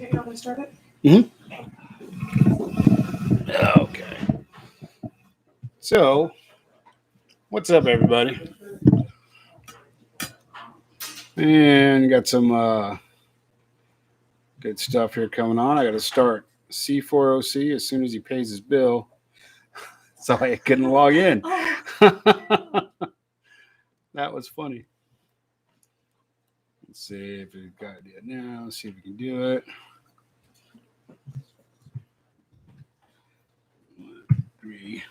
Okay, you want me to start it? Okay. So, what's up, everybody? And got some good stuff here coming on. I got to start C4oc as soon as he pays his bill. So I couldn't log in. That was funny. Let's see if we've got it now. Let's see if we can do it. 1, 3.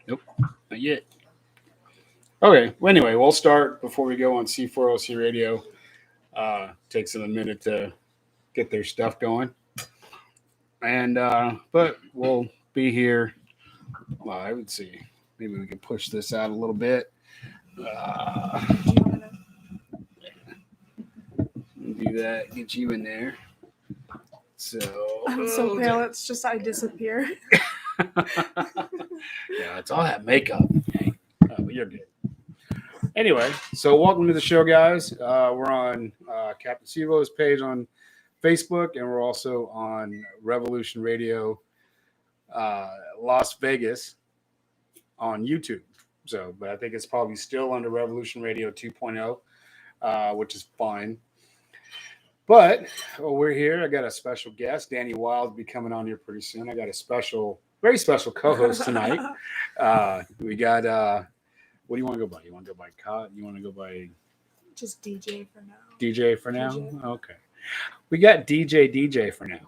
Nope, not yet. Okay, well, anyway, we'll start before we go on C4oc radio. Takes them a minute to get their stuff going. And but we'll be here. Well, I would see. Maybe we can push this out a little bit. Do that. Get you in there. So I'm so pale. It's just I disappear. Yeah, it's all that makeup. But you're good. Anyway, so welcome to the show, guys. We're on Captain Sivo's page on Facebook, and we're also on Revolution Radio Las Vegas on YouTube. So, but I think it's probably still under Revolution Radio 2.0, which is fine. But we're here. I got a special guest. Danny Wilde will be coming on here pretty soon. I got a very special co-host tonight. We got what do you want to go by? You want to go by Cot? You want to go by just DJ for now? DJ for now? DJ. Okay. We got DJ for now.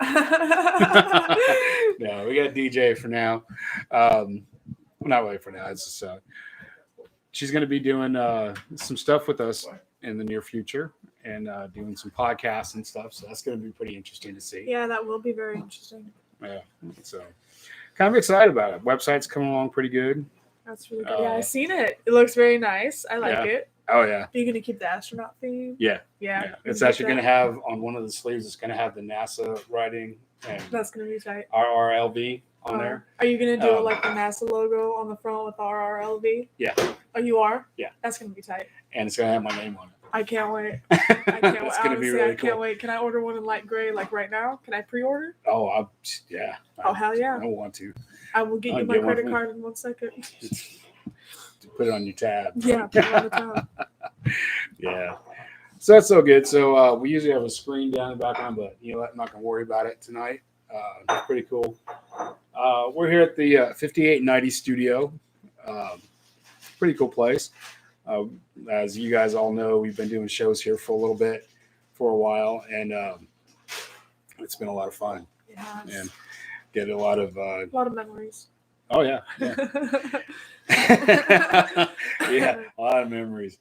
No, we got DJ for now. Not really for now. It's just, she's going to be doing some stuff with us in the near future and doing some podcasts and stuff. So that's going to be pretty interesting to see. Yeah, that will be very interesting. Yeah. So kind of excited about it. Website's coming along pretty good. That's really good. Yeah, I've seen it. It looks very nice. I like it. Oh, yeah. Are you going to keep the astronaut theme? Yeah. Yeah. It's actually going to have, on one of the sleeves, it's going to have the NASA writing. And that's going to be tight. RRLV on there. Are you going to do like the NASA logo on the front with RRLV? Yeah. Oh, you are? Yeah. That's going to be tight. And it's going to have my name on it. I can't wait. It's going to be really cool. I can't wait. Can I order one in light gray like right now? Can I pre-order? Oh, yeah. Oh, hell yeah. I want to. I will get you my credit card in 1 second. Put it on your tab. Yeah, put it on the tab. Yeah. So that's so good. So we usually have a screen down in the background, but you know what? I'm not going to worry about it tonight. It's pretty cool. We're here at the 5890 studio. Pretty cool place. As you guys all know, we've been doing shows here for a while, and it's been a lot of fun. Yeah. And get a lot of memories. Oh yeah. Yeah, a lot of memories.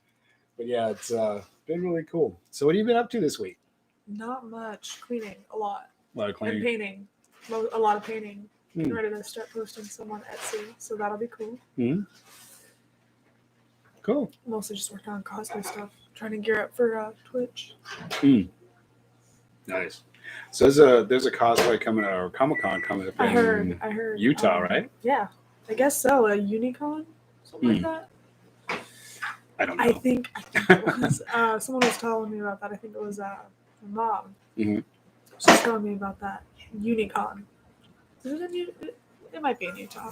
But yeah, it's been really cool. So what have you been up to this week? Not much. Cleaning a lot. A lot of cleaning. And painting. A lot of painting. Getting ready to start posting some on Etsy, so that'll be cool. Cool. Mostly just working on cosplay stuff. Trying to gear up for Twitch. Nice. So there's a cosplay coming out, or Comic-Con coming up I heard. Utah, right? Yeah. I guess so. A Unicon? Something like that? I don't know. I think it was, someone was telling me about that. I think it was my mom. Mm-hmm. She's telling me about that. Unicon. Is it it might be in Utah.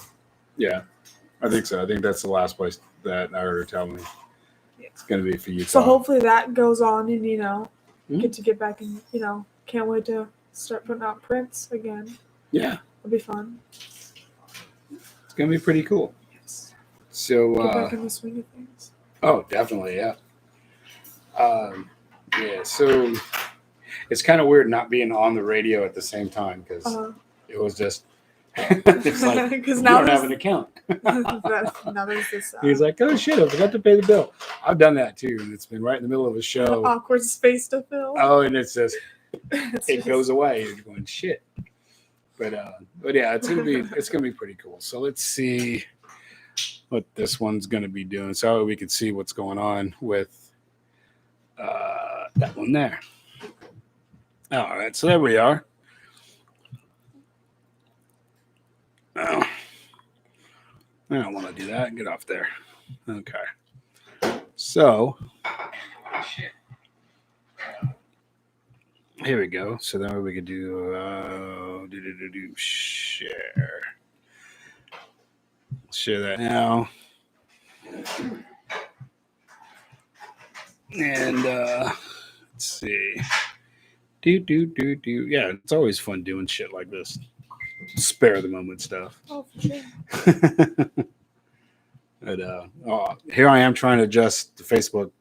Yeah, I think so. I think that's the last place that I heard her tell me. Yeah. It's going to be for Utah. So hopefully that goes on and, get back and, can't wait to start putting out prints again. Yeah. It'll be fun. It's going to be pretty cool. Yes. So, get back in the swing of things. Oh, definitely, yeah. Yeah, so it's kind of weird not being on the radio at the same time because it was just it's like because now I don't have an account. Now there's this. He's like, oh shit, I forgot to pay the bill. I've done that too, and it's been right in the middle of a show. Awkward space to fill. Oh, and it's just goes away. You're going shit. But yeah, it's gonna be pretty cool. So let's see what this one's gonna be doing, so we can see what's going on with that one there. All right, so there we are. Oh, I don't want to do that. Get off there. Okay. So here we go. So then we could do share. Share that now. And let's see. Yeah, it's always fun doing shit like this. Spare the moment stuff. Oh, for sure. But here I am trying to adjust the Facebook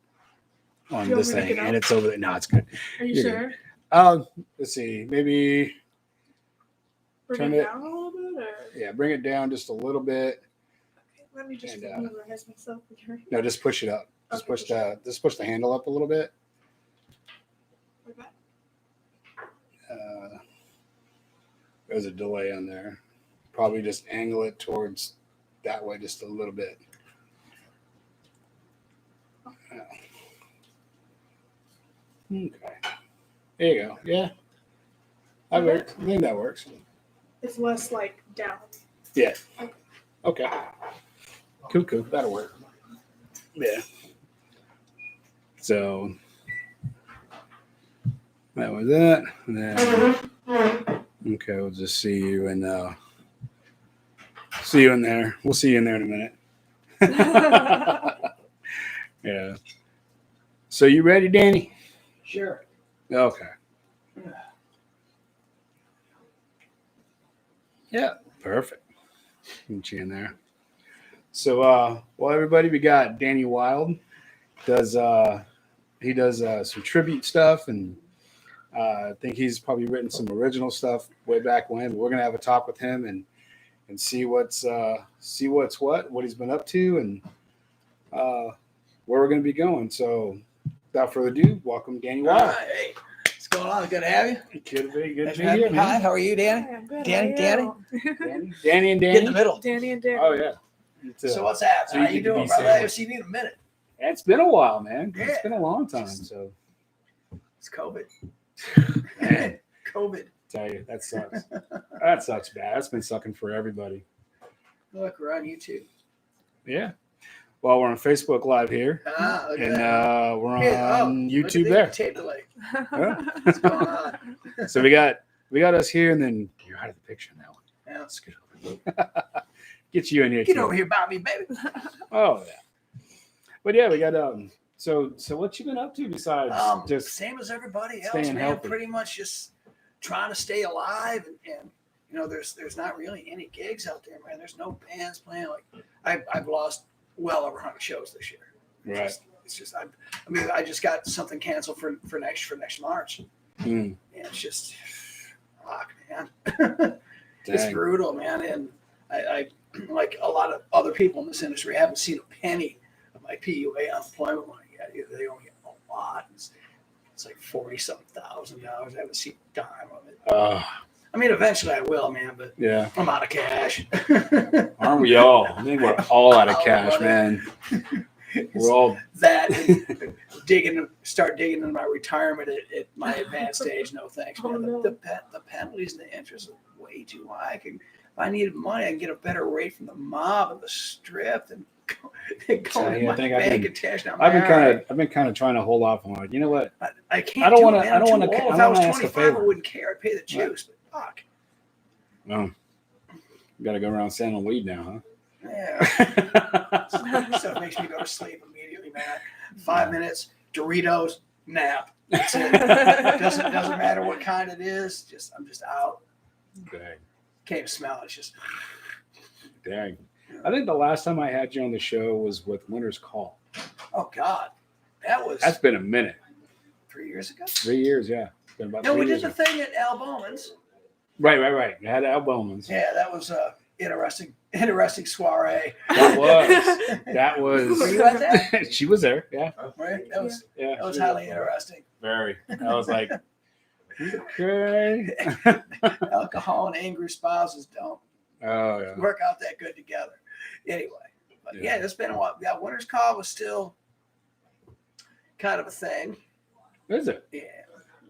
on Do you this want me to thing, get and out? it's over there. No, it's good. Are you You're sure? Let's see. Maybe Bring turn it it- down a little bit, or yeah, bring it down just a little bit. okay, let me just And, familiarize myself with your. No, just push it up. Just Okay, push for sure. the push the handle up a little bit. Like that? There's a delay on there. Probably just angle it towards that way just a little bit. Okay. There you go. Yeah. That Okay. works. I think that works. It's less like down. Yeah. Okay. Cool. That'll work. Yeah. So that was that. And then, okay, we'll just see you in there. We'll see you in there in a minute. Yeah. So you ready, Danny? Sure. Okay. Yeah. Perfect. Get you in there. So, well, everybody, we got Danny Wilde. He does some tribute stuff, and I think he's probably written some original stuff way back when. But we're gonna have a talk with him and see what he's been up to, and where we're gonna be going. So, without further ado, welcome Danny All Wilde. right. Hey, what's going on? Good to have you. Good to be Thanks for here, having me. Hi, man. how are you, Danny? Hi, I'm good. Danny, How are you? Danny and Get in the Danny. middle. Danny and Danny. Oh yeah. You too. So what's happening? So you How you get to doing, be brother? I Sam. haven't seen you in a minute. It's been a while, man. Yeah. It's been a long time. So, It's COVID. man, COVID. tell you that sucks. That sucks bad. That's been sucking for everybody. Look, we're on YouTube. Yeah. Well, we're on Facebook Live here, Ah, look at and that. we're Yeah, on look at YouTube the there. Tape delay. Yeah. What's going on? So we got us here, and then you're out of the picture now. Yeah. Let's get over. Get you in here. Get too. over here, Bobby, baby. Oh yeah. But yeah, we got So what you been up to besides just Same as everybody else, staying man. healthy? Pretty much just trying to stay alive, and you know, there's not really any gigs out there, man. There's no bands playing. Like I've lost well over 100 shows this year. right? It's just I just got something canceled for next March. Mm, And it's just fuck, man. It's dang. brutal, man. And I like a lot of other people in this industry, I haven't seen a penny of my PUA unemployment money yet. They only get a lot. It's like $40,000. I haven't seen a dime of it. I mean, eventually I will, man, but Yeah. I'm out of cash. Aren't we all? I think we're all out of All cash, money. man. We're all That and start digging into my retirement at my advanced age. No thanks, man. Oh, no. The penalties and the interest are way too high. If I needed money, I can get a better rate from the mob and the strip and go Yeah, in my I think bank and cash down. I've been kind of trying to hold off on like, you know what? I can't. I don't want wanna- to. I don't wanna- If I I was wanna ask a 25, I favor. wouldn't care. I'd pay the juice. But fuck. No. You got to go around selling weed now, Yeah. huh? Stuff makes me go to sleep immediately, man. 5 minutes, Doritos, nap. That's it. doesn't matter what kind it is. I'm just out. Dang. Can't even smell it. It's just Dang. I think the last time I had you on the show was with Winter's Call. oh god, that was That's been a minute. 3 years ago. 3 years, yeah. It's been about No, 3 we did years. the thing at Al Bowman's. Right. We had Al Bowman's. Yeah, that was a interesting soiree. That Were was. you at that? She was there. Yeah. Right? That was Yeah. that was she highly interesting. Very. I was like, okay. Alcohol and angry spouses don't Oh yeah. work out that good together. Anyway, but yeah, it's been a while. Yeah, Winter's Call was still kind of a thing. Is it? Yeah,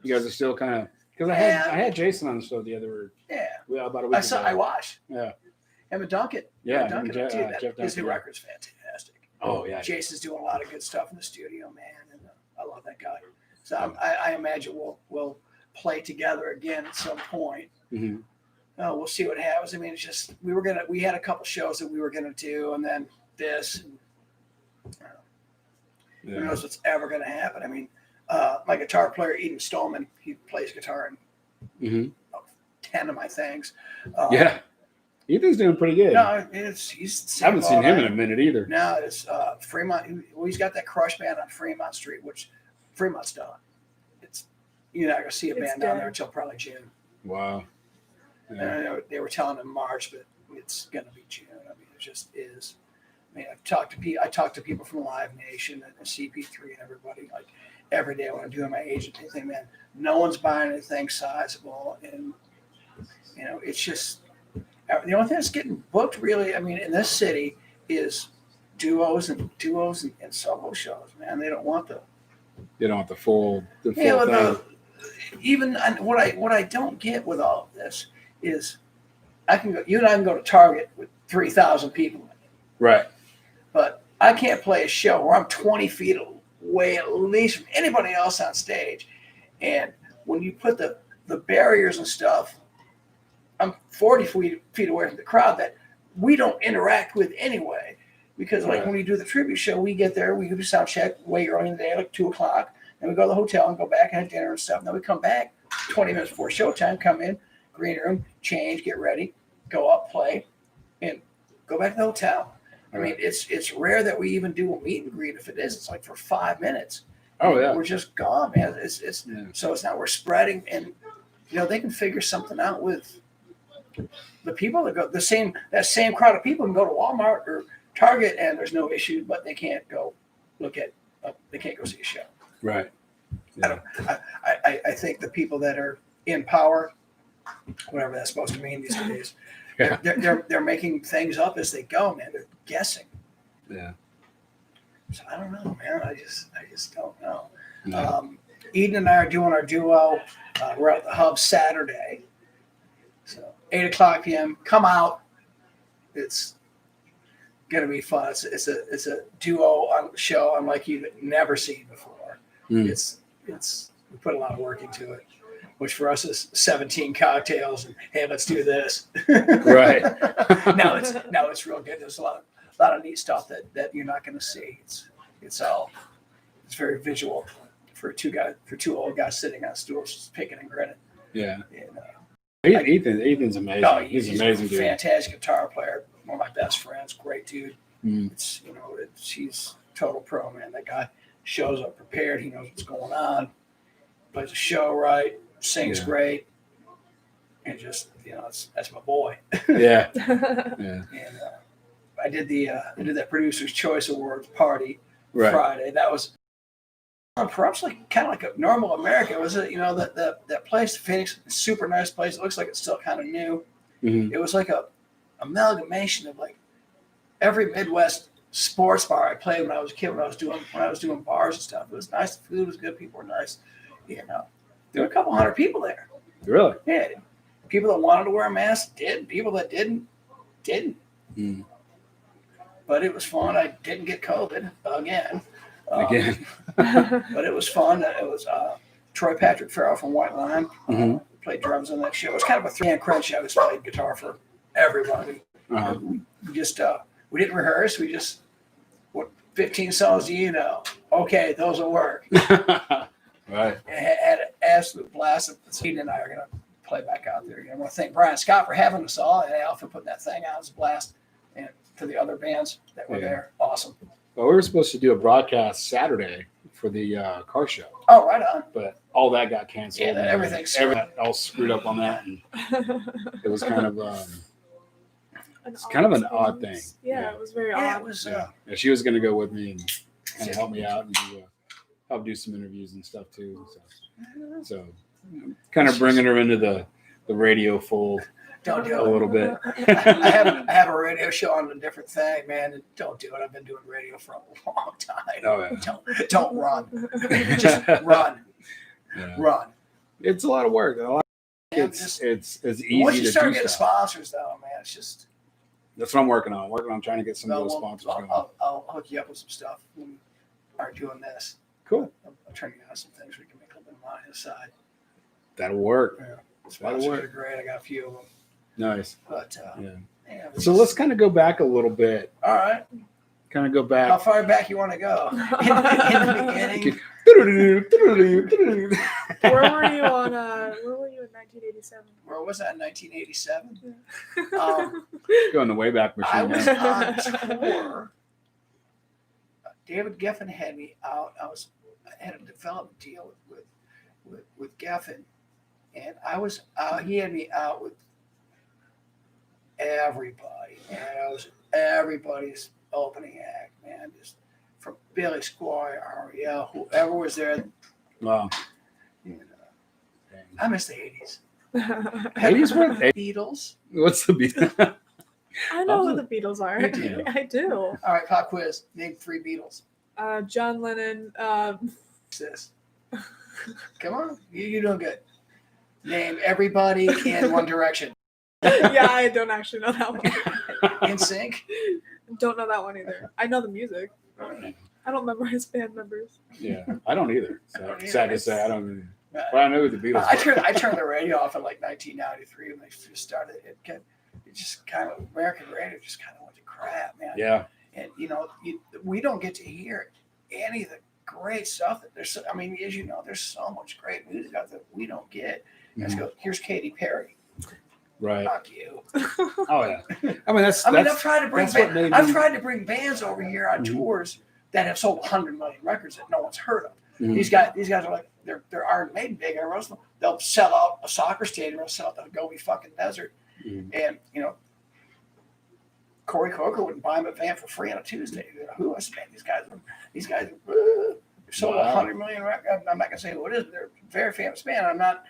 You guys are still kind of because I Yeah. had Jason on the show the other about a week ago. I watched. Yeah. Emma Duncan. Yeah, Emma Duncan. and I'll tell you Jeff that. His new Duncan, yeah. record's fantastic. Oh yeah. Jason's doing a lot of good stuff in the studio, man, and I love that guy. So I imagine we'll play together again at some point. Mm-hmm. We'll see what happens. I mean, it's just we had a couple shows that we were gonna do, and then this. And, who knows what's ever gonna happen? I mean, my guitar player Eden Stallman, he plays guitar in 10 of my things. Yeah, Ethan's doing pretty good. No, he's. I haven't seen him in a minute either. No, it's Fremont. He's got that crush band on Fremont Street, which Fremont's done. It's you're not gonna see a band down there until probably June. Wow. Yeah. They were telling him March, but it's gonna be June. I mean, it just is. I mean, I talk to people from Live Nation and CP3 and everybody like every day when I'm doing my agent thing. Man, no one's buying anything sizable, and it's just the only thing that's getting booked really. I mean, in this city is duos and solo shows. Man, they don't want the full thing. Even what I don't get with all of this is you and I can go to Target with 3,000 people, right? But I can't play a show where I'm 20 feet away at least from anybody else on stage, and when you put the barriers and stuff, I'm 40 feet away from the crowd that we don't interact with anyway. Because when we do the tribute show, we get there, we do sound check way early in the day, like 2:00, and we go to the hotel and go back and have dinner and stuff. And then we come back 20 minutes before showtime, come in, green room, change, get ready, go up, play, and go back to the hotel. I mean, it's rare that we even do a meet and greet. If it is, it's like for 5 minutes. Oh yeah, we're just gone, man. So it's not we're spreading, and they can figure something out with the people that go that same crowd of people can go to Walmart or Target and there's no issue, but they can't go they can't go see a show. Right. Yeah. I think the people that are in power, whatever that's supposed to mean these days, they're making things up as they go, man. They're guessing. Yeah. So I don't know, man. I just don't know. No. Eden and I are doing our duo. We're at the Hub Saturday. So 8:00 p.m. Come out. It's gonna be fun. It's a duo show unlike you've never seen before. It's we put a lot of work into it, which for us is 17 cocktails and hey, let's do this. Right. now it's real good. There's a lot of neat stuff that you're not gonna see. It's very visual for two old guys sitting on stools just picking and grinning. Yeah. And, Ethan's amazing. No, he's an amazing, dude. Fantastic guitar player. One of my best friends. Great dude. He's total pro, man. That guy shows up prepared. He knows what's going on. Plays a show right. Sings great. And just that's my boy. Yeah. And I did that Producer's Choice Awards party Friday. That was perhaps kind of like a normal America. It was that place, Phoenix, super nice place. It looks like it's still kind of new. Mm-hmm. It was like a amalgamation of like every Midwest sports bar I played when I was a kid. When I was doing bars and stuff, it was nice. The food was good. People were nice. There were a couple hundred people there. Really? Yeah. People that wanted to wear a mask did. People that didn't. Mm. But it was fun. I didn't get COVID again. But it was fun. It was Troy Patrick Farrell from White Line played drums on that show. It was kind of a three-man crunch. I just played guitar for everybody. We just we didn't rehearse. We just 15 songs do you know? Okay, those will work. Right. And had an absolute blast. Eden and I are going to play back out there. I want to thank Brian Scott for having us all and Al for putting that thing out. It was a blast. And to the other bands that were there, awesome. Well, we were supposed to do a broadcast Saturday for the car show. Oh, right on. But all that got canceled. Yeah, everything all screwed up on that. And it was kind of an odd thing. Yeah, it was very odd. It was. She was going to go with me and kind of help me out and help do some interviews and stuff too. So kind of bringing her into the radio fold. Don't do a little bit. I have a radio show on a different thing, man. Don't do it. I've been doing radio for a long time. Oh, yeah. Don't run. Just run. Yeah. Run. It's a lot of work. It's easy once you to start do getting stuff. sponsors, though, man, it's just That's what I'm working on. I'm working on trying to get some of those sponsors going. I'll hook you up with some stuff when we are doing this. Cool. I'm turning out some things we can make a little bit of money aside. That'll work. Yeah. That'll Sponsors work. are great. I got a few of them. Nice. But Yeah. So let's kind of go back a little bit. all right. Kind of go back. How far back you want to go? In the beginning. Where were you on? Where were you in 1987? Where was that in 1987? Go in the Wayback Machine. I was now. on tour. David Geffen had me out. I had a development deal with Geffen, and I was he had me out with everybody, and I was everybody's opening act, man. Just from Billy Squire, Ariel, whoever was there. Wow. You know, I miss the 80s. 80s were Beatles. What's the Beatles? I know who the Beatles are. You do. I do. All right, pop quiz. Name 3 Beatles. John Lennon. What's this? Come on, you're doing good. Name everybody in One Direction. Yeah, I don't actually know that one. In Sync. Don't know that one either. I know the music. I don't memorize band members. Yeah, I don't either. So, sad to say, I don't either. Right. But I know who the Beatles I turned the radio off in like 1993 when they just started. It just kind of American radio just kind of went to crap, man. Yeah. And we don't get to hear any of the great stuff that there's. I mean, as you know, there's so much great music out there that we don't get. Let's go. Here's Katy Perry. Right. Fuck you. Oh yeah. I mean I've tried to bring I've tried to bring bands over here on tours that have sold 100 million records that no one's heard of. These guys are like they're Iron Maiden big. They'll sell out a soccer stadium. They'll sell out the Gobi fucking desert. And Corey Coker wouldn't buy him a van for free on a Tuesday. Who was man? These guys sold 100 million records. I'm not gonna say who it is, but they're a very famous band. I'm not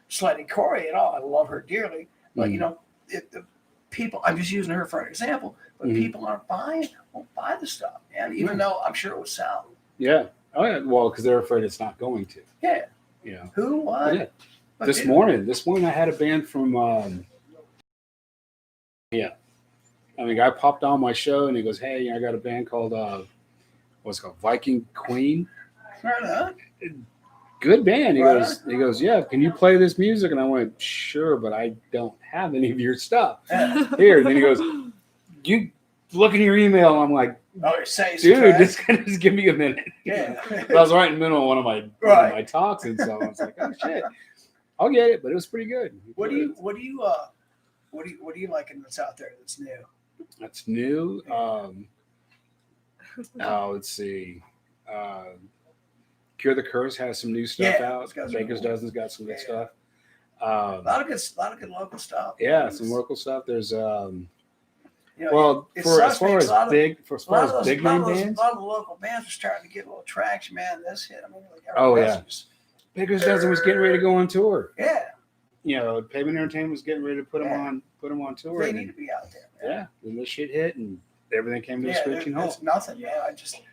slighting Corey at all. I love her dearly, but the people. I'm just using her for an example. But people won't buy the stuff, and even though I'm sure it will sell. Yeah. Oh yeah. Well, because they're afraid it's not going to. Yeah. Who? What? Yeah. This morning I had a band from. I mean, guy popped on my show and he goes, "Hey, I got a band called what's it called, Viking Queen." Right. Good band. He goes, "Yeah, can you play this music?" And I went, "Sure, but I don't have any of your stuff here." And then he goes, "You look in your email." I'm like, "Oh, you're saying, dude, just give me a minute." Yeah. I was right in the middle of one of my talks, and so I was like, "Oh shit, I'll get it." But it was pretty good. What do you liking that's out there that's new? That's new. Let's see. Cure the Curse has some new stuff out. Baker's Dozen's got some good stuff. A lot of good local stuff. Yeah, some local stuff. There's as far as big name bands, a lot of the local bands are starting to get a little traction. Man, this hit. I mean, Baker's Dozen was getting ready to go on tour. Yeah. Pavement Entertainment was getting ready to put them on tour. They need to be out there. Man. Yeah, and this shit hit, and everything came to a screeching halt. Nothing,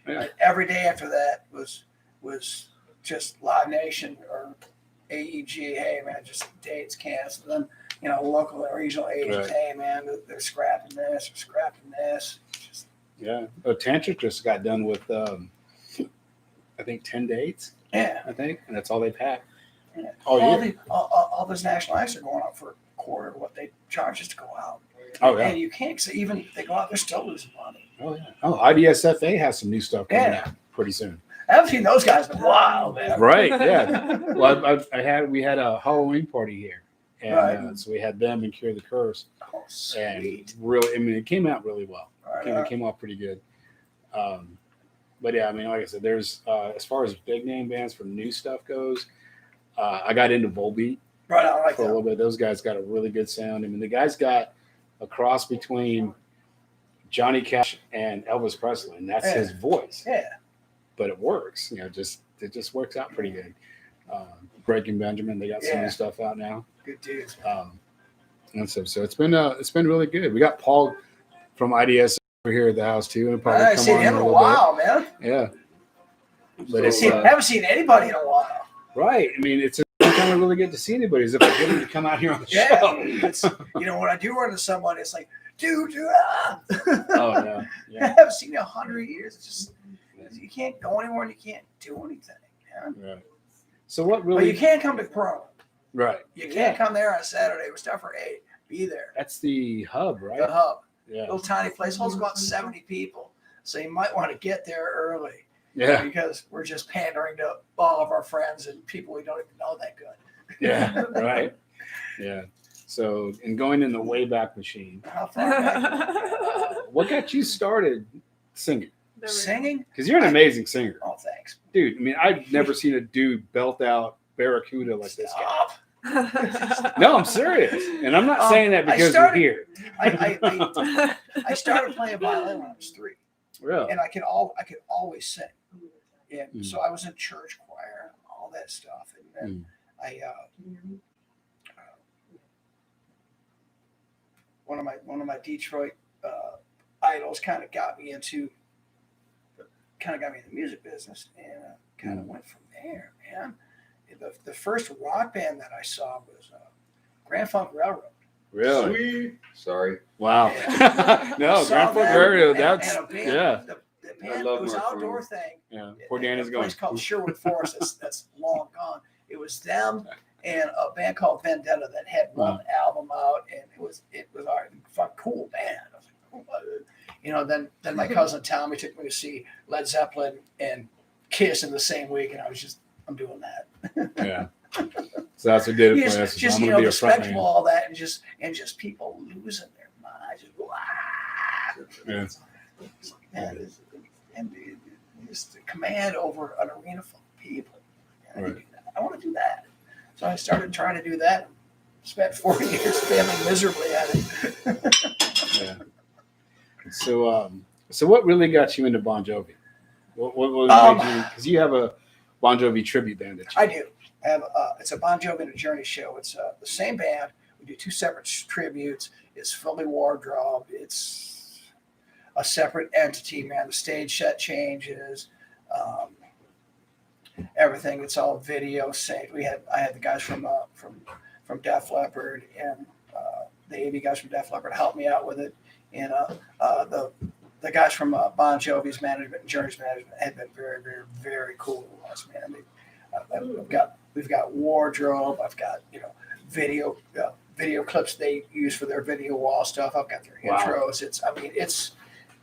man. Every day after that was just Live Nation or AEG. Hey, man, just dates canceled. Then local and regional agents. Right. Hey, man, they're scrapping this or scrapping this. Tantric just got done with I think 10 dates. Yeah, I think, and that's all they packed. Yeah. All those national acts are going out for a quarter of what they charge us to go out. Oh yeah, and you can't. So even if they go out, they're still losing money. Oh yeah. Oh, IDSFA has some new stuff coming out pretty soon. I haven't seen those guys in a while, man. Right? Yeah. Well, we had a Halloween party here, and so we had them and Cure the Curse. Oh, sweet. And really, I mean, it came out really well. It came out pretty good. But yeah, I mean, like I said, there's as far as big name bands for new stuff goes. I got into Volbeat for a little bit. Those guys got a really good sound. I mean, the guys got a cross between Johnny Cash and Elvis Presley, and that's his voice. Yeah, but it works. It just works out pretty good. Breaking Benjamin, they got some new stuff out now. Good dudes. And so it's been really good. We got Paul from IDS over here at the house too, and probably I haven't seen him in a while, man. Yeah, but I haven't seen anybody in a while. Right. I mean, it's a time I really get to see anybody is if I get them to come out here on the show. It's, when I do run into somebody, it's like, dude, Oh I haven't seen you in 100 years. It's just you can't go anywhere and you can't do anything, man. Right. So what really? But you can't come to Pro. Right. You can't come there on Saturday. We're stuff for 8. Be there. That's the hub, right? The hub. Yeah. Little tiny place holds about 70 people. So you might want to get there early. Yeah. Because we're just pandering to all of our friends and people we don't even know that good. Yeah. Right. Yeah. So, and going in the Wayback Machine, How far back? what got you started singing? Singing? Because you're an amazing singer. Oh, thanks. Dude, I mean, I've never seen a dude belt out Barracuda like this guy. Stop. No, I'm serious. And I'm not saying that because you're here. I started playing violin when I was 3. Really? And I could always sing. And so I was in church choir and all that stuff. And then one of my Detroit idols kind of got me into the music business, and kind of went from there, man. The first rock band that I saw was Grand Funk Railroad. Really? Sweet. Sorry. Wow. No, Grand Funk Railroad. That's The band, I love it was an Mark outdoor Rooney. thing. yeah. Poor Danny's A going. place called Sherwood Forest. That's long gone. It was them and a band called Vendetta that had one album out, and it was a cool band. I was like, cool. Then my cousin Tommy took me to see Led Zeppelin and Kiss in the same week, and I'm doing that. Yeah. So that's what did it for us. Just I'm gonna be the a front spectacle, all that, and just people losing their minds. Just Yeah. It's like, man, it's the command over an arena full of people. Right. I want to do that. So I started trying to do that. Spent 4 years failing miserably at it. Yeah. So what really got you into Bon Jovi? What made you? Because you have a Bon Jovi tribute band. That you I do. I have it's a Bon Jovi and a Journey show. It's the same band. We do 2 separate tributes. It's fully wardrobe. It's a separate entity, man. The stage set changes. Everything. It's all video synced. I had the guys from Def Leppard and the AV guys from Def Leppard help me out with it, and the guys from Bon Jovi's management and Journey's management have been very, very, very cool to us, man. We've got wardrobe. I've got video clips they use for their video wall stuff. I've got their intros. It's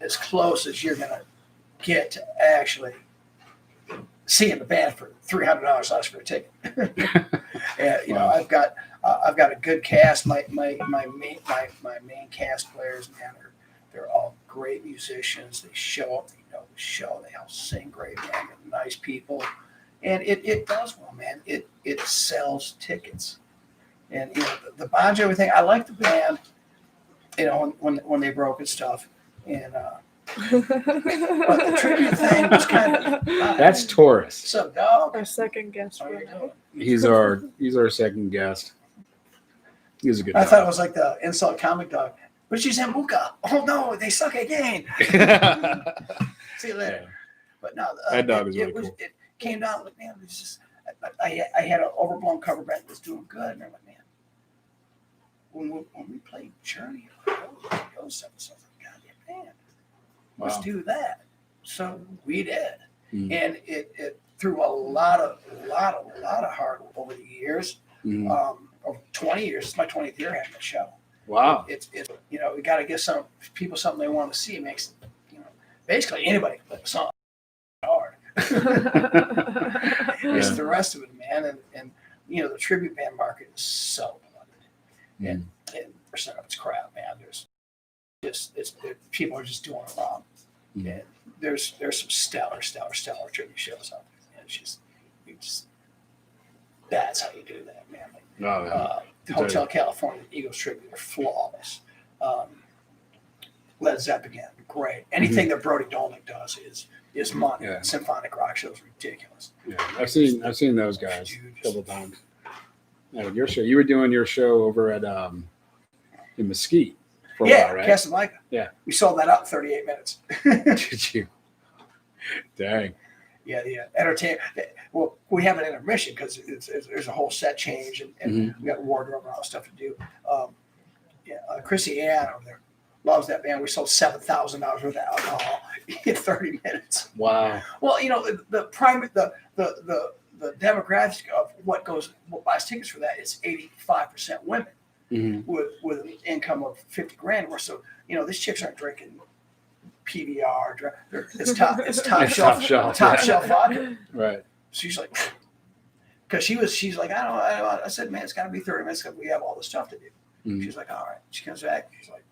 as close as you're gonna get to actually seeing the band for $300 less for a ticket. And I've got a good cast. My main cast players, man, they're all great musicians. They show up, they know the show. They all sing great, man. They're nice people, and it does well, man. It sells tickets, and the Bon Jovi thing. I like the band, when they broke and stuff, and. But the tribute thing was kind of That's Taurus. What's up, dog? Our second guest. How are you doing? He's our second guest. He's a good. I dog. thought it was like the insult comic dog. But she's in Buka. Oh no, they suck again. See you later. Yeah. But no, That dog is really cool. It came down like, man, it was just I had an overblown cover band that was doing good, and I'm like, man, when we played Journey, those stuff, goddamn band. Let's do that. So we did, and it through a lot of hard work over the years. Over 20 years. It's my 20th year having the show. Wow. It's we got to give some people something they want to see. It makes basically anybody play a song hard. It's the rest of it, man, and the tribute band market is so flooded, and percent of it's crap, man. There's people are just doing it wrong. And there's some stellar tribute shows out there. And it's just that's how you do that, man. Hotel California, Eagles tribute are flawless. Led Zeppelin again, great. Anything that Brody Dolnick does is money. Yeah. Symphonic rock shows ridiculous. Yeah, I've seen those guys a couple of times. Your show, you were doing your show over at in Mesquite. For a while, right? Casablanca. Yeah. We sold that out in 38 minutes. Did you? Dang. entertainment. Well, we have an intermission because there's a whole set change and we got wardrobe and all that stuff to do. Chrissy Ann over there loves that band. We sold $7,000 worth of alcohol in 30 minutes. Wow. Well, the demographic of what buys tickets for that is 85% women with an income of $50,000 or so. These chicks aren't drinking PBR. It's top shelf vodka. Right. She's like, because she's like, I said, man, it's got to be 30 minutes because we have all the stuff to do. She's like, all right. She comes back. She's like,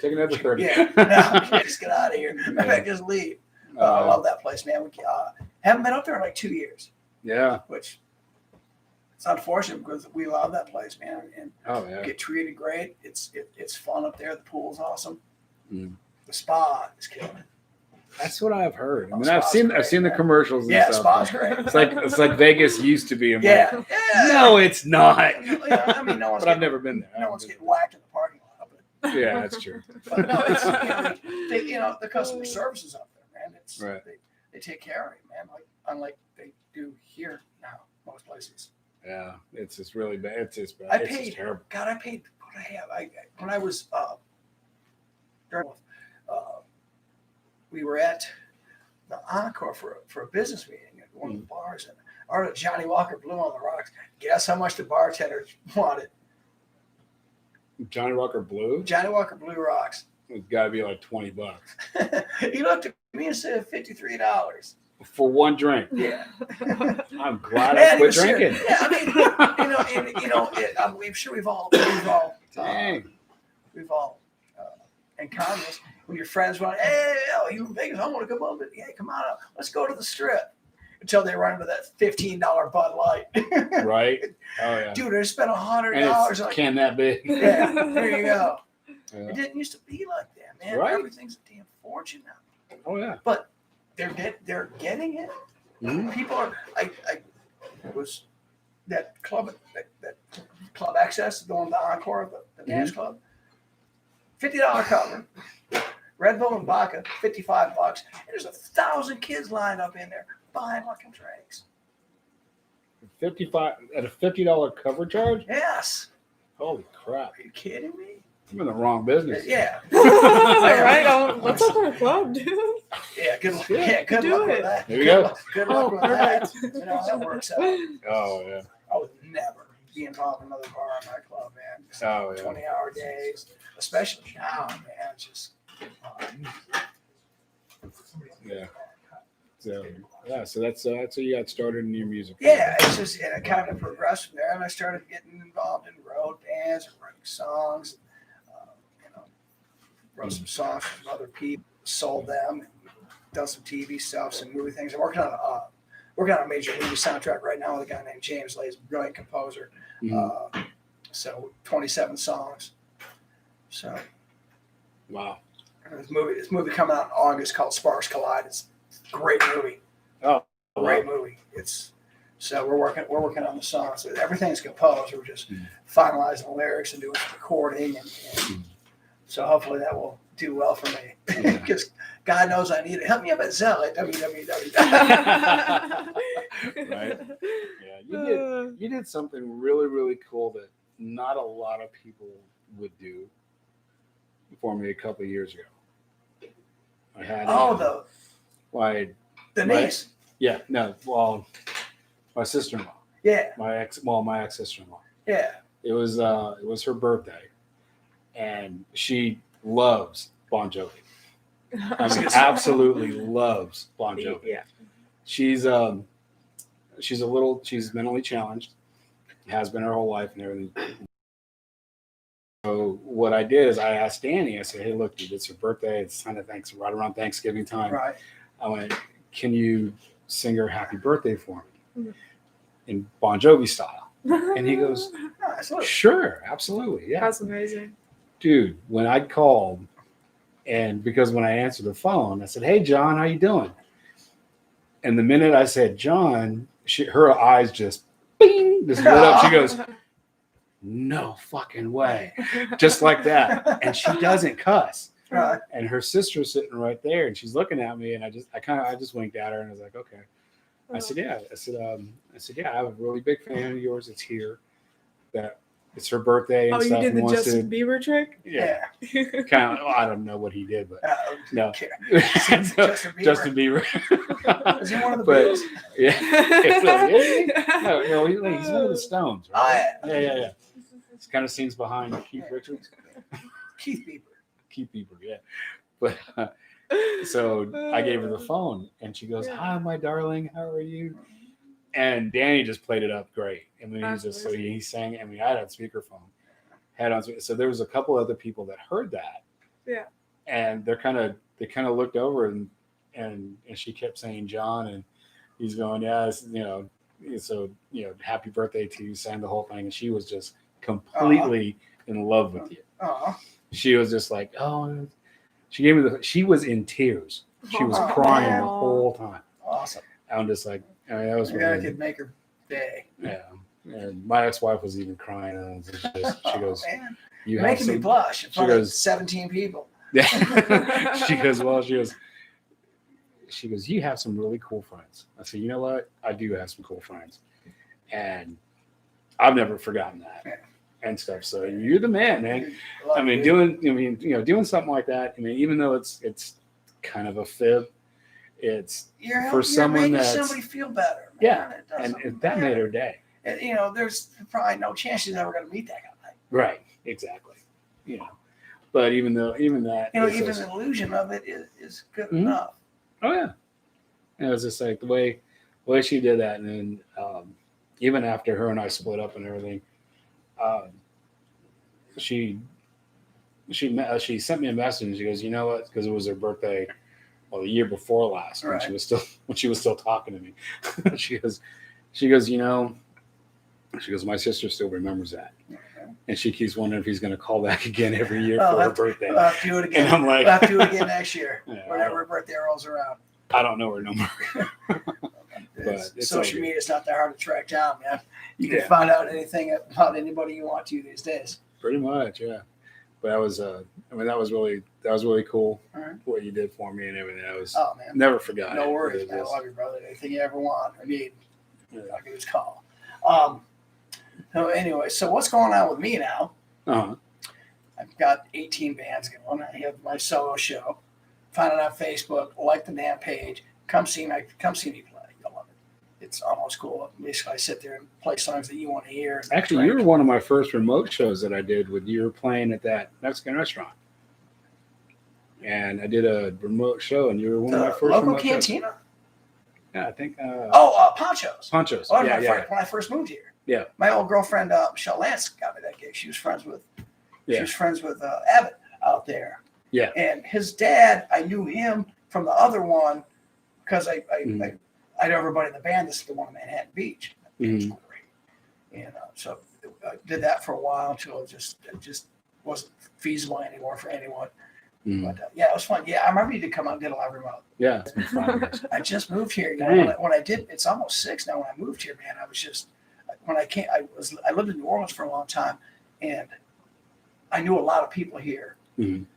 take another 30. Yeah, no, just get out of here. Just leave. I love that place, man. We haven't been up there in like 2 years. Yeah. Which it's unfortunate because we love that place, man. And get treated great. It's fun up there. The pool's awesome. The spa is killing it. That's what I've heard. I mean, I've seen the commercials. And stuff. Spa's great. It's like Vegas used to be. Yeah. No, it's not. I mean, no one's. But I've never been there. No one's getting whacked in the parking lot. But, yeah, that's true. But no, it's, the customer service is up there, man. It's they take care of you, man. Like unlike they do here now, most places. Yeah, it's just really bad. It's just bad. I It's paid. just terrible. God, I paid what I have. When I was we were at the Encore for a business meeting at one of the bars, and our Johnny Walker Blue on the rocks. Guess how much the bartender wanted? Johnny Walker Blue? Johnny Walker Blue rocks. It's got to be like $20. He looked at me and said $53 for one drink. Yeah. I'm glad I quit drinking. Yeah, I mean, I'm sure we've all encountered this. When your friends want, hey, you in Vegas? I want to come on, but hey, come on up. Let's go to the Strip. Until they run into that $15 Bud Light. Right? Oh yeah. Dude, I spent $100. And it's can that big. Yeah, there you go. Yeah. It didn't used to be like that, man. Right? Everything's a damn fortune now. Oh yeah. But they're getting it. People are. I was that club access, the one the Encore, the dance club. $50 cover. Red Bull and vodka, $55. And there's 1,000 kids lined up in there buying fucking drinks. $55 at a $50 cover charge? Yes. Holy crap! Are you kidding me? I'm in the wrong business. Yeah. All right, let's open a club, dude. Yeah, good luck. Yeah, good luck with that. There you go. Good luck with that. That works out. Oh yeah. I would never be involved in another bar in my club, man. Oh yeah. 20-hour days, especially now, man. It's just. Yeah. So that's how you got started in your music. Yeah, it's just it kind of progressed from there, and I started getting involved in road bands and writing songs. Wrote some songs from other people, sold them, and done some TV stuff, some movie things. I'm working on a major movie soundtrack right now with a guy named James Lay, a brilliant composer. So 27 songs. So. Wow. This movie coming out in August called Sparks Collide. It's a great movie. Oh, great movie. So we're working on the songs. So everything's composed. We're just finalizing the lyrics and doing some recording, and so hopefully that will do well for me because God knows I need it. Help me up at Zell at www. Right. Yeah, you did something really, really cool that not a lot of people would do for me a couple of years ago. I had the niece. My sister-in-law. Yeah. My ex sister-in-law. Yeah. It was her birthday, and she loves Bon Jovi. I mean, absolutely loves Bon Jovi. Yeah. She's mentally challenged, has been her whole life and everything. So what I did is I asked Danny, I said, hey, look, dude, it's her birthday. It's kind of right around Thanksgiving time. Right. I went, can you sing her happy birthday for me in Bon Jovi style? And he goes, sure, absolutely. Yeah. That's amazing. Dude, when I called, and because when I answered the phone, I said, hey, John, how you doing? And the minute I said, John, her eyes just lit up. She goes, no fucking way. Just like that. And she doesn't cuss. Right. And her sister's sitting right there, and she's looking at me, and I just winked at her, and I was like, okay. I said, yeah. I said, yeah. I have a really big fan of yours. It's here. That it's her birthday and Oh, you stuff. did and the wants Justin Bieber trick? Yeah. Kind of. I don't know what he did, but no. Care. Justin Bieber. Is he one of the But Beatles? yeah. No, he's one of the Stones, right? Yeah. It kind of sings behind Keith Richards. Keith Bieber. Keith Bieber, yeah. But so I gave her the phone, and she goes, "Hi, my darling. How are you?" And Danny just played it up great. I mean, he sang. I mean, I had on speakerphone, so there was a couple other people that heard that. Yeah. And they kind of looked over, and she kept saying John, and he's going, yeah, so happy birthday to you, sang the whole thing, and she was just completely in love with you. She was just like, oh, she gave me she was in tears. She was crying the whole time. Awesome. I'm just like, I mean, that was really, I could make her day. Yeah. And my ex-wife was even crying, and she goes, man. "You're making me blush in front of 17 people." Yeah. She goes, you have some really cool friends. I said, you know what? I do have some cool friends, and I've never forgotten that. Yeah. And stuff. So you're the man, man. I mean, doing something like that. I mean, even though it's kind of a fib, it's for someone making that's somebody feel better. Man. Yeah, and that made her day. And, there's probably no chance she's ever going to meet that guy. Right. Exactly. But even that, even the illusion of it is good enough. Oh yeah. And it was just like the way she did that, and then even after her and I split up and everything. She sent me a message, and she goes, you know what? Because it was her birthday, the year before last, when she was still talking to me. she goes, my sister still remembers that, and she keeps wondering if he's going to call back again every year for her birthday. We'll have to do it again. And I'm like, we'll have to do it again next year, whenever her birthday rolls around. I don't know her number. But social media is not that hard to track down, man. You can find out anything about anybody you want to these days. Pretty much, yeah. But that was, that was really cool. Right. What you did for me and everything. I was man, never forgot. No worries, man. I love you, brother. Anything you ever want or need, I'll give you a call. So anyway, so what's going on with me now? I've got 18 bands going. I have my solo show. Find it on Facebook. Like the damn page. Come see me play. You'll love it. It's almost cool. Basically, I sit there and play songs that you want to hear. Actually, you were one of my first remote shows that I did when you were playing at that Mexican restaurant. And I did a remote show, and you were one of my first local remote cantina. Shows. Yeah, I think. Ponchos. Ponchos. When I first moved here. Yeah. My old girlfriend, Michelle Lance, got me that gig. She was friends with Abbott out there. Yeah. And his dad, I knew him from the other one because I know everybody in the band. This is the one in Manhattan Beach. It's great. And so I did that for a while until it just wasn't feasible anymore for anyone. But it was fun. Yeah, I remember you did come out and did a live remote. Yeah, it's been fun. I just moved here. When I did, it's almost 6 now. When I moved here, man, I was just when I came. I lived in New Orleans for a long time, and I knew a lot of people here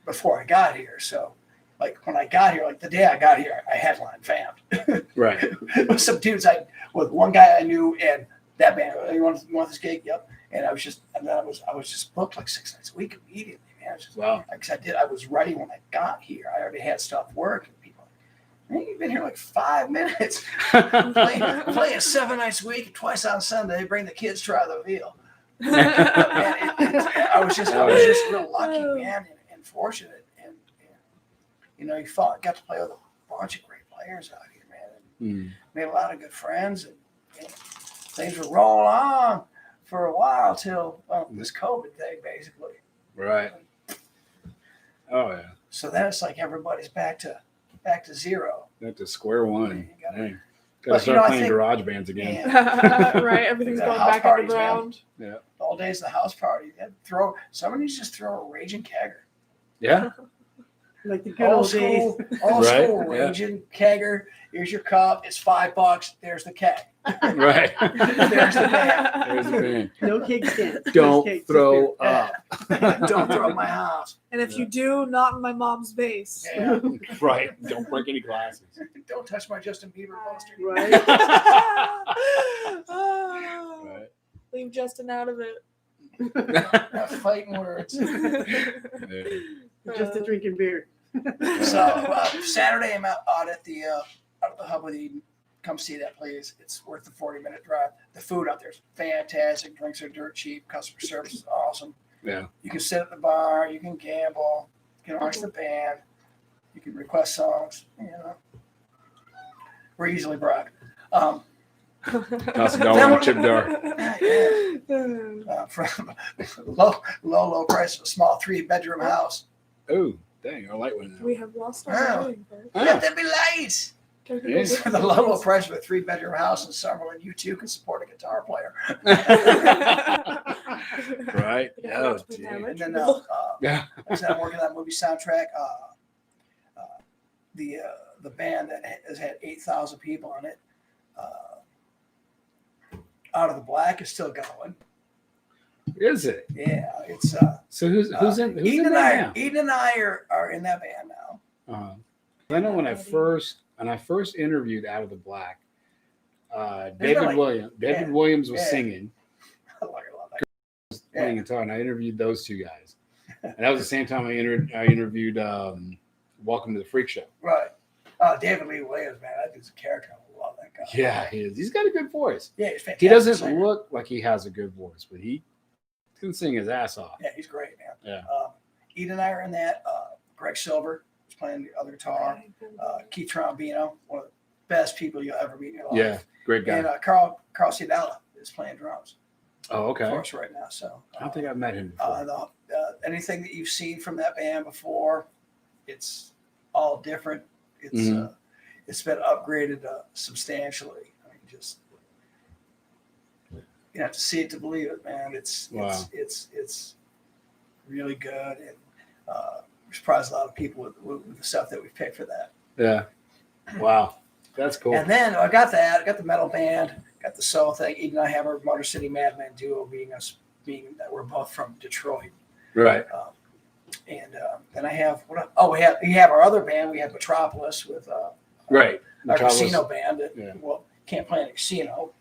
before I got here. So, like when I got here, like the day I got here, I headline found. Right. With some dudes, with one guy I knew, and that band. You want this gig? Yep. And I was just booked like 6 nights a week immediately. Wow. Because I was ready when I got here. I already had stuff working. People, man, you've been here like 5 minutes. playing 7 nights a week, twice on Sunday. Bring the kids, try the veal. I was just real lucky, man, and fortunate. And you got to play with a bunch of great players out here, man. And made a lot of good friends, and things were rolling on for a while till this COVID thing, basically. Right. Oh yeah. So then it's like everybody's back to zero. Back to square one. Gotta start playing garage bands again. Yeah. Right, everything's going house back parties, underground. Man. Yeah. All days of the house party. Somebody just throw a raging kegger. Yeah. Like the good old days. Old Right, school, yeah. raging kegger. Here's your cup. It's $5. There's the keg. Right. There's the band. There's the band. No cake stand. Don't Just cake, throw Yeah. up. Don't throw up my house. And if you do, not in my mom's vase. Yeah. Right. Don't break any glasses. Don't touch my Justin Bieber poster. Right. Oh, Right. leave Justin out of it. Not fighting words. Just a drinking beer. So Saturday, I'm out at the Hub with Eden. Come see that, please. It's worth the 40-minute drive. The food out there is fantastic. Drinks are dirt cheap. Customer service is awesome. Yeah. You can sit at the bar. You can gamble. You can watch the band. You can request songs. You know, we're easily bribed. Toss a dollar on chip jar. From low price of a small 3-bedroom house. Oh, dang, our light went out. We have lost our Wow. meeting, but- Let there be lights. Yes. For the low price of a 3-bedroom house in Summerlin, you too can support a guitar player. Right. Yeah, Oh, that's dang. And then Yeah. like I said, I'm working on that movie soundtrack. The band that has had 8,000 people on it, Out of the Black, is still going. Is it? Yeah, it's So who's in Eden and that I. Eden and I are in that band now. now? I know when I first interviewed Out of the Black, David Williams was yeah. singing, I love that. playing guitar, and I interviewed those two guys. And that was the same time I interviewed Welcome to the Freak Show. Right. David Lee Williams, man, that dude's a character. I love that guy. Yeah, he is. He's got a good voice. Yeah, he's fantastic. He doesn't singer. look like he has a good voice, but he can sing his ass off. Yeah, he's great, man. Yeah. Eden and I are in that. Greg Silver is playing the other guitar. Keith Trombino, one of the best people you'll ever meet in your life. Yeah, great guy. And Carl Ciadella is playing drums Oh, okay. for us right now. So I don't think I've met him before. anything that you've seen from that band before, it's all different. It's Mhm. It's been upgraded substantially. I mean, just you have to see it to believe it, man. It's really good, and we surprised a lot of people with the stuff that we picked for that. Yeah. Wow. That's cool. And then I got that. I got the metal band. Got the soul thing. Eden and I have our Motor City Madman duo, being that we're both from Detroit. Right. And then I have we have our other band. We have Metropolis with Right. our Metropolis. casino band. That, Yeah. well, can't play in a casino.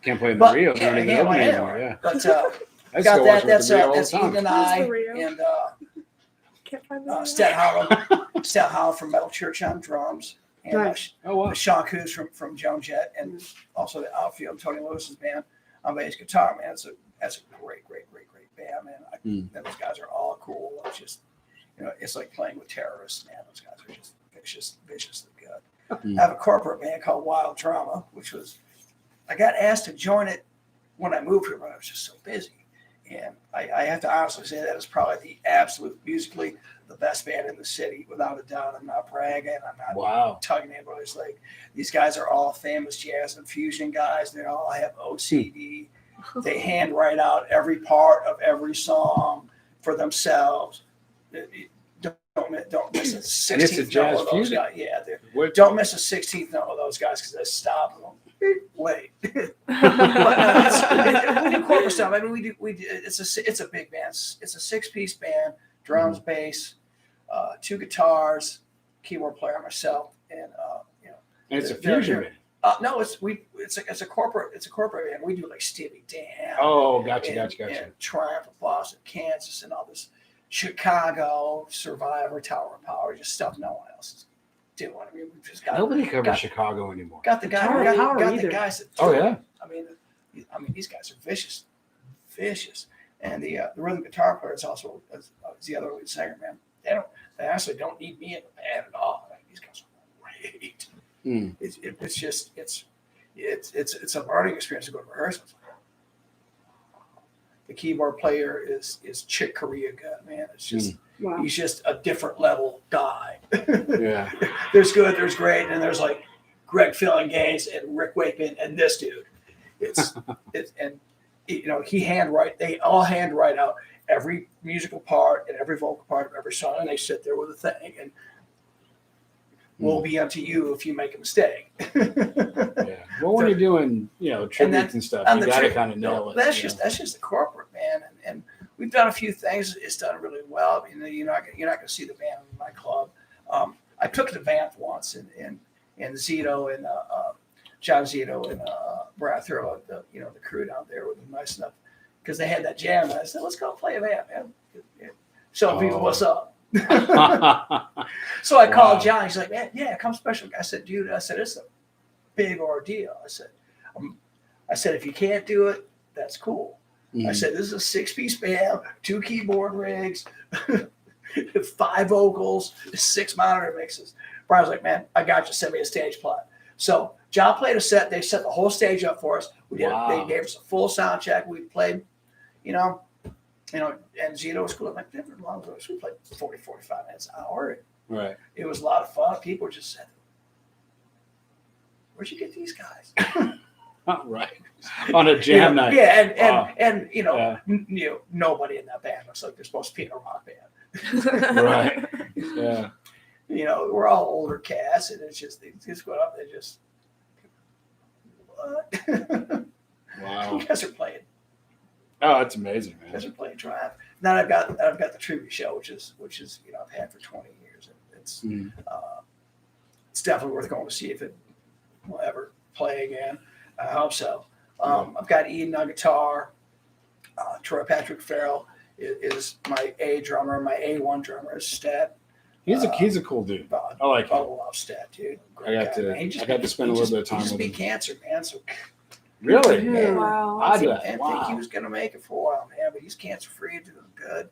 Can't play in the But Rio. yeah, They're not even yeah, open well, anymore. yeah. Yeah. But I used to got go that. watch them at That's the Rio all the that's time. Eden and Where's I the Rio? and Can't find the Stat Howell from Metal Church on drums, and Nice. Oh wow. Sean Coos from Joan Jett, and also the outfield, Tony Lewis's band on bass guitar. Man, that's a great band, man. Those guys are all cool. It's just, it's like playing with terrorists, man. Those guys are just viciously good. I have a corporate band called Wild Drama, which I got asked to join it when I moved here, but I was just so busy. And I have to honestly say that is probably the absolute musically the best band in the city, without a doubt. I'm not bragging. I'm not Wow. tugging anybody's leg. These guys are all famous jazz and fusion guys. They all have OCD. They handwrite out every part of every song for themselves. Don't miss a 16th And it's a jazz note of those fusion? guys. Yeah, What- don't miss a 16th note of those guys because they stop them. Wait. But no, we do corporate stuff. I mean, we do. It's a big band. It's a 6-piece band: drums, bass, 2 guitars, keyboard player, myself, and And it's a they're- fusion they're- band. no, it's a corporate band. We do like Steely Dan. Oh, gotcha. And Triumph of Boston, Kansas, and all this Chicago, Survivor, Tower of Power, just stuff no one else is doing. I mean, we just got Nobody covers Chicago anymore. got the guy. Tower We of got, Power got the either. guys that. Oh yeah. I mean, these guys are vicious, and the rhythm guitar player is also is the other lead singer. Man, they actually don't need me in the band at all. I mean, these guys are great. It's a learning experience to go to rehearsals. The keyboard player is Chick Corea good, man. It's just Wow. he's just a different level guy. Yeah. There's good, there's great, and there's like Greg Fillinganes and Rick Wakeman and this dude. They all handwrite out every musical part and every vocal part of every song, and they sit there with a thing, and will be unto you if you make a mistake. Yeah. Well, when you're doing, tributes and stuff, you got to kind of nail it. That's just the corporate, man. And we've done a few things. It's done really well. You're not going to see the band in my club. I took it to Banff once, and Zito and John Zito and Brad Thurlow, the crew down there were nice enough because they had that jam. And I said, let's go play a band, man. Show people what's up. So I called John. He's like, man, yeah, come special. I said, dude, it's a big ordeal. I said, if you can't do it, that's cool. Mm-hmm. I said, this is a 6-piece band, 2 keyboard rigs, 5 vocals, 6 monitor mixes. Brian was like, man, I got you. Send me a stage plot. So John played a set. They set the whole stage up for us. They gave us a full sound check. We played, and Zito was cool. I'm like, different long voice. We played 40, 45 minutes an hour. Right. It was a lot of fun. People just said, where'd you get these guys? Right. On a jam night. Yeah, and nobody in that band looks like they're supposed to be in a rock band. Right. Yeah. We're all older cats, and it's just they just go up. They just what? Wow. You guys are playing. Oh, that's amazing, man. You guys are playing Triumph. Then I've got the tribute show, which is I've had for 20 years. It's it's definitely worth going to see if it will ever play again. I hope so. I've got Eden on guitar. Troy Patrick Farrell is my A drummer. My A1 drummer is Stat. He's a cool dude. I like him. I love Stat, dude. I got to spend a little bit of time with him. He just beat cancer, man. So really? Yeah. Wow. I didn't think he was going to make it for a while, man, but he's cancer free and doing good.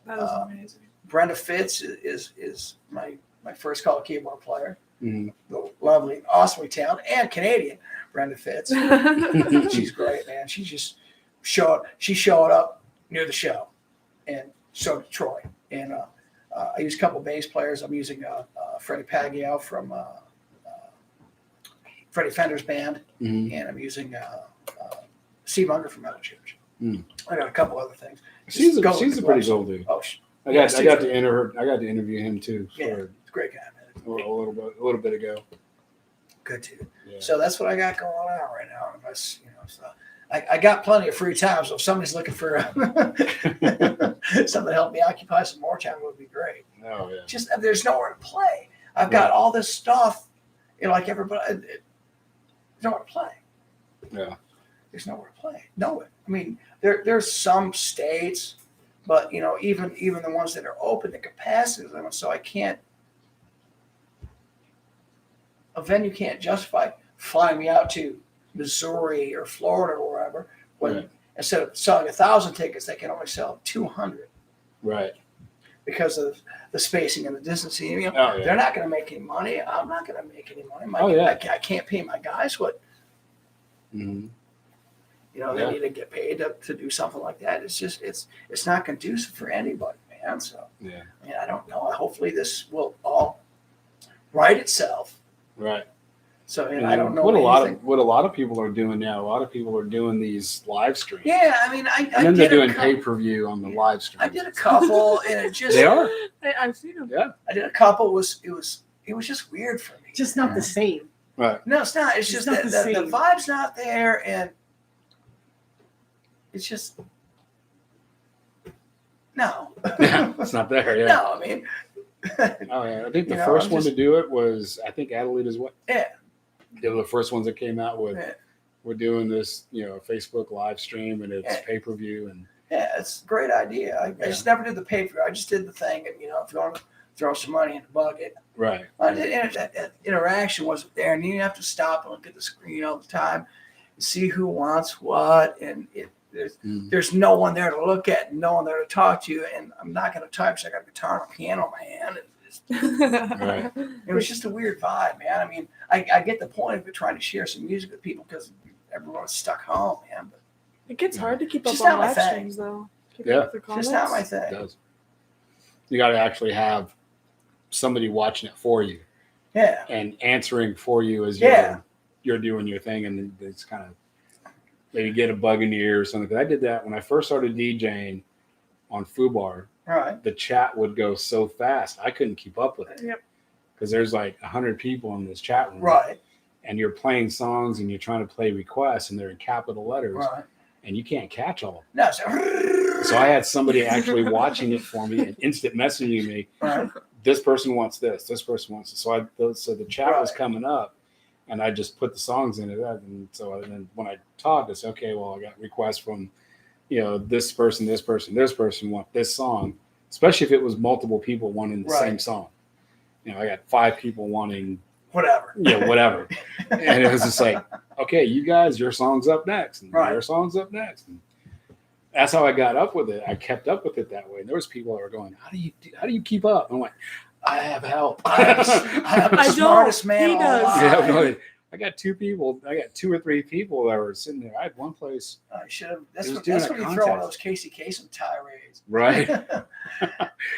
That is amazing. Brenda Fitz is my first call keyboard player. Mm-hmm. The lovely, awesomely talented and Canadian Brenda Fitz. She's great, man. She showed up near the show, and so did Troy. And I use a couple of bass players. I'm using Freddie Pagio from Freddie Fender's band, and I'm using Steve Unger from Metal Church. I got a couple other things. She's a pretty cool dude. Oh, I got to interview him too. Yeah, it's a great guy, man. A little bit ago. Good dude. Yeah. So that's what I got going on right now. Unless so I got plenty of free time. So if somebody's looking for something to help me occupy some more time, it would be great. Oh yeah. Just there's nowhere to play. I've got all this stuff. Like everybody, there's nowhere to play. Yeah. There's nowhere to play. Nowhere. I mean, there's some states, but even the ones that are open, the capacity limit. So I can't. A venue can't justify flying me out to Missouri or Florida or wherever when instead of selling 1,000 tickets, they can only sell 200. Right. Because of the spacing and the distancing. They're not going to make any money. I'm not going to make any money. I can't pay my guys what. Mm-hmm. They need to get paid to do something like that. It's just it's not conducive for anybody, man. So I don't know. Hopefully this will all right itself. Right. So I don't know what a lot of people are doing now. A lot of people are doing these live streams. Yeah, I mean, and then they're doing pay-per-view on the live stream. I did a couple, and it just they are. I've seen them. Yeah, I did a couple. It was just weird for me. Just not the same. Right. No, it's not. It's just not that the vibe's not there, and it's just no. Yeah, it's not there. Yeah. No, I mean. Oh yeah, I think the first one to do it was Adelita's what? Yeah. They were the first ones that came out with. Yeah. We're doing this, Facebook live stream, and it's pay-per-view, and it's a great idea. I just never did the pay-per-view. I just did the thing, and if you want to throw some money in the bucket, right? That interaction wasn't there, and you have to stop and look at the screen all the time, and see who wants what, and there's no one there to look at, and no one there to talk to, and I'm not going to type, so I got a guitar and a piano in my hand. Right. It was just a weird vibe, man. I mean, I get the point of it, trying to share some music with people because everyone's stuck home, man. But it gets hard to keep up Just on not my live thing. streams, though. Keep Yeah. up with the it's comments. just not my It thing. does. You got to actually have somebody watching it for you. Yeah. And answering for you as you're doing your thing, and it's kind of maybe get a bug in your ear or something. I did that when I first started DJing on FUBAR, Right. the chat would go so fast I couldn't keep up with it. Yep. Because there's like 100 people in this chat room, Right. and you're playing songs and you're trying to play requests, and they're in capital letters, Right. and you can't catch all of them. No. So I had somebody actually watching it for me and instant messaging me. Right. This person wants this. This person wants this. So the chat was Right. coming up, and I just put the songs into that. And so then when I talked, I said, okay, well, I got requests from, this person want this song, especially if it was multiple people wanting the Right. same song. I got 5 people wanting, Whatever. whatever. And it was just like, okay, you guys, your song's up next, and Right. your song's up next. And that's how I got up with it. I kept up with it that way. And there was people that were going, how do you keep up? I'm like, I have help. I am the I don't. smartest man He does. alive. no, I got 2 people. I got 2 or 3 people that were sitting there. I had one place, I should have. That's He was what, doing that's a when you throw in contest. those Casey Kasem tirades. right?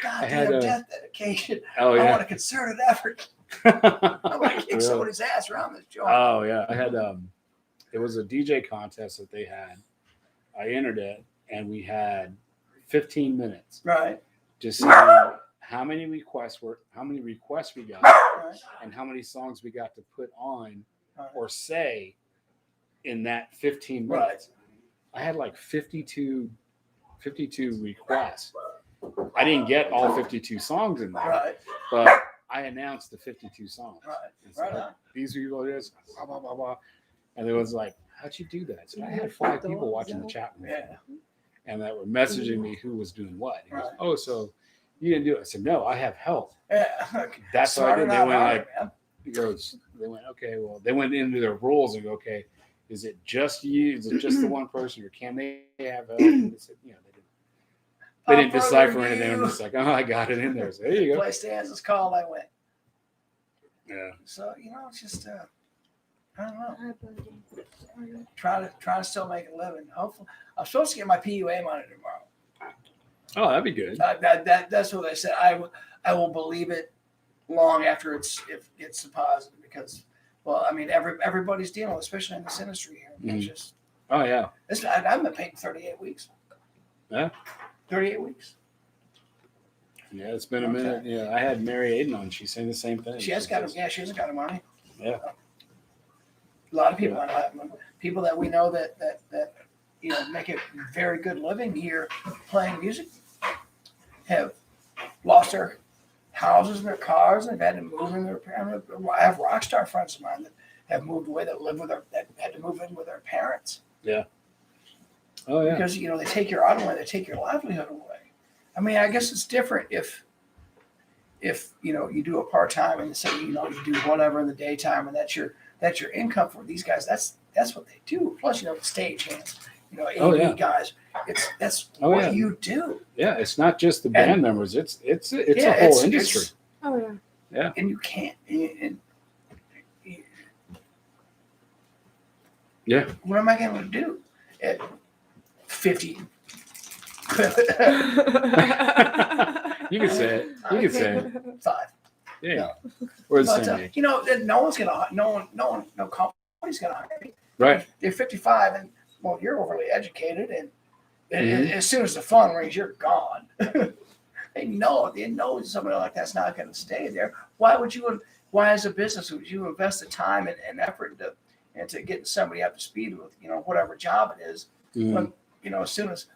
Goddamn death dedication. Oh I want yeah. a concerted effort. I'm gonna kick Really? somebody's ass around this joint. Oh yeah. I had it was a DJ contest that they had. I entered it, and we had 15 minutes Right. to see how many requests we got, Right. and how many songs we got to put on Right. or say in that 15 Right. minutes. I had like 52 requests. I didn't get all 52 songs in there, Right. but I announced the 52 songs. Right. And so Right on. these people are this, blah, blah, blah, blah. And it was like, how'd you do that? So I had 5 people watching the chat room, Yeah. and that were messaging me who was doing what. He goes, Right. oh, so you didn't do it. I said, no, I have help. Yeah. That's what I did. They Smarter, went not like, harder, they went, okay, well, they went into their rules and go, okay, is it just you? Is it just the one person, or can they have help? And they said, they didn't I'll decipher program anything. I'm you. just like, oh, I got it in there. So there you go. Play stands is called. I went. Yeah. So it's just I don't know. Try to still make a living. Hopefully, I'm supposed to get my PUA money tomorrow. Oh, that'd be good. That's what I said. I will believe it long after it's deposited, because, well, I mean, everybody's dealing, especially in this industry here. It's Mhm. just Oh yeah. I've been paid 38 weeks. Yeah. 38 weeks. Yeah, it's been a minute. Yeah, I had Mary Aiden on. She's saying the same thing. She hasn't got him. Yeah, she hasn't got him money. Yeah. A lot of people, people that we know that make a very good living here playing music, have lost their houses and their cars, and have had to move in their. I have rock star friends of mine that have moved away, that had to move in with their parents. Yeah. Oh yeah. Because they take your auto away, they take your livelihood away. I mean, I guess it's different if you do a part time and say you do whatever in the daytime, and that's your income. For these guys, that's what they do. Plus, the stage hands, AV Oh, yeah. guys. That's Oh, what yeah. you do. Yeah, it's not just the band members. It's a whole industry. Oh yeah. Yeah. And you can't. Yeah. What am I going to do at 50? You can say it. You can say it. 5. Yeah. We're the But, same age. no one's gonna, no company's gonna hire me. Right. They're 55, and well, you're overly educated, and Mhm. as soon as the phone rings, you're gone. They know somebody like that's not going to stay there. Why as a business would you invest the time and effort into getting somebody up to speed with whatever job it is? Mhm. When as soon as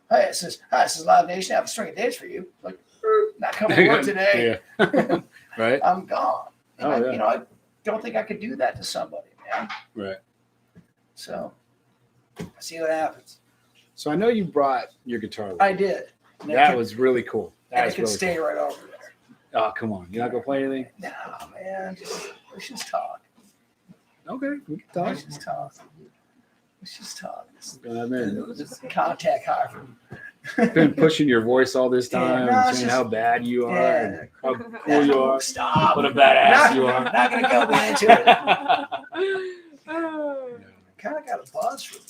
this is Live Nation, I have a string of dates for you. Like, not coming to work today. Yeah. Right. I'm gone. And Oh, yeah. I don't think I could do that to somebody, man. Right. So, see what happens. So I know you brought your guitar. With I you. did. And That it was really cool. could, That and it was could really stay cool. right over there. Oh, come on. You're not gonna play anything? No, man. Let's just talk. Okay, we can talk. Let's just talk. I'm in. This is contact high from. Been pushing your voice all this time, Yeah, no, it's saying just- how bad you are, Yeah. and how cool you are, Stop. what a badass Not- you are. Not gonna go into it. Oh. Kind of got a buzz from.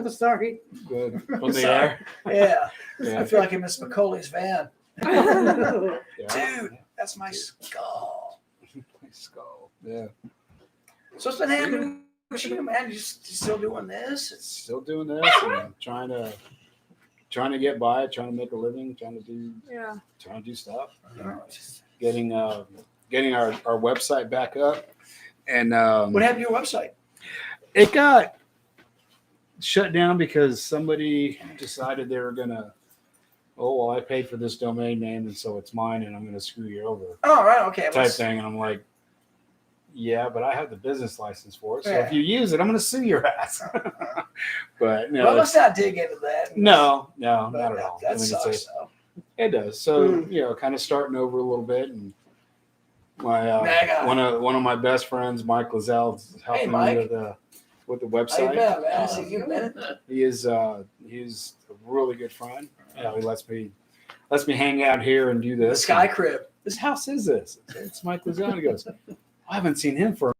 Sorry. Good. From the Sorry. air. Yeah. I Yeah. feel like in Miss Macaulay's van. Yeah. Dude, that's my skull. My skull. Yeah. So what's been happening with you, man? You still doing this? Still doing this and trying to trying to get by, trying to make a living, trying to do stuff. Getting our website back up, and What happened to your website? it got shut down because somebody decided they were gonna. Oh well, I paid for this domain name, and so it's mine, and I'm gonna screw you over. Oh, right, okay. Type thing, and I'm like, yeah, but I have the business license for it, so Yeah. if you use it, I'm gonna sue your ass. But no, Well, let's not dig into that. no, But not at all. That I mean, sucks, though. it does. So kind of starting over a little bit, and my one of my best friends, Mike Lazelle, is helping Mike. me with the How you website. been, man? I see you been. He's a really good friend. He lets me hang out here and do The this. Sky Crib. This house is this. It's Mike Lazelle. He goes, I haven't seen him for.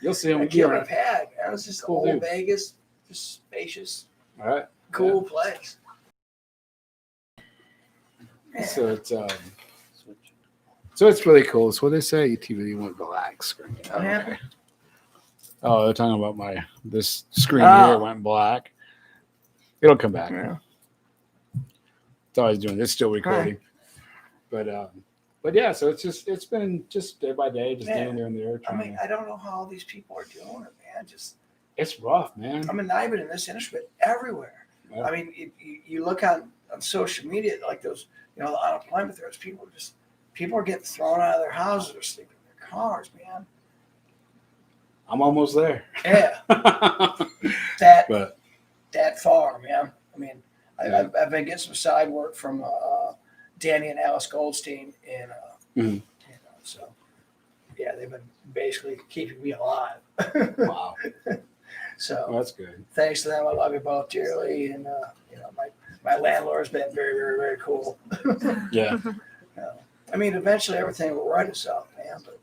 You'll see him I again. can't have had, man. It was just Cool old dude. Vegas, just spacious, All right. cool place. Yeah. So it's really cool. It's what they say. Your TV went black screen. What happened? Oh, they're talking about this screen Oh. here went black. It'll come back. Yeah. It's always doing. It's still recording. But yeah. So it's been just day by day, just Man, doing here and there. I mean, I don't know how all these people are doing it, man. It's rough, man. I mean, not even in this industry, but everywhere. Yeah. I mean, you look on social media, like those, the unemployment threats. People are getting thrown out of their houses or sleeping in their cars, man. I'm almost there. Yeah, But that far, man. I mean, I've been getting some side work from Danny and Alice Goldstein, and so yeah, they've been basically keeping me alive. wow, So well, that's good. thanks to them, I love you both dearly, and my landlord's been very, very, very cool. Yeah, I mean, eventually everything will right itself, man. But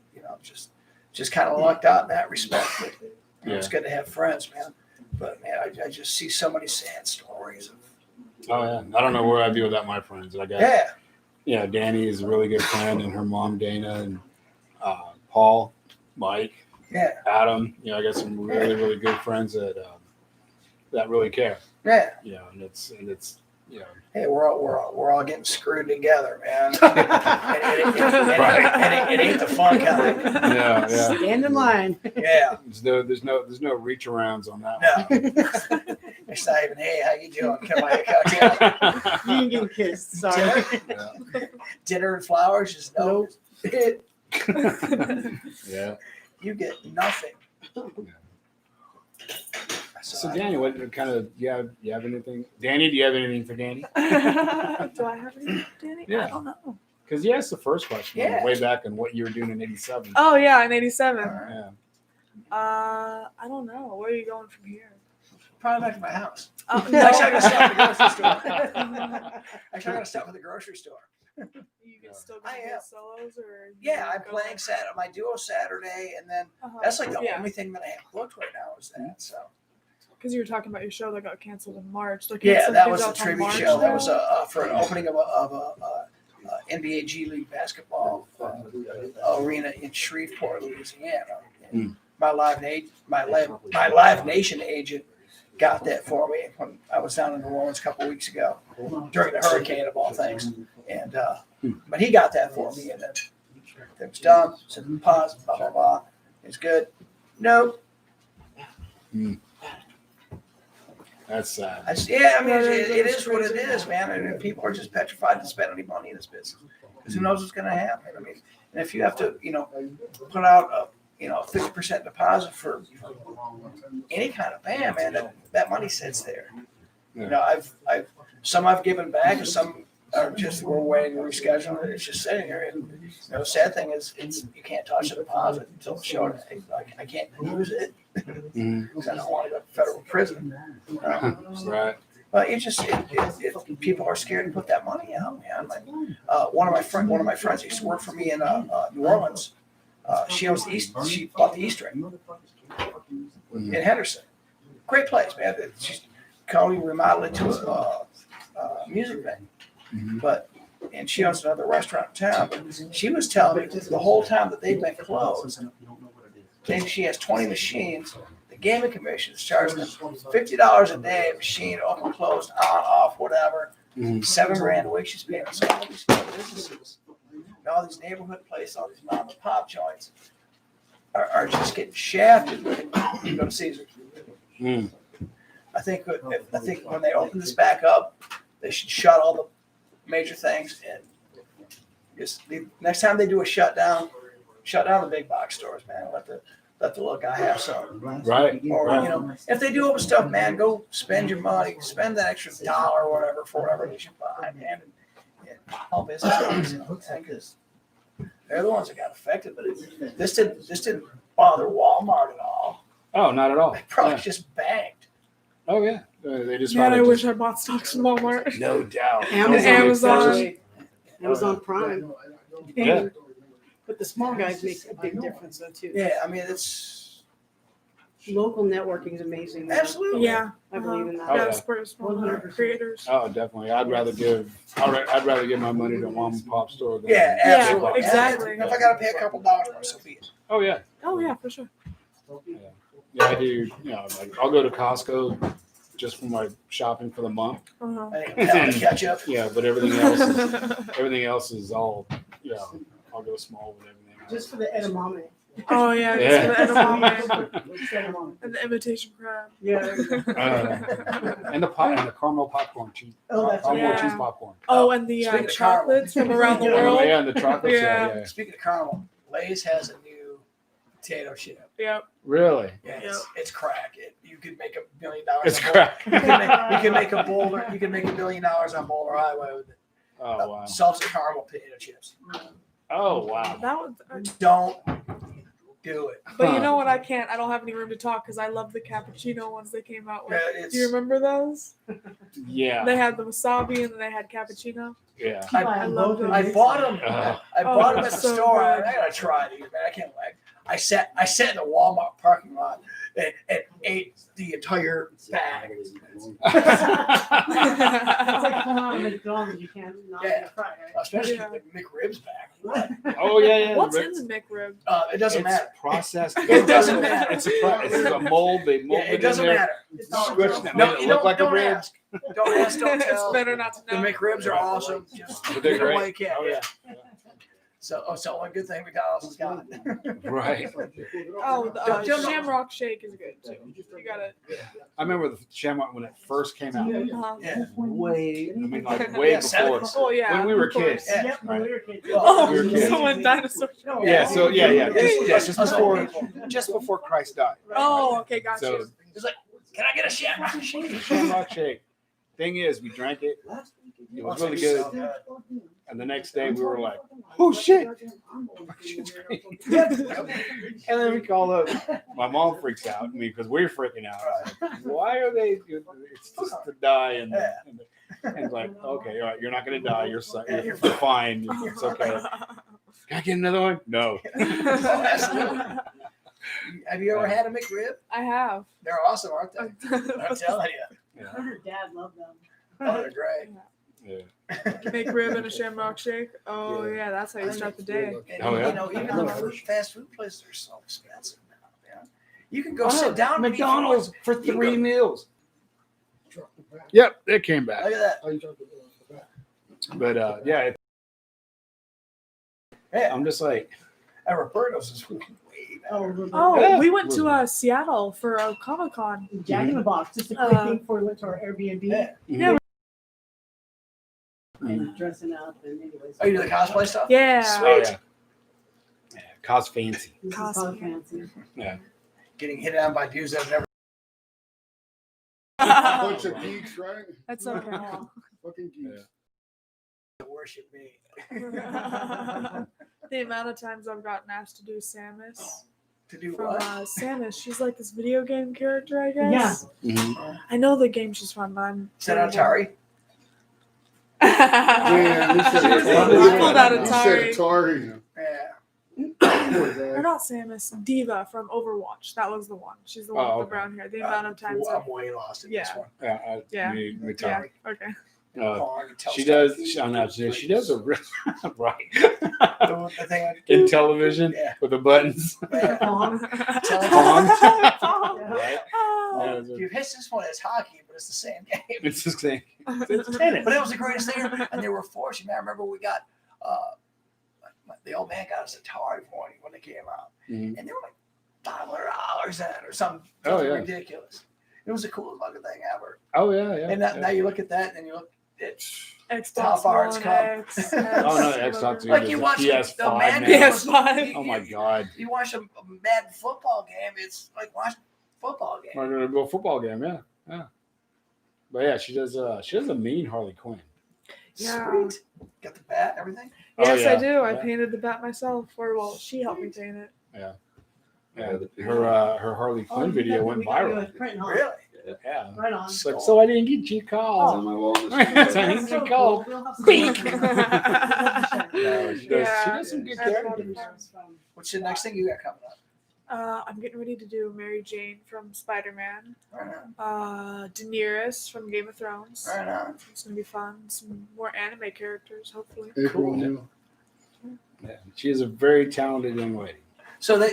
just kind of lucked out in that respect. It's good to have friends, man. But man, I just see so many sad stories of. Oh yeah, I don't know where I'd be without my friends. I got Danny is a really good friend, and her mom Dana, and Paul, Mike, Adam. I got some really really good friends that really care. Yeah. And it's Hey, we're all getting screwed together, man. It ain't the fun kind. yeah. Stand in line. Yeah. There's no reach arounds on that. No. It's not even, hey, how you doing? Come by a cocktail. You can get kissed. Sorry. Dinner and flowers, just no. Yeah. You get nothing. So Danny, what kind of you have anything? Danny, do you have anything for Danny? Do I have any, Danny? Yeah. I don't know. Because you asked the first question way back on what you were doing in '87. Oh yeah, in '87. Yeah. I don't know. Where are you going from here? Probably back to my house. Oh, Actually, I gotta stop at the grocery store. Actually, I gotta stop at the grocery store. You can still go I to am. solos or Yeah, I'm playing my duo Saturday, and then that's like the only thing that I have booked right now is that. So. Because you were talking about your show that got canceled in March. Like, Yeah, that was a out till tribute March show. That now? was for an opening of a NBA G League basketball arena in Shreveport, Louisiana. And my Live Nation agent got that for me when I was down in New Orleans a couple of weeks ago during the hurricane of all things. And but he got that for me, and then it was done. Said pause, blah blah blah. It's good. Nope. That's sad. I mean, it is what it is, man. And people are just petrified to spend any money in this business because who knows what's going to happen. I mean, and if you have to, put out a 50% deposit for any kind of band, man, that money sits there. Yeah. I've given back, and some are just we're waiting to reschedule it. It's just sitting here. And the sad thing is, you can't touch the deposit until the show. I can't use it because I don't want to go to federal prison. Right. But people are scared to put that money out, man. Like, one of my friends used to work for me in New Orleans. She bought the East End in Henderson. Great place, man. She's currently remodeled it to a music venue. And she owns another restaurant in town. But she was telling me the whole time that they've been closed, she has 20 machines. They gaming commission is charging them $50 a day, machine open, closed, on, off, whatever. Mhm. $7,000 a week she's paying. So all these small businesses, and all these neighborhood places, all these mom and pop joints are just getting shafted when you go to Caesar. Mm. I think when they open this back up, they should shut all the major things and just next time they do a shutdown, shut down the big box stores, man. Let the little guy have some. Right. Or if they do open stuff, man, go spend your money, spend that extra dollar or whatever for whatever they should buy, man. And all business owners, because they're the ones that got affected. But this didn't bother Walmart at all. Oh, not at all. They probably Yeah. just banked. Oh yeah. They just. Man, I probably wish just- I bought stocks from Walmart. No doubt. Amazon. Amazon Prime. Yeah. But the small guys make a big difference though too. Yeah, I mean it's Local networking is amazing. now. absolutely. Yeah. I believe in that. Oh, yeah. Gotta support small 100%. creators. Oh, definitely. I'd rather give my money to mom and pop store than Yeah, Yeah, absolutely. exactly. If I gotta pay a couple dollars more, so be it. Oh yeah. Oh yeah, for sure. Yeah, I do. You know, like I'll go to Costco just for my shopping for the month. Uh-huh. I think I'm to catch up. Yeah, but everything else is all. Yeah, I'll go small with everything else. Just for the edamame. Oh yeah, Yeah. just the edamame Just edamame. and the imitation crab. Yeah. there you go. And the caramel popcorn cheese. Oh, that's Caramel Yeah. cheese popcorn. Oh, and the Speaking of chocolates from around the Yeah. world. Yeah, and the chocolates. Yeah. Yeah. Speaking of caramel, Lay's has a new potato chip. Yep. Really? Yeah, Yep. it's crack. You could make $1 billion. It's on crack. You can make a Boulder. You can make $1 billion on Boulder Highway with it. Oh wow. Salted caramel potato chips. Oh wow. That was. Don't do it. But you know what? I can't. I don't have any room to talk because I love the cappuccino ones they came out with. Yeah, it's, Do you remember those? Yeah. They had the wasabi and then they had cappuccino. Yeah. I love them. I bought them. I bought them at the so store. good. I gotta try these, man. I can't wait. I sat in the Walmart parking lot and ate the entire bag. It's like going on McDonald's, you can't not Yeah. get fried, right? Especially Yeah. the McRibs bag. What? Oh yeah. What's The in the McRib? It doesn't it's matter. processed. It doesn't matter. It's a mold. They mold Yeah, it doesn't in there. matter. It's all Squish them. No, Make it you look like a don't rib. ask. Don't ask. Don't It's tell. better not to The know. McRibs are awesome. Just But do they're it the way great. you can. Oh yeah. So one good thing McDonald's has got. Right. Oh, the Don't- Shamrock Shake is good too. You gotta. I remember the Shamrock when it first came out. Yeah. Way Yeah, before. Oh yeah. When we were kids. Yeah. Yep, when we were kids. Oh, We were kids. someone dinosaur. No, Yeah. So yeah. Just Us old before. people. Just before Christ died. Oh, okay, got So you. It's like, can I get a Shamrock Shake? Shamrock Shake. Thing is, we drank it. It was really good. And the next day we were like, oh shit. And then we call up. My mom freaks out. I mean, because we're freaking out. Like, why are they? It's just to die. And it's like, okay, all right, you're not going to die. You're fine. It's okay. Can I get another one? No. Have you ever had a McRib? I have. They're awesome, aren't they? I'm telling you. I heard Dad loved them. Oh, they're great. Yeah. Make rib and a Shamrock Shake. Oh yeah, that's how you start the day. And, Oh, yeah? You know, even the fast food places are so expensive now, man. You can go sit down and eat McDonald's for You 3 go- meals. Yep, it came Look back. at that. But yeah, Yeah. I'm just like, And Roberto's is way better. Oh, Yeah. we went to Seattle for a Comic-Con. Jack in the Box. Just a quick thing before we went to our Airbnb Yeah. Yeah. and dressing up and anyways. Oh, you do the cosplay stuff? Yeah. oh yeah, cost fancy. This is Costly. all fancy. Getting hit on by dudes that have never. Bunch of geeks, right? That's okay. Fucking geeks. Worship me. The amount of times I've gotten asked to do Samus To do from what? Samus. She's like this video game character, I guess. Mm-hmm. I know the game she's fun, but I'm. Is that Atari? Yeah, you said She Atari. pulled out You said Atari. Atari. Yeah. Poor Or guy. not Samus, Diva from Overwatch. That was the one. She's the one with Oh, the okay. brown hair. The amount of times. I'm way lost in this Yeah. one. Yeah, Yeah. me Yeah. Atari. Okay. porn, and She tell does. stories. She does a real right The thing I in do. television Yeah. with the buttons. Yeah. Pong. Pong. Right? Oh. Yeah, You hit this one as hockey, but it's the same game. it's the same. It's tennis. But it was the greatest thing. And they were forcing me. I remember we got the old man got us Atari when they came out, Mhm. and they were like $500 in or something Oh, yeah. ridiculous. It was the coolest fucking thing ever. Oh yeah. And now you look at that, and then you look at Xbox How far it's One come. X. Oh no, Xbox. like There's you a watch PS5 the man. now. PS5. Oh my god. You watch a Madden football game. It's like watching a football game. We're gonna go football game. Yeah. But yeah, she does a mean Harley Quinn. Yeah. Sweet. Got the bat, everything. Yes, Oh, I yeah. do. I Yeah. painted the bat myself. Or well, she helped me paint it. Yeah, the her Harley Oh, Quinn you video got went we got you viral. a print, huh? Really? Yeah. Right on. It's like, so I didn't get you It's calls. on my wall. That's how That's you so go. cool. We'll have some Beak. more. We'll have to share. No, she does some good That's characters. fun. What's the next thing you got coming up? I'm getting ready to do Mary Jane from Spider-Man. Right on. Daenerys from Game of Thrones. Right on. It's gonna be fun. Some more anime characters, hopefully. April, Cool. Yeah, she is a very talented young lady. So they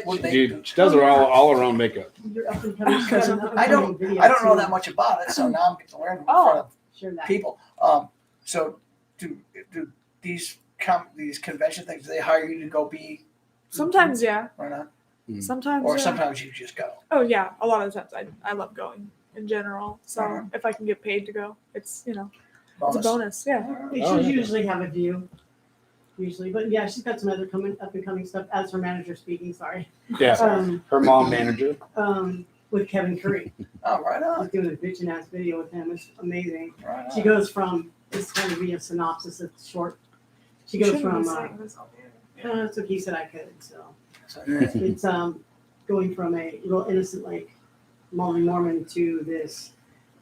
She does all her own makeup. Your up and coming Because up and I don't coming know video, that too. much about it, so now I'm getting to learn in Oh. front of Share that. people. So do these convention things? Do they hire you to go be Sometimes, yeah. right on, Sometimes, or yeah. sometimes you just go? Oh, yeah. A lot of the times, I love going in general. So Uh-huh. if I can get paid to go, it's it's a Bonus. bonus. Yeah. They Oh, should yeah. usually have a view. Usually, but yeah, she's got some other up and coming stuff as her manager speaking. Sorry, Yeah, her mom manager. with Kevin Curry, Oh, right on. she's doing a bitchin' ass video with him. It's amazing. Right She on. goes from this kind of be a synopsis. It's short. She goes Shouldn't from be saying this all day. that's what he said I could. So So, it's going from a little innocent like Mormon to this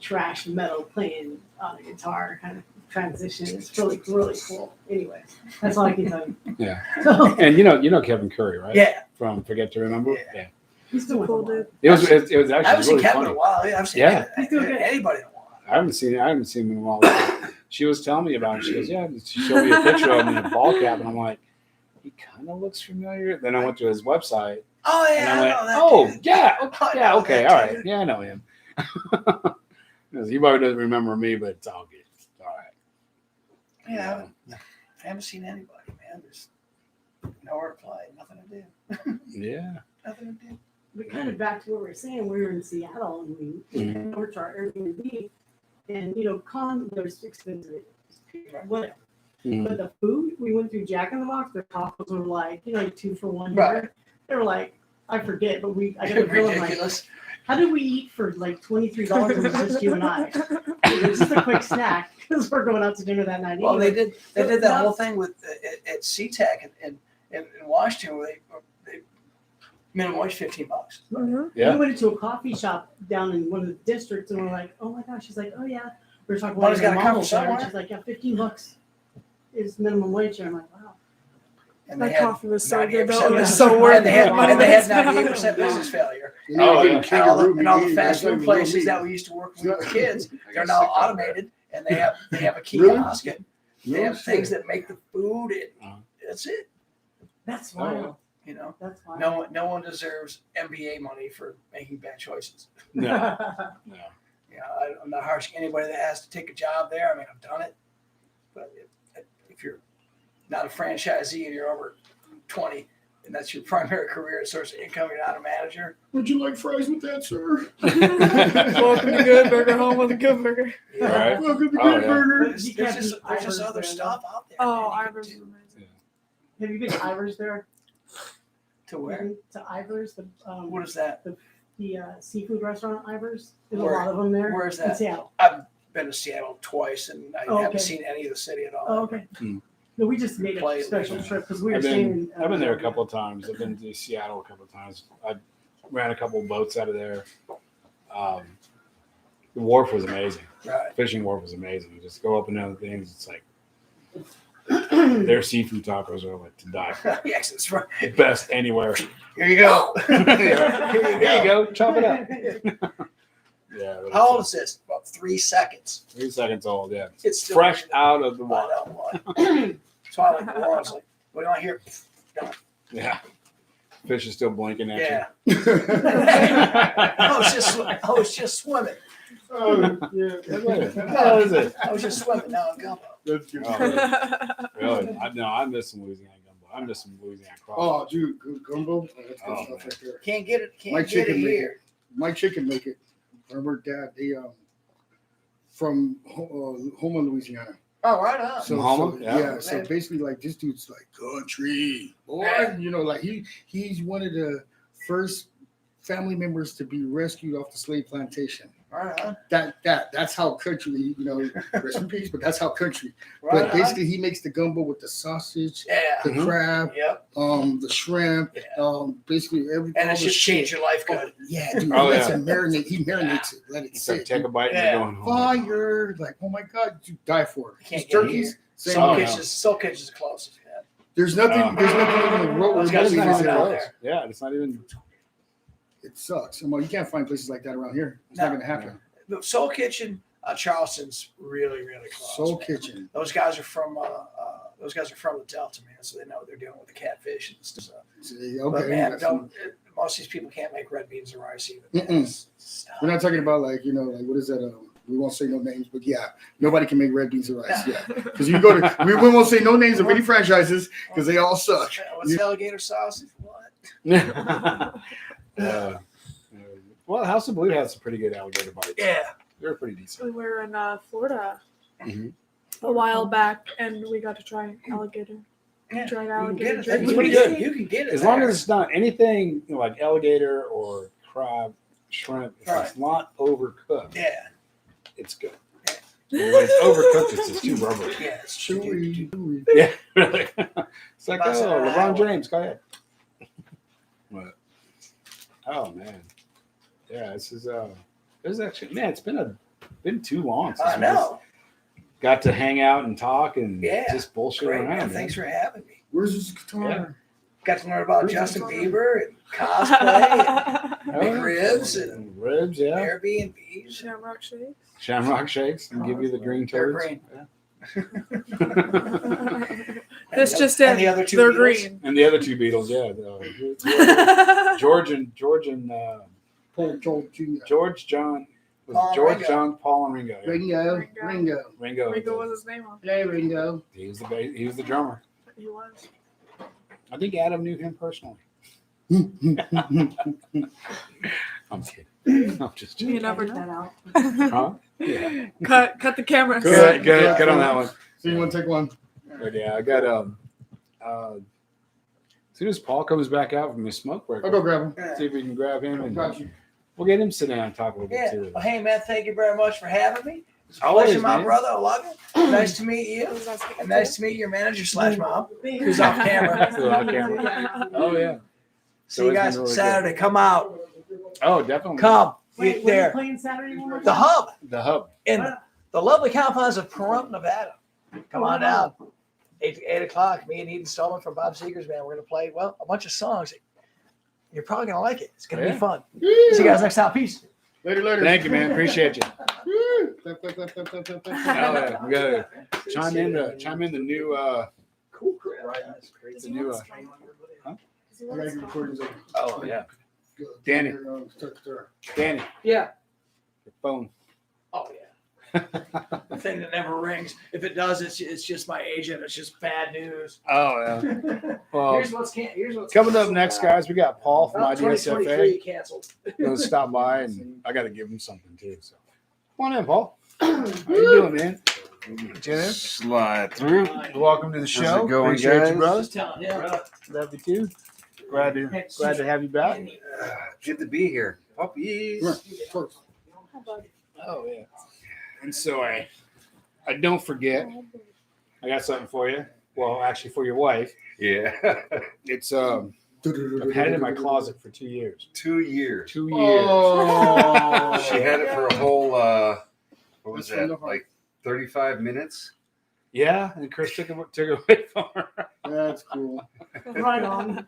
trash metal playing on a guitar kind of transition. It's really cool. Anyway, that's all I can tell you. Yeah. So And you know Kevin Curry, right? yeah, From Forget to Remember. Yeah. Yeah. he's doing Cool, cool, dude. It was I haven't actually seen really Kevin in funny. a while. I've seen Yeah. He's doing good. anybody in a while. I haven't seen him in a while. She was telling me about it. She goes, yeah. She showed me a picture of him in a ball cap, and I'm like, he kind of looks familiar. Then I went to his website, Oh and yeah, I I went, know that. oh dude. yeah, I yeah, know okay, that all right, dude. yeah, I know him. He probably doesn't remember me, but it's all good. It's all right. Yeah, I haven't seen anybody, man. There's nowhere to play, nothing to do. Yeah. Nothing to do. But kind of back to what we were saying, we were in Seattle and we Mhm. went over to our Airbnb, and there's expensive, whatever. Mhm. But the food, we went through Jack in the Box. Their tacos were like 2 for $1. Right. They were like, I forget, but I got a bill of like, Ridiculous. how did we eat for like $23 and it was just you and I? It was just a quick snack because we're going out to dinner that night. Well, they anyway. did that whole thing with at c4oc in Washington where they minimum wage $15. Mhm. Yeah. We went into a coffee shop down in one of the districts and we're like, oh my gosh. She's like, oh yeah. We were talking Money's about gotta come from somewhere. She's like, yeah, $15 is minimum wage. And I'm like, wow. And they That had coffee was so 98% good though. It was business- so worth and they had, it. and they had Money 98% business failure. You know, Oh, getting yeah. kangaroo And all the meat, fast that's food not places real that meat. we used to work with when we were kids, I they're got now sick of that. automated and they have a Really? kiosk and they No have shit. things that make the food and Uh-huh. that's it. That's Oh, yeah. wild. You know, That's wild. no one deserves MBA money for making bad choices. No. No. You know, I'm not harshing anybody that has to take a job there. I mean, I've done it, but if you're not a franchisee and you're over 20 and that's your primary career source of income, you're not a manager. Would you like fries with that, sir? Welcome to Good Burger, home with a good burger. Right. Welcome to Oh, Good yeah. Burger. There's, You there's can't just, beat there's just Ivers other there, stuff out there. Oh, man, you Ivers can is do. amazing. Have you been to Ivers there? To where? To Ivers, What is that? the seafood restaurant Ivers. There's Where? a lot of them there. Where is In that? Seattle. I've been to Seattle twice and I Oh, haven't okay. seen any of the city at all. Oh, okay. Hmm. No, we just made a Play- special trip because we were I've staying. been there a couple of times. I've been to Seattle a couple of times. I ran a couple of boats out of there. The wharf was amazing. Right. Fishing wharf was amazing. You just go up and down the things. It's like their seafood tacos are like to die for. Yes, that's right. Best anywhere. Here you go. Here you go. Chop it up. Yeah. but How old it's, is this? About 3 seconds. 3 seconds old. Yeah. It's still Fresh out of the I water. know, boy. So I like roar. I was like, we don't hear. Yeah. Fish is still blinking at Yeah. you. I was just swimming. Oh, yeah. How is it? I was just swimming. Now I'm gumbo. That's good. Oh, really? I miss some Louisiana gumbo. I miss some Louisiana crawfish. Oh, dude, good gumbo. That's good Oh, stuff man. right there. Can't get it. Can't My get it chicken make here. it. My chicken make it. Remember, Dad, they from Houma, Louisiana. Oh, right on. So, Houma? so Yeah. yeah. So basically, like this dude's like country boy. Yeah. You know, like he's one of the first family members to be rescued off the slave plantation. Right on. That's how country. You know, rest in peace. But that's how country. Right But on. basically, he makes the gumbo with the sausage, Yeah. the Mhm. crab, Yep. the shrimp, Yeah. basically everything. And it's just changed your life good. Yeah, dude. Oh, He lets yeah. it marinate. He marinates it. Let it It's like sit. take a bite Yeah. and you're going home. Fire! Like, oh my God, you die for it. You can't These get it turkeys. Same Soul Oh, way. yeah. Kitchen's the closest. Yeah. There's nothing. Oh. There's nothing even Those guys remotely are close. down there. Yeah, it's not even. It sucks. Well, you can't find places like that around here. It's No. not gonna happen. The Soul Kitchen, Charleston's really, really close. Soul man. Kitchen. Those guys are from the Delta, man, so they know what they're doing with the catfish and stuff. See, But okay. man, that's- most of these people can't make red beans and rice even. Mm-mm. Stop. We're not talking about like like what is that? We won't say no names, but yeah, nobody can make red beans and rice. Yeah, because you go to we won't say no names of any franchises because they all suck. What's alligator sausage? What? Well, House of Blue has some pretty good alligator bites. Yeah. They're pretty decent. We were in Florida Mhm. a while back, and we got to try alligator. Yeah. Tried You can alligator get it. drink. It's pretty good. You can get it. As long there. as it's not anything like alligator or crab, shrimp, if it's not overcooked, Yeah. it's good. And when it's overcooked, it's just too rubbery. Yeah. It's Chewy. chewy. Yeah, really. It's like, Bust it oh, out. LeBron James, go ahead. But, oh man, yeah, this is actually, man, it's been too long since I we know. just got to hang out and talk and Yeah. just bullshit Great, around. man. Man. Thanks for having me. Where's this guitar? Yeah. Got to learn about Where's Justin the Bieber and cosplay and Oh, big yeah. ribs and And ribs, yeah. Airbnbs. Shamrock shakes. Shamrock shakes and give you the green They're turds. green. Yeah. That's just and it. the other two They're Beatles. green. And the other two Beatles, George and Paul Joel Jr. George John was Paul it George Ringo. John Paul and Ringo. Yeah. Ringo. Ringo. Ringo was his name on. Hey, Ringo. He was the drummer. He was. I think Adam knew him personally. I'm kidding. I'm just You joking. never Edit that know. out. Huh? Yeah. Cut the camera. Good on that one. So you want to take one? But yeah, I got as soon as Paul comes back out from his smoke break, I'll go grab him. Yeah. see if we can grab him and Got you. we'll get him sit down and talk a little bit Yeah. too. Well, hey, man, thank you very much for having me. It's a Always, pleasure, my man. brother. I love you. Nice to meet you. And nice to meet your manager / mom, who's off camera. Who's off camera. Oh yeah. See you guys Always been really Saturday. Come out. Oh, definitely. Come. Wait, Get what are you there. playing Saturday one more The time? Hub The hub. in the lovely confines of Pahrump, Nevada. Come on down. 8 o'clock. Me and Eden Stallman from Bob Seger's band. We're going to play, well, a bunch of songs. You're probably going to like it. It's going to Yeah. be fun. See you guys next time. Peace. Later. Thank you, man. Appreciate you. Woo. Clap, clap, clap, clap, clap, clap, clap. Oh, yeah. We gotta chime in the new Cool crew. the new I gotta get recordings of oh yeah. Danny. Start. Danny, Yeah. your phone. Oh, yeah. The thing that never rings. If it does, it's just my agent. It's just bad news. Oh yeah. Well, Here's what's coming up next, guys, we got Paul from 2023 IDSFA. canceled. Gonna stop by and I gotta give him something too. So come on in, Paul. How you doing, man? Jennifer, Slide through. welcome to the show. it going, Appreciate guys? you, brother. Just telling you. Love you too. Glad to have you back. Good to be here. Puppies. Oh yeah. And so I don't forget. I got something for you. Well, actually, for your wife. Yeah. It's I've had it in my closet for 2 years. 2 years. 2 years. Oh. She had it for a whole, what was That's from the that, heart. like 35 minutes? Yeah, and Chris took it away from her. That's cool. Right on.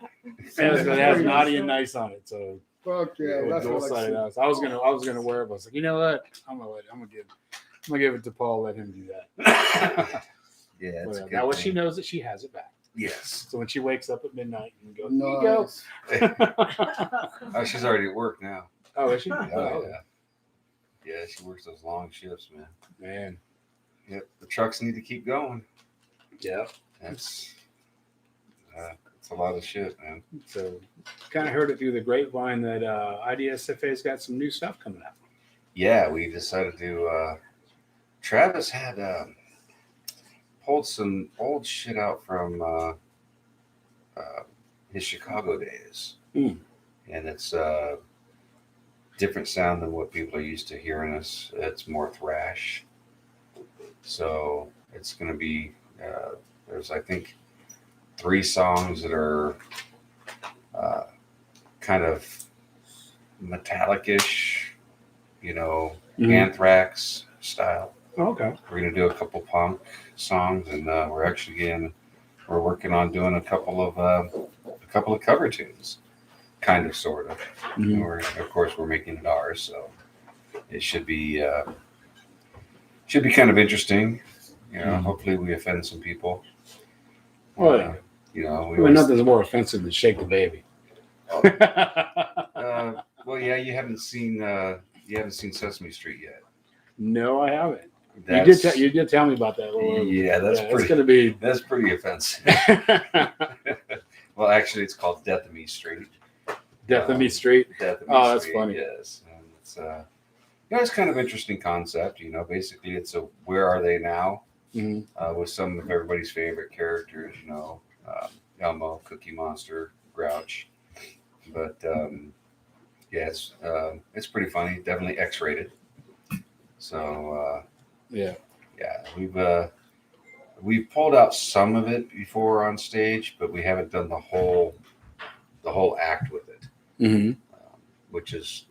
And it has naughty and nice on it. So Fuck yeah, With that's what I dual-sided see. eyes. I was gonna wear it, but I was like, you know what? I'm gonna give it to Paul. Let him do that. Yeah, it's But, a good that way she thing. knows that she has it back. Yes. So when she wakes up at midnight, you can go. Here you Nice. go. Oh, she's already at work now. Oh, is she? Oh, yeah. Yeah, she works those long shifts, man. Man. Yep. The trucks need to keep going. Yeah. That's it's a lot of shit, man. So kind of heard it through the grapevine that IDSFA's got some new stuff coming out. Yeah, we decided to. Travis had pulled some old shit out from his Chicago days, Hmm. and it's different sound than what people are used to hearing us. It's more thrash, so it's going to be. There's, I think, 3 songs that are kind of metallic-ish, Anthrax style. Oh, okay. We're gonna do a couple punk songs, and we're working on doing a couple of cover tunes, kind of, sort of. Mhm. Of course, we're making it ours, so it should be kind of interesting. Hopefully we offend some people. Oh, yeah. We Well, nothing's more offensive than Shake the Baby. well, yeah, you haven't seen Sesame Street yet. No, I haven't. That's, You did tell me about that. Yeah, that's It's pretty. going to be. That's pretty offensive. Well, actually, it's called Death of Me Street. Death of Me Street. Death of Me Oh, that's Street, funny. Yes, and it's kind of interesting concept. Basically, it's a where are they now Mhm. with some of everybody's favorite characters. Elmo, Cookie Monster, Grouch, but yeah, it's pretty funny. Definitely X-rated. So Yeah. yeah, we've pulled out some of it before on stage, but we haven't done the whole act with it, Mm-hmm.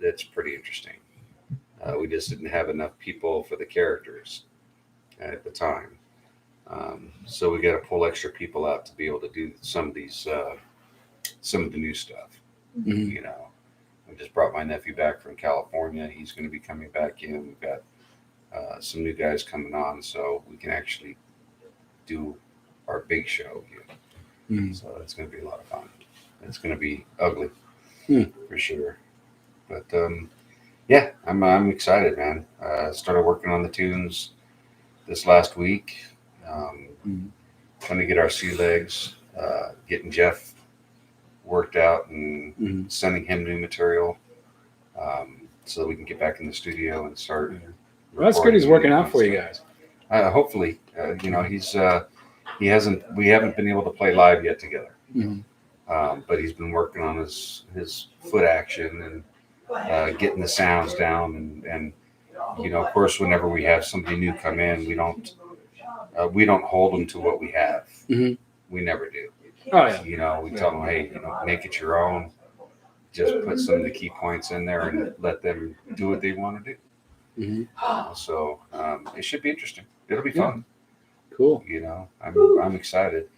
That's pretty interesting. We just didn't have enough people for the characters at the time, so we got to pull extra people out to be able to do some of the new stuff. Mm-hmm. I just brought my nephew back from California. He's going to be coming back in. We've got some new guys coming on, so we can actually do our big show here. Mm-hmm. So it's going to be a lot of fun. It's going to be ugly for sure, but yeah, I'm excited, man. Started working on the tunes this last week. Trying to get our sea legs, getting Jeff worked out, and sending him new material, so that we can get back in the studio and start. Well, that's good. He's working out for you guys. Hopefully, we haven't been able to play live yet together, but he's been working on his foot action and getting the sounds down, and of course, whenever we have somebody new come in, we don't hold them to what we have. Mhm. We never do. Oh, yeah. We tell them, hey, make it your own. Just put some of the key points in there and let them do what they want to do. Mm-hmm. So it should be interesting. It'll be fun. Cool. I'm excited.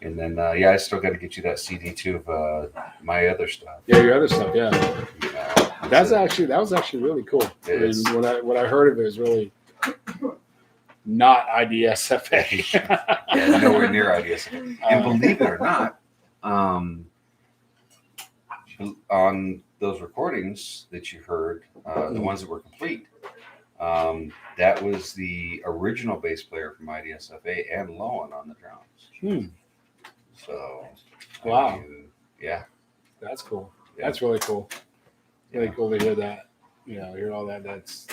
And then I still got to get you that CD too of my other stuff. Yeah, your other stuff. Yeah, that was actually really cool. It is. What I heard of it was really not IDSFA. Yeah, nowhere near IDSFA. And believe it or not, on those recordings that you heard, the ones that were complete, that was the original bass player from IDSFA and Lowen on the drums. So, Wow. Yeah. That's cool. Yeah. That's really cool. Really cool to hear that. Hear all that. That's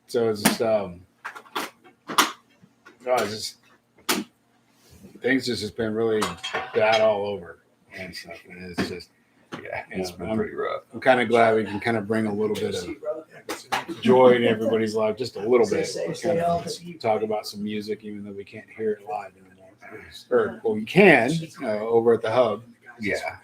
So it's just things just been really bad all over and stuff, and it's just it's been pretty rough. I'm kind of glad we can kind of bring a little bit of joy in everybody's life, just a little bit. Kind of talk about some music, even though we can't hear it live anymore. Or we can over at the hub. Yeah.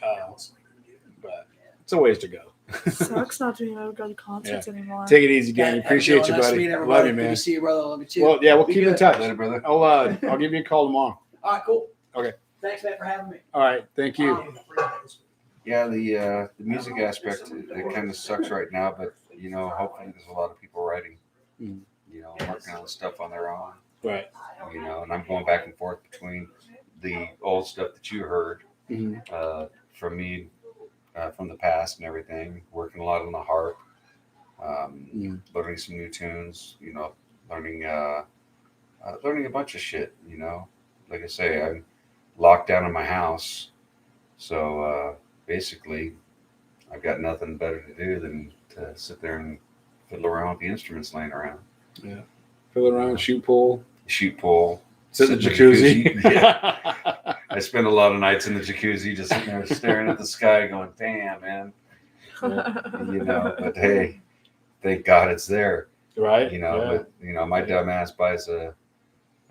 But it's a ways to go. Sucks not being able to go to concerts anymore. Take it easy, gang. Appreciate you, buddy. Love you, man. Good to see you, brother. Love you too. Well, yeah, we'll keep in touch. Later, brother. I'll give you a call tomorrow. All right, cool. Okay. Thanks, man, for having me. All right. Thank you. Yeah, the music aspect, it kind of sucks right now, but you know, hopefully there's a lot of people writing, Mhm. you know, working on stuff on their own, Right. you know, and I'm going back and forth between the old stuff that you heard Mm-hmm. from me from the past and everything, working a lot on the harp, learning some new tunes, you know, learning a bunch of shit, you know. Like I say, I'm locked down in my house, so basically I've got nothing better to do than to sit there and fiddle around with the instruments laying around. Yeah. Fiddle around, shoot pool. Shoot pool. Sit in the jacuzzi. Yeah. I spend a lot of nights in the jacuzzi just sitting there staring at the sky going, damn, man. You know, but hey, thank God it's there. Right. You know, but, you know, my dumb ass buys a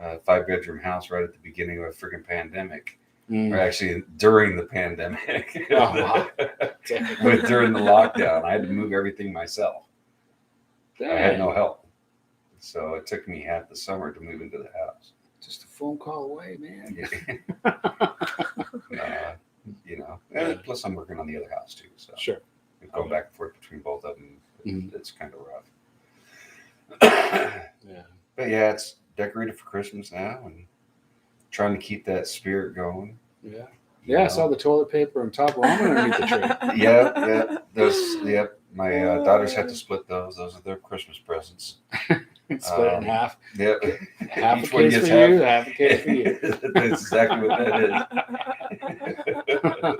5-bedroom house right at the beginning of a freaking pandemic. Or actually during the pandemic. Oh, wow. But during the lockdown, I had to move everything myself. I had no help. So it took me half the summer to move into the house. Just a phone call away, man. You know, and plus I'm working on the other house too. So Sure. Going back and forth between both of them, it's kind of rough. Yeah. But yeah, it's decorated for Christmas now and trying to keep that spirit going. Yeah. Yeah, I saw the toilet paper and top ramen underneath the tree. Yeah. Those, my daughters had to split those. Those are their Christmas presents. Split it in half. Yep. Half Each a one case gets for you, half a case for you. That's exactly what that is.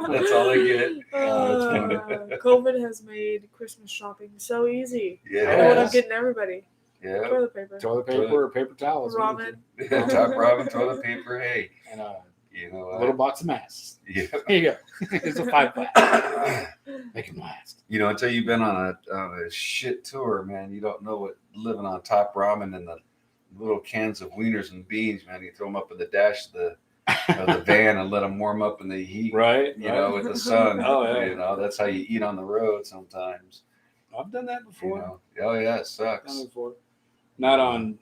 That's all they get. COVID has made Christmas shopping so easy. Yeah. I know what I'm getting everybody. Yeah. Toilet paper. Toilet paper or paper towels. Ramen. Top ramen, toilet paper. Hey. And you know, a little box of masks. Yeah. Here you go. It's a 5-pack. Make them last. You know, until you've been on a shit tour, man, you don't know what living on top ramen and the little cans of wieners and beans, man. You throw them up in the dash of the van and let them warm up in the heat, right? You know, with the sun. Oh, yeah. You know, that's how you eat on the road sometimes. I've done that before. You know? Oh yeah, it sucks. Done it before. Not on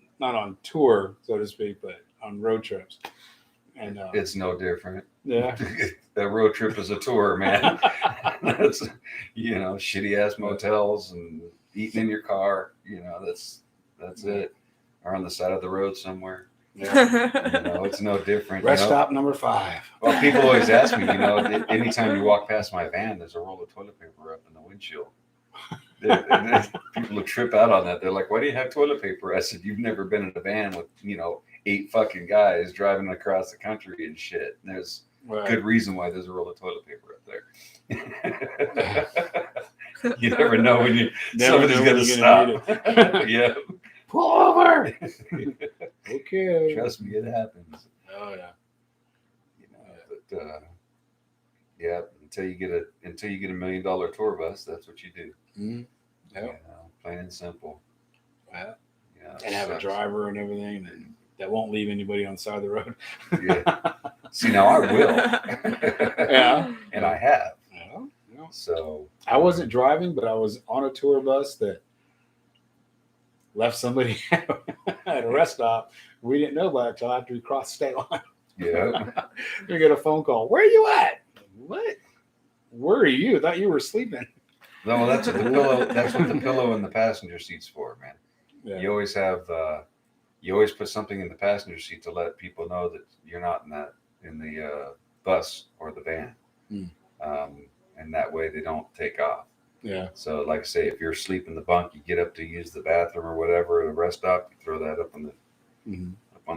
tour, so to speak, but on road trips. And it's no different. Yeah. That road trip is a tour, man. That's, you know, shitty ass motels and eating in your car. You know, that's it. Or on the side of the road somewhere. Yeah. You know, it's no different. Rest stop number 5. Well, people always ask me, you know, anytime you walk past my van, there's a roll of toilet paper up in the windshield. People will trip out on that. They're like, why do you have toilet paper? I said, you've never been in a van with, you know, 8 fucking guys driving across the country and shit. And there's good reason why there's a roll of toilet paper up there. You never know when somebody's going to stop. Yeah. Pull over. Okay. Trust me, it happens. Oh yeah. You know, but yeah, until you get a $1 million tour bus, that's what you do. Mm-hmm. Yep. You know, plain and simple. Yeah. You know, and have a driver and everything that won't leave anybody on the side of the road. Yeah. See, now I will. Yeah. And I have. Yeah. Yeah. So I wasn't driving, but I was on a tour bus that left somebody at a rest stop. We didn't know about it until after we crossed the state line. Yeah. We get a phone call. Where are you at? What? Where are you? I thought you were sleeping. No, that's what the pillow. That's what the pillow in the passenger seat's for, man. Yeah. You always have. You always put something in the passenger seat to let people know that you're not in the bus or the van, and that way they don't take off. Yeah. So, like I say, if you're asleep in the bunk, you get up to use the bathroom or whatever at a rest stop, you throw that up on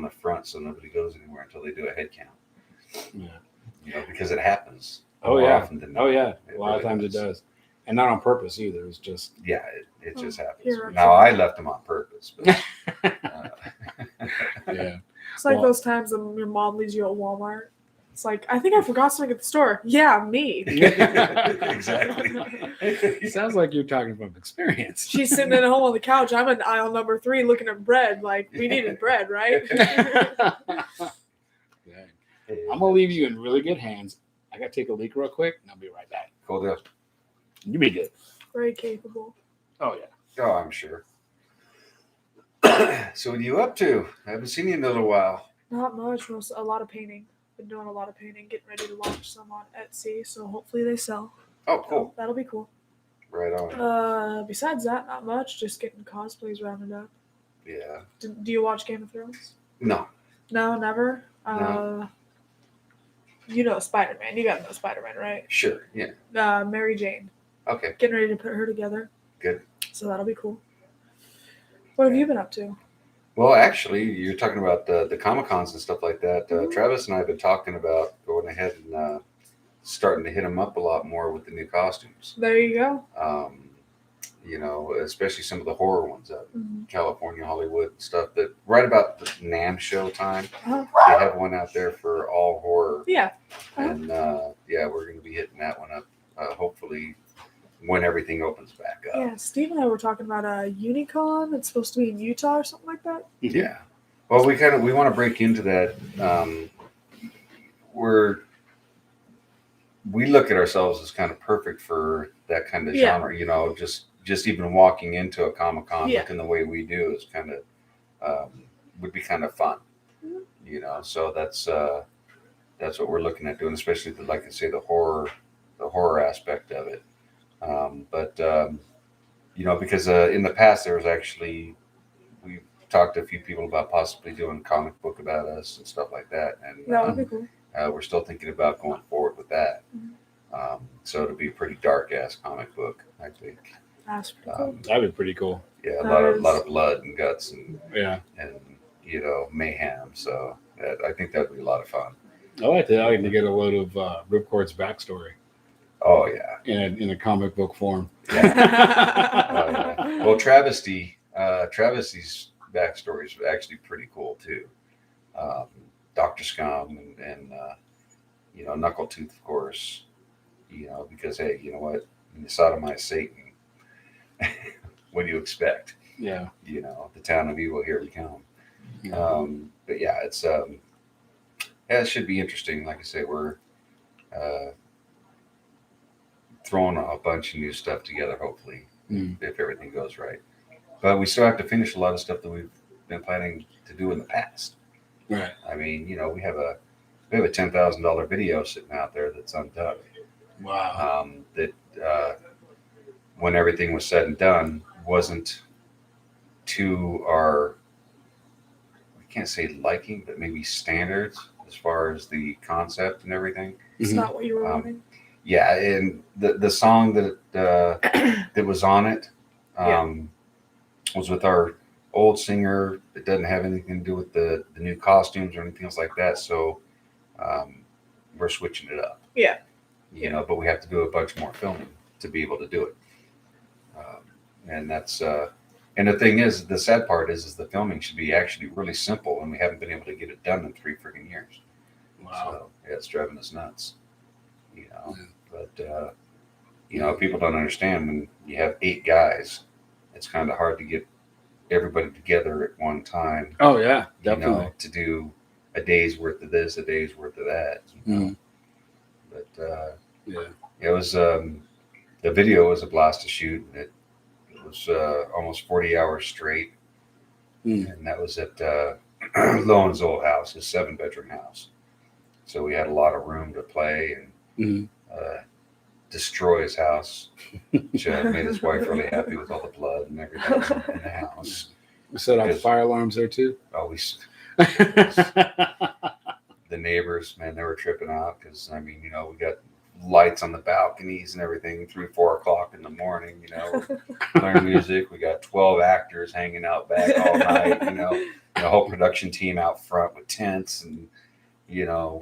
the front so nobody goes anywhere until they do a head count. Yeah. You know, because it happens. Oh more yeah. often than not. Oh yeah. A lot really of times does. it does, and not on purpose either. It's just it just happens. Here, Now I left them on purpose. But, yeah. It's like those times when your mom leaves you at Walmart. It's like, I think I forgot something at the store. Yeah, me. Exactly. Sounds like you're talking from experience. She's sitting at home on the couch. I'm in aisle number 3 looking at bread. Like, we needed bread, right? I'm gonna leave you in really good hands. I gotta take a leak real quick, and I'll be right back. Cool deal. You be good. Very capable. Oh yeah. Oh, I'm sure. So what are you up to? I haven't seen you in a little while. Not much. A lot of painting. Been doing a lot of painting. Getting ready to launch some on Etsy. So hopefully they sell. Oh, cool. That'll be cool. Right on. Besides that, not much. Just getting cosplays rounded up. Yeah. Do you watch Game of Thrones? No. No, never. No. You know Spider-Man. You gotta know Spider-Man, right? Sure. Yeah. Mary Jane. Okay. Getting ready to put her together. Good. So that'll be cool. What have you been up to? Well, actually, you're talking about the Comic-Cons and stuff like that. Mhm. Travis and I have been talking about going ahead and starting to hit them up a lot more with the new costumes. There you go. You know, especially some of the horror ones out in Mhm. California, Hollywood, stuff that right about the NAMM show time, Uh-huh. they have one out there for all horror. Yeah. Uh-huh. And yeah, we're going to be hitting that one up hopefully when everything opens back up. Yeah, Steve and I were talking about a Unicon. It's supposed to be in Utah or something like that. Yeah. Well, we want to break into that. We look at ourselves as kind of perfect for that kind of genre. You know, just even walking into a Comic-Con looking the way we do is kind of would be kind of fun. Mm-hmm. You know, so that's what we're looking at doing, especially like I say, the horror aspect of it. You know, because in the past there was actually, we talked to a few people about possibly doing a comic book about us and stuff like that, and That would be cool. we're still thinking about going forward with that. Mm-hmm. So it'll be a pretty dark ass comic book, I think. That's pretty cool. That'd be pretty cool. Yeah, a lot of blood and guts and you know, mayhem. So I think that'd be a lot of fun. I like to get a load of Ripcord's backstory. Oh yeah, in a comic book form. Yeah. Well, Travisty's backstory is actually pretty cool too. Dr. Scum and you know, Knuckletooth, of course. You know, because hey, you know what? When you sodomize Satan, what do you expect? Yeah. You know, the town of evil, here we come. Yeah. But yeah, it's it should be interesting. Like I say, we're throwing a bunch of new stuff together, hopefully, if everything goes right. But we still have to finish a lot of stuff that we've been planning to do in the past. Right. I mean, you know, we have a $10,000 video sitting out there that's undone. Wow. That when everything was said and done wasn't to our, I can't say liking, but maybe standards as far as the concept and everything. It's not what you were wanting. Yeah, and the song that that was on it was with our old singer. It doesn't have anything to do with the new costumes or anything else like that. So we're switching it up. Yeah. You know, but we have to do a bunch more filming to be able to do it. And that's and the thing is, the sad part is the filming should be actually really simple, and we haven't been able to get it done in 3 freaking years. Wow. So yeah, it's driving us nuts. You know, but you know, people don't understand when you have 8 guys, it's kind of hard to get everybody together at one time. Oh yeah, definitely. You know, to do a day's worth of this, a day's worth of that. You know? But it was the video was a blast to shoot. It was almost 40 hours straight, and that was at Lowen's old house, his 7-bedroom house. So we had a lot of room to play and destroy his house, which made his wife really happy with all the blood and everything in the house. We set off fire alarms there too. Always. The neighbors, man, they were tripping out because, I mean, you know, we got lights on the balconies and everything 3-4 o'clock in the morning, you know, playing music. We got 12 actors hanging out back all night, you know, the whole production team out front with tents and, you know,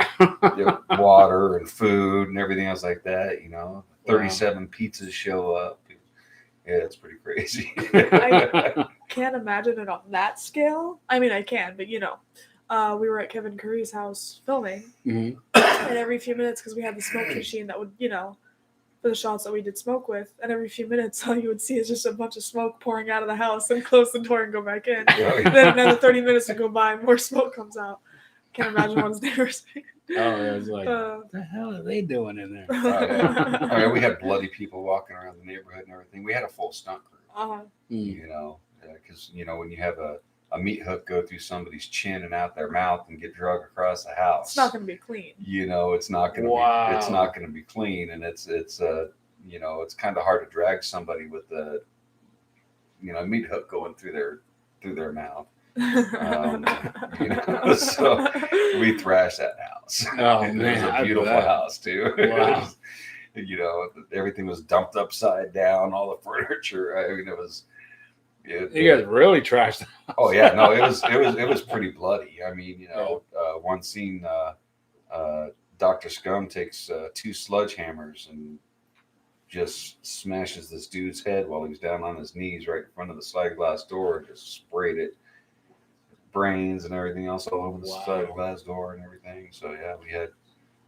water and food and everything else like that, you know. 37 pizzas show up. Yeah, it's pretty crazy. I can't imagine it on that scale. I mean, I can, but you know, we were at Kevin Curry's house filming, and every few minutes, because we had the smoke machine that would, you know, for the shots that we did smoke with, and every few minutes, all you would see is just a bunch of smoke pouring out of the house, and close the door and go back in. Then another 30 minutes would go by, and more smoke comes out. Can't imagine what his neighbors think. Oh, yeah, it's like, what the hell are they doing in there? Oh, yeah, we had bloody people walking around the neighborhood and everything. We had a full stunt crew, you know, because, you know, when you have a meat hook go through somebody's chin and out their mouth and get drug across the house, it's not going to be clean. You know, it's not going to be, it's not going to be clean. And it's you know, it's kind of hard to drag somebody with the, you know, meat hook going through their mouth. You know, so we thrashed that house. Oh, It man, was I a beautiful bet. house too. It Wow. was, you know, everything was dumped upside down, all the furniture. I mean, it was. You guys really trashed. Oh yeah, no, it was pretty bloody. I mean, you know, one scene, Dr. Scum takes 2 sledgehammers and just smashes this dude's head while he's down on his knees right in front of the slide glass door, and just sprayed it, brains and everything else all over the slide glass door and everything. So yeah, we had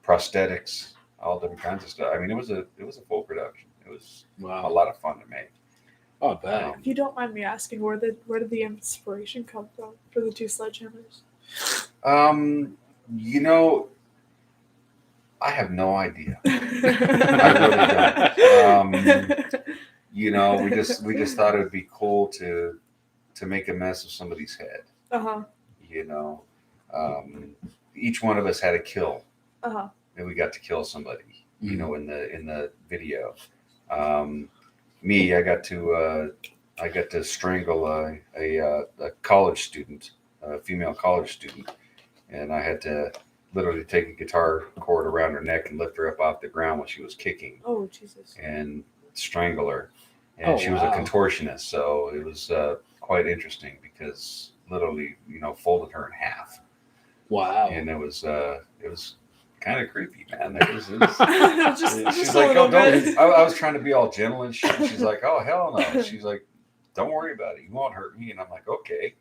prosthetics, all different kinds of stuff. I mean, it was a full production. It was a lot of fun to make. Oh, bad. If you don't mind me asking, where did the inspiration come from for the 2 sledgehammers? You know, I have no idea. I really don't. You know, we just thought it would be cool to make a mess of somebody's head. You know, each one of us had a kill, and we got to kill somebody. You know, in the video. Me, I got to strangle a college student, a female college student, and I had to literally take a guitar cord around her neck and lift her up off the ground when she was kicking. Oh, Jesus! And strangle her, and she was a contortionist, so it was quite interesting because literally, you know, folded her in half. Wow! And it was kind of creepy, man. It was just she's a like, little oh, don't. bit. I was trying to be all gentle and shit. She's like, oh, hell no. She's like, don't worry about it. You won't hurt me. And I'm like, okay.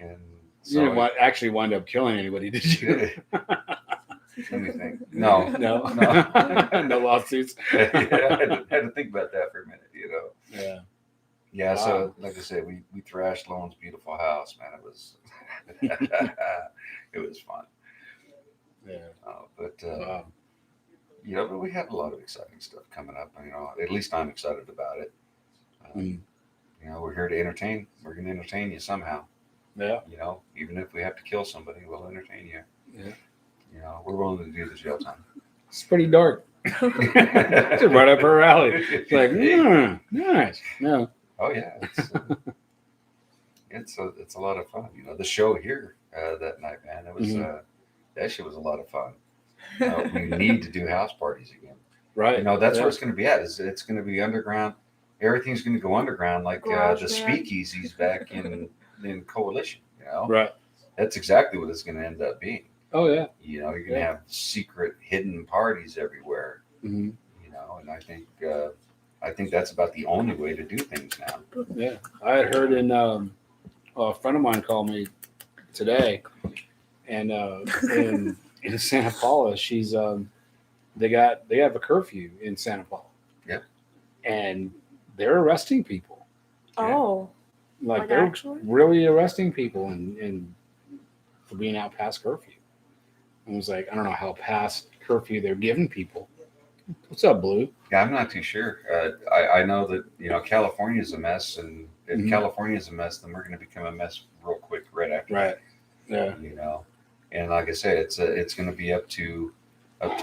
And so you didn't actually wind up killing anybody, did you? Let me think. No. No lawsuits. Yeah, I had to think about that for a minute, you know. Yeah. Yeah. Wow. So, like I said, we thrashed Lone's beautiful house, man. It was, it was fun. Yeah. But you know, but we have a lot of exciting stuff coming up. You know, at least I'm excited about it. You know, we're here to entertain. We're going to entertain you somehow. Yeah. You know, even if we have to kill somebody, we'll entertain you. Yeah. You know, we're willing to do the jail time. It's pretty dark. It's right up her alley. It's like, nice. No. Oh yeah. It's a lot of fun. You know, the show here that night, man. It was that shit was a lot of fun. We need to do house parties again. Right. You know, that's where it's going to be at. It's going to be underground. Everything's going to go underground, like the speakeasies back in Coalition. You know. Right. That's exactly what it's going to end up being. Oh yeah. You know, you're going to have secret, hidden parties everywhere. Mm-hmm. You know, and I think that's about the only way to do things now. Yeah, I had heard a friend of mine called me today, and in Santa Paula, she's they have a curfew in Santa Paula. Yeah, and they're arresting people. Oh, like they're actually? Really arresting people and for being out past curfew. I was like, I don't know how past curfew they're giving people. What's up, Blue? Yeah, I'm not too sure. I know that, you know, California is a mess, and if California is a mess, then we're going to become a mess real quick right after. Right. Yeah. You know, and like I said, it's going to be up to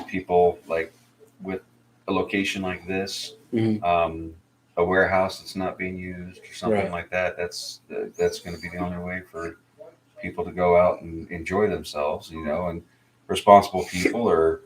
people like with a location like this, a warehouse that's not being used or something like that. That's going to be the only way for people to go out and enjoy themselves. You know, and responsible people or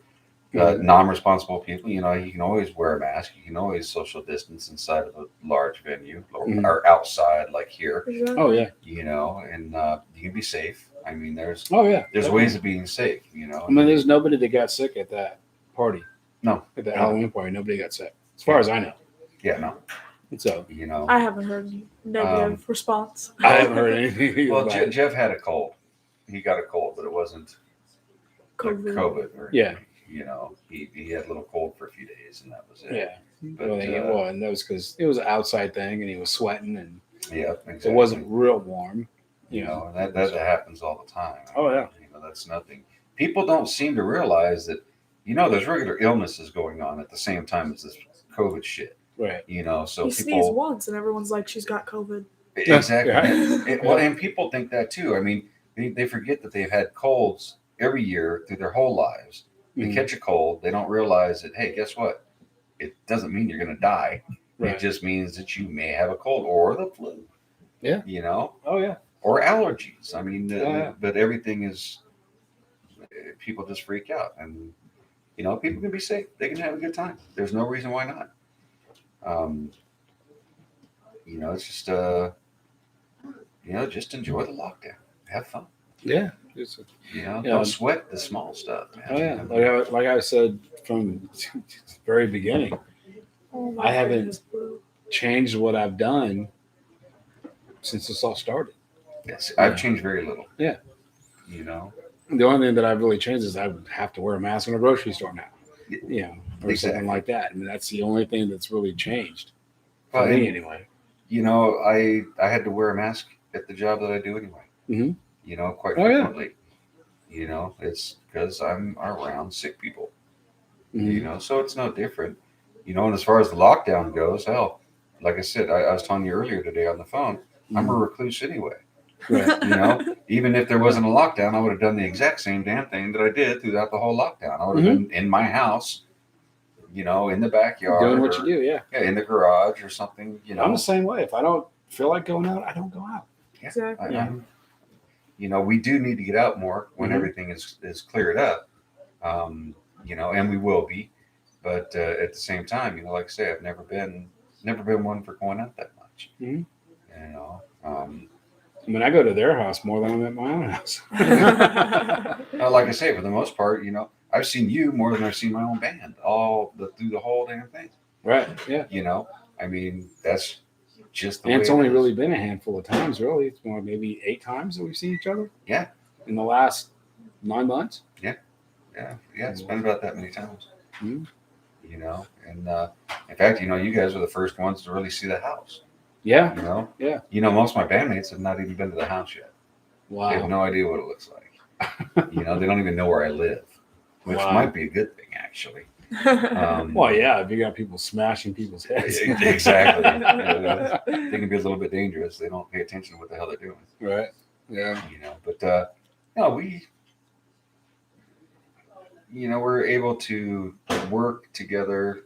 non-responsible people, you know, you can always wear a mask. You can always social distance inside of a large venue or outside, like here. Oh yeah. You know, and you can be safe. I mean, there's ways of being safe. You know, I mean, there's nobody that got sick at that party. No, at that Halloween party, nobody got sick, as far as I know. Yeah, no. So you know, I haven't heard any negative response. I haven't heard anything. Well, Jeff had a cold. He got a cold, but it wasn't COVID or you know, he had a little cold for a few days, and that was it. Yeah, but and that was because it was an outside thing, and he was sweating, and exactly. It wasn't real warm. You know, and that happens all the time. Oh yeah, you know, that's nothing. People don't seem to realize that, you know, there's regular illnesses going on at the same time as this COVID shit. Right. You know, so you people sneeze once, and everyone's like, "She's got COVID." Exactly. And people think that too. I mean, they forget that they've had colds every year through their whole lives. They catch a cold. They don't realize that, hey, guess what? it doesn't mean you're going to die. Right. It just means that you may have a cold or the flu. Yeah. You know, Oh yeah. or allergies. I mean, Yeah. but everything is, people just freak out, and you know, people can be safe. They can have a good time. There's no reason why not. You know, it's just you know, just enjoy the lockdown. Have fun. Yeah. You know, Yeah. don't sweat the small stuff, man. Oh yeah. Like I said from the very beginning, Oh my I haven't- goodness, Blue. changed what I've done since this all started. Yes, I've changed very little. Yeah. You know, The only thing that I've really changed is I have to wear a mask in a grocery store now. You know, or Exactly. something like that. I mean, that's the only thing that's really changed for Well, me, and, anyway. you know, I had to wear a mask at the job that I do anyway. Mhm. You know, quite Oh, yeah. frequently. You know, it's because I'm around sick people. Mhm. You know, so it's no different. You know, and as far as the lockdown goes, hell, like I said, I was telling you earlier today on the phone, I'm a recluse anyway. Right. You know, even if there wasn't a lockdown, I would have done the exact same damn thing that I did throughout the whole lockdown. I would have been in my house, you know, in the backyard, Doing what or, you do, yeah. in the garage or something. You know, I'm the same way. If I don't feel like going out, I don't go out. Exactly. You know, we do need to get out more when Mhm. everything is cleared up. You know, and we will be, but at the same time, you know, like I say, I've never been one for going out that much. Mhm. You know, I mean, I go to their house more than I'm at my own house. like I say, for the most part, you know, I've seen you more than I've seen my own band through the whole damn thing. Right. Yeah. You know, I mean, that's just the And way it's it only is. really been a handful of times, really. It's more maybe 8 times that we've seen each other. Yeah. In the last 9 months. Yeah, it's been about that many times. Mhm. You know, and in fact, you know, you guys are the first ones to really see the house. Yeah. You know, Yeah. You know, most of my bandmates have not even been to the house yet. They have Wow. no idea what it looks like. You know, they don't even know where I live, which Wow. might be a good thing, actually. Well, yeah, if you got people smashing people's heads. Exactly. They can be a little bit dangerous. They don't pay attention to what the hell they're doing. Right. Yeah. You know, but no, we're able to work together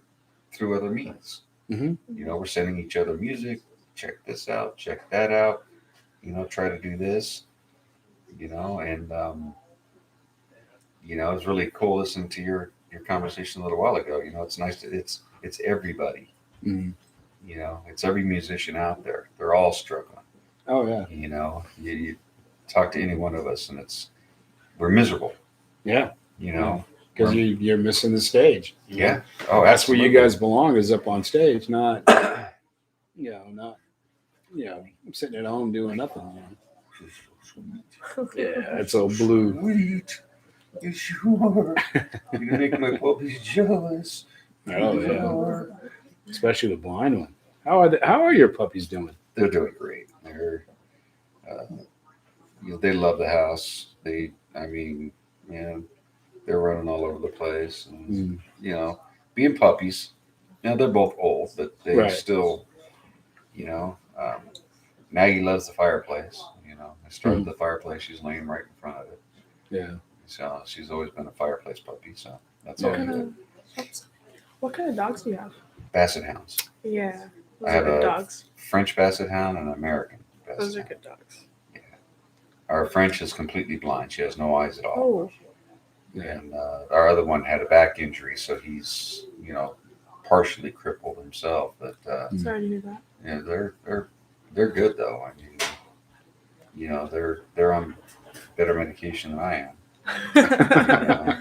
through other means. Mhm. You know, we're sending each other music. Check this out. Check that out. You know, try to do this. You know, and you know, it was really cool listening to your conversation a little while ago. You know, it's nice to it's everybody. Mhm. You know, it's every musician out there. They're all struggling. Oh yeah. You know, you talk to any one of us, and we're miserable. Yeah. You know, Because you're missing the stage. yeah. Oh, That's where you absolutely. guys belong, is up on stage, not I'm sitting at home doing nothing. Yeah, it's all blue. Sweet. You sure? You're gonna make my puppies jealous. Oh yeah, especially the blind one. How are your puppies doing? They're doing great. They love the house. They're running all over the place, and you know, being puppies. You know, they're both old, but they still, you know. Maggie loves the fireplace. You know, I started the fireplace. She's laying right in front of it. Yeah. So she's always been a fireplace puppy. So that's all good. What kind of dogs do you have? Basset hounds. Yeah, those I are have good a dogs. French Basset Hound and an American Basset Those are Hound. good dogs. Our French is completely blind. She has no eyes at all. Oh, Yeah. And our other one had a back injury, so he's, you know, partially crippled himself. But sorry to hear that. yeah, they're good though. I mean, you know, they're on better medication than I am. You know?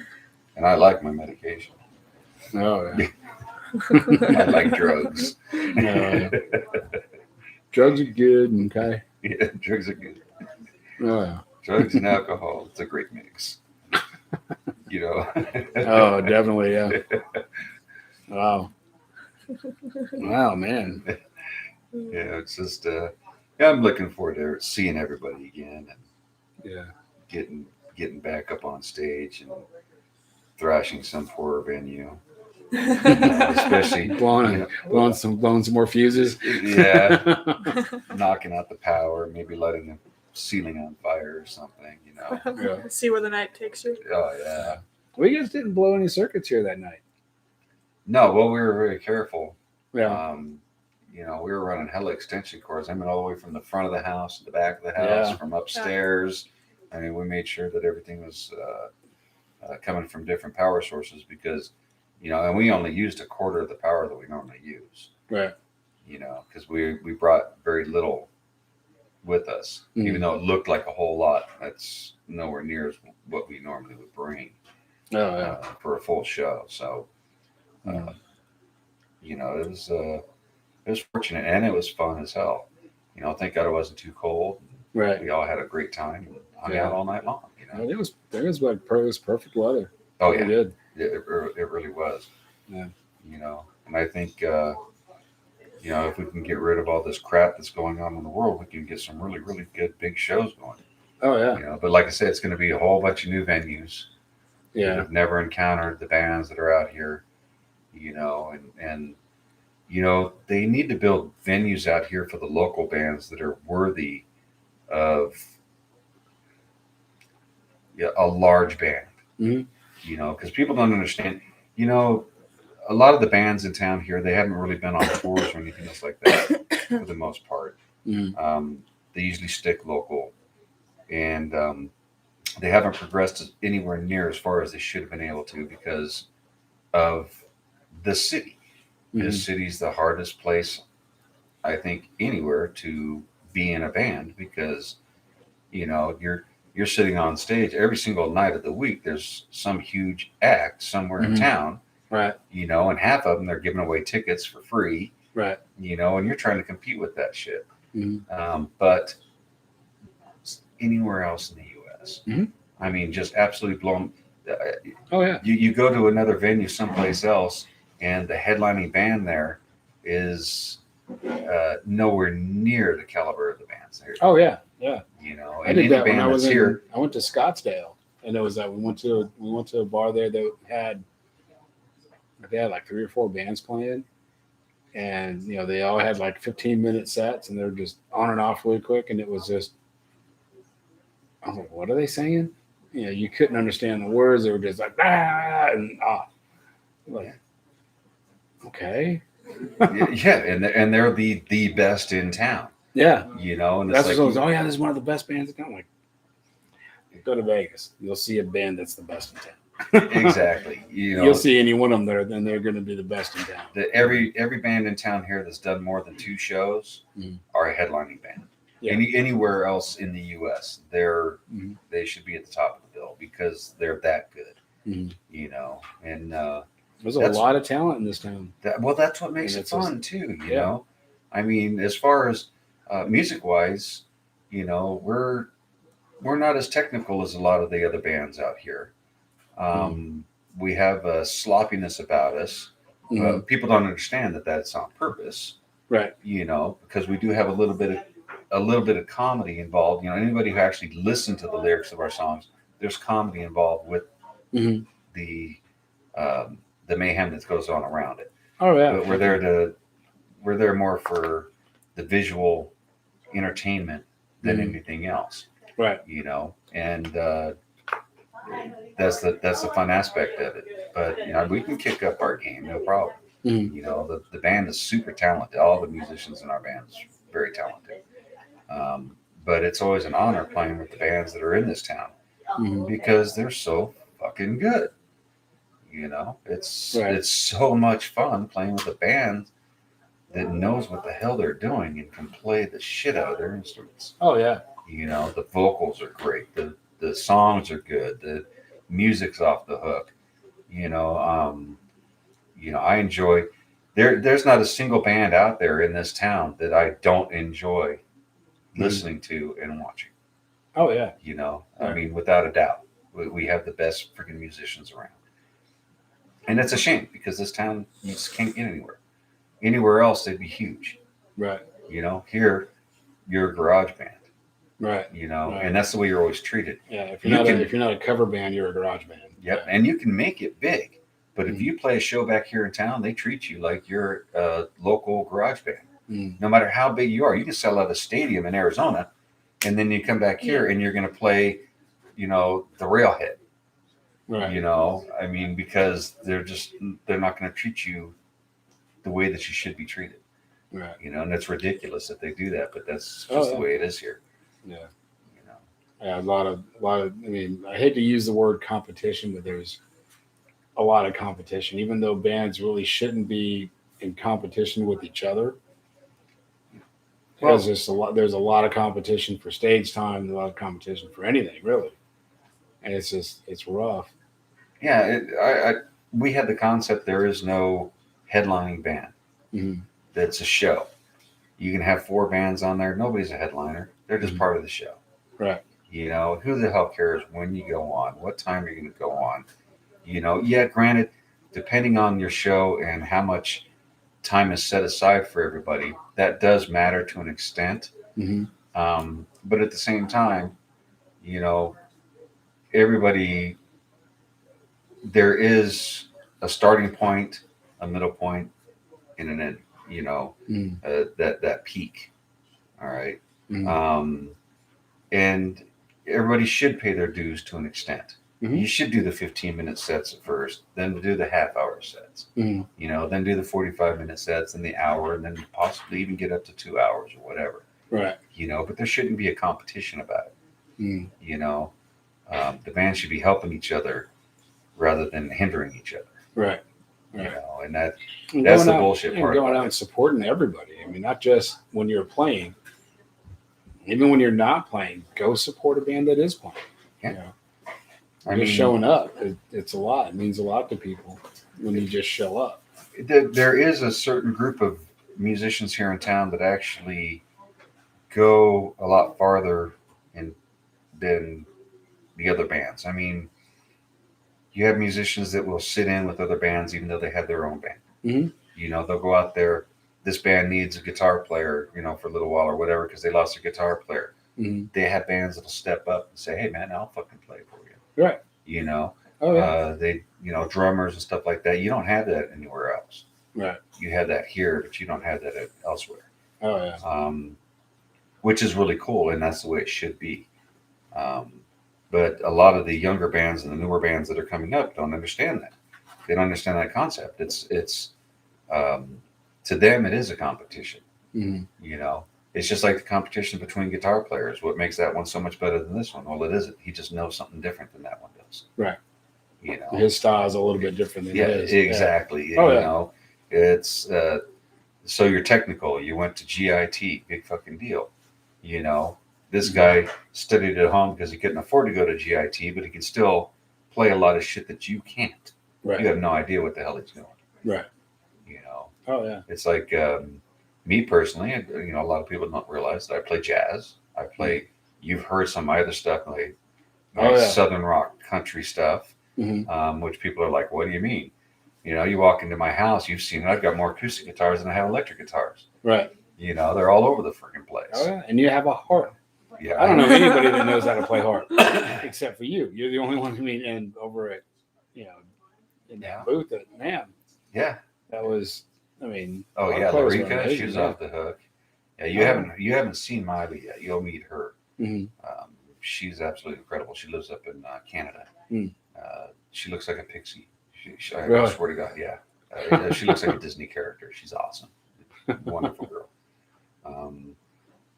And I like my medication. Oh yeah. I like drugs. Yeah. Drugs are good. Okay. Yeah, drugs are good. Oh yeah. Drugs and alcohol, it's a great mix. You know. Oh, definitely. Yeah. Wow. Wow, man. Yeah, it's just I'm looking forward to seeing everybody again and Yeah. getting back up on stage and thrashing some poor venue. Especially blowing some more fuses. Yeah, knocking out the power, maybe lighting the ceiling on fire or something, you know. Yeah. See where the night takes you. Oh yeah. We just didn't blow any circuits here that night. No, well, we were very careful. Yeah. You know, we were running hella extension cords. I mean, all the way from the front of the house to the back of the house, Yeah. from upstairs. I mean, we made sure that everything was coming from different power sources because, you know, and we only used a quarter of the power that we normally use. Right. You know, because we brought very little with us, even though it looked like a whole lot. That's nowhere near as what we normally would bring for a full show. So, you know, it was fortunate and it was fun as hell. You know, thank God it wasn't too cold. Right. We all had a great time and hung out all night long. You know, It was like it was perfect weather. Oh It yeah, did. it really was. Yeah. You know, and I think you know, if we can get rid of all this crap that's going on in the world, we can get some really, really good big shows going. Oh yeah. You know, but like I said, it's going to be a whole bunch of new venues. Yeah. That have never encountered the bands that are out here. You know, and you know, they need to build venues out here for the local bands that are worthy of a large band. Mm-hmm. You know, because people don't understand. You know, a lot of the bands in town here, they haven't really been on tours or anything else like that for the most part. Mm-hmm. They usually stick local, and they haven't progressed anywhere near as far as they should have been able to because of the city. Mm-hmm. The city's the hardest place, I think, anywhere to be in a band because, you know, you're sitting on stage every single night of the week. There's some huge act somewhere in town. Right. You know, and half of them they're giving away tickets for free. Right. You know, and you're trying to compete with that shit. Mm-hmm. But anywhere else in the U.S., I mean, just absolutely blown. Oh yeah. You go to another venue someplace else, and the headlining band there is nowhere near the caliber of the bands there. Oh yeah. Yeah. You know, I and did any that when band I was that's here. I went to Scottsdale, and it was that we went to a bar there that they had like 3 or 4 bands playing, and you know they all had like 15-minute sets, and they were just on and off really quick, and it was just, I was like, what are they saying? You know, you couldn't understand the words. They were just like and like, okay. Yeah, and they're the best in town. Yeah. You know, and That's it's what like, I was. Oh yeah, this is one of the best bands in town. Like, go to Vegas, you'll see a band that's the best in town. Exactly. You know, you'll see any one of them there, then they're going to be the best in town. Every band in town here that's done more than 2 shows are a headlining band. Yeah. Anywhere else in the U.S., they should be at the top of the bill because they're that good. You know, and there's a lot of talent in this town. That's what makes it fun too. You know, I mean, as far as music wise, you know, we're not as technical as a lot of the other bands out here. We have a sloppiness about us. People don't understand that that's on purpose, right? You know, because we do have a little bit of comedy involved. You know, anybody who actually listened to the lyrics of our songs, there's comedy involved with the mayhem that goes on around it. Oh yeah, but we're there more for the visual entertainment than anything else, right? You know, and that's the fun aspect of it. But you know, we can kick up our game, no problem. You know, the band is super talented. All the musicians in our band is very talented. But it's always an honor playing with the bands that are in this town because they're so fucking good. You know, it's so much fun playing with a band that knows what the hell they're doing and can play the shit out of their instruments. Oh yeah. You know, the vocals are great. The songs are good. The music's off the hook. You know, I enjoy. There's not a single band out there in this town that I don't enjoy listening to and watching. Oh yeah. You know, I mean, without a doubt, we have the best freaking musicians around. And it's a shame because this town, you just can't get anywhere. Anywhere else, they'd be huge. Right. You know, here, you're a garage band. Right. You know, and that's the way you're always treated. Yeah. If you're not a cover band, you're a garage band. Yep. And you can make it big. But if you play a show back here in town, they treat you like you're a local garage band. No matter how big you are, you can sell out a stadium in Arizona, and then you come back here and you're going to play, you know, the Railhead. Right. You know, I mean, because they're not going to treat you the way that you should be treated. Right. You know, and it's ridiculous that they do that, but that's just Oh, yeah. the way it is here. Yeah. You know, Yeah, a lot of. I mean, I hate to use the word competition, but there's a lot of competition, even though bands really shouldn't be in competition with each other. There's just a lot. There's a lot of competition for stage time. A lot of competition for anything, really, and it's rough. yeah, we had the concept there is no headlining band. Mm-hmm. That's a show. You can have 4 bands on there. Nobody's a headliner. They're just part of the show. Right. You know, who the hell cares when you go on? What time you're going to go on? You know, yeah, granted, depending on your show and how much time is set aside for everybody, that does matter to an extent. Mm-hmm. But at the same time, you know, everybody, there is a starting point, a middle point, and an end. You know, that peak. All right. Mm-hmm. And everybody should pay their dues to an extent. Mm-hmm. You should do the 15-minute sets at first, then do the half-hour sets. Mm-hmm. You know, then do the 45-minute sets and the hour, and then possibly even get up to 2 hours or whatever. Right. You know, but there shouldn't be a competition about it. Mm-hmm. You know, the band should be helping each other rather than hindering each other. Right. You Right. know, and that's the bullshit part. Going out and supporting everybody. I mean, not just when you're playing. Even when you're not playing, go support a band that is playing. Yeah. You know? I Just mean, showing up, it's a lot. It means a lot to people when you just show up. there is a certain group of musicians here in town that actually go a lot farther than the other bands. I mean, you have musicians that will sit in with other bands even though they have their own band. Mm-hmm. You know, they'll go out there. This band needs a guitar player, you know, for a little while or whatever because they lost their guitar player. Mm-hmm. They have bands that'll step up and say, "Hey, man, I'll fucking play for you." Right. You know, Oh yeah. they, you know, drummers and stuff like that. You don't have that anywhere else. Right. You have that here, but you don't have that elsewhere. Oh yeah. Which is really cool, and that's the way it should be. But a lot of the younger bands and the newer bands that are coming up don't understand that. They don't understand that concept. It's to them, it is a competition. Mm-hmm. You know, it's just like the competition between guitar players. What makes that one so much better than this one? Well, it isn't. He just knows something different than that one does. Right. You know, His style is a little bit different than his. exactly. Yeah. Oh, you yeah. know, it's so you're technical. You went to GIT, big fucking deal. You know, this guy studied at home because he couldn't afford to go to GIT, but he can still play a lot of shit that you can't. Right. You have no idea what the hell he's doing. Right. You know. Oh yeah. It's like me personally. You know, a lot of people don't realize that I play jazz. I play. You've heard some of my other stuff, like southern rock, country stuff, which people are like, "What do you mean?" You know, you walk into my house, you've seen it. I've got more acoustic guitars than I have electric guitars. Right. You know, they're all over the freaking place. Oh yeah. And you have a harp. Yeah. I don't know anybody that knows how to play harp except for you. You're the only one. I mean, and over at, you know, in that booth at NAMM. Yeah. That was. I mean. Oh yeah, Larika, she's off the hook. Yeah, you haven't seen Miley yet. You'll meet her. Mm-hmm. She's absolutely incredible. She lives up in Canada. Mm. She looks like a pixie. I Really? swear to God, yeah. She looks like a Disney character. She's awesome. Wonderful girl.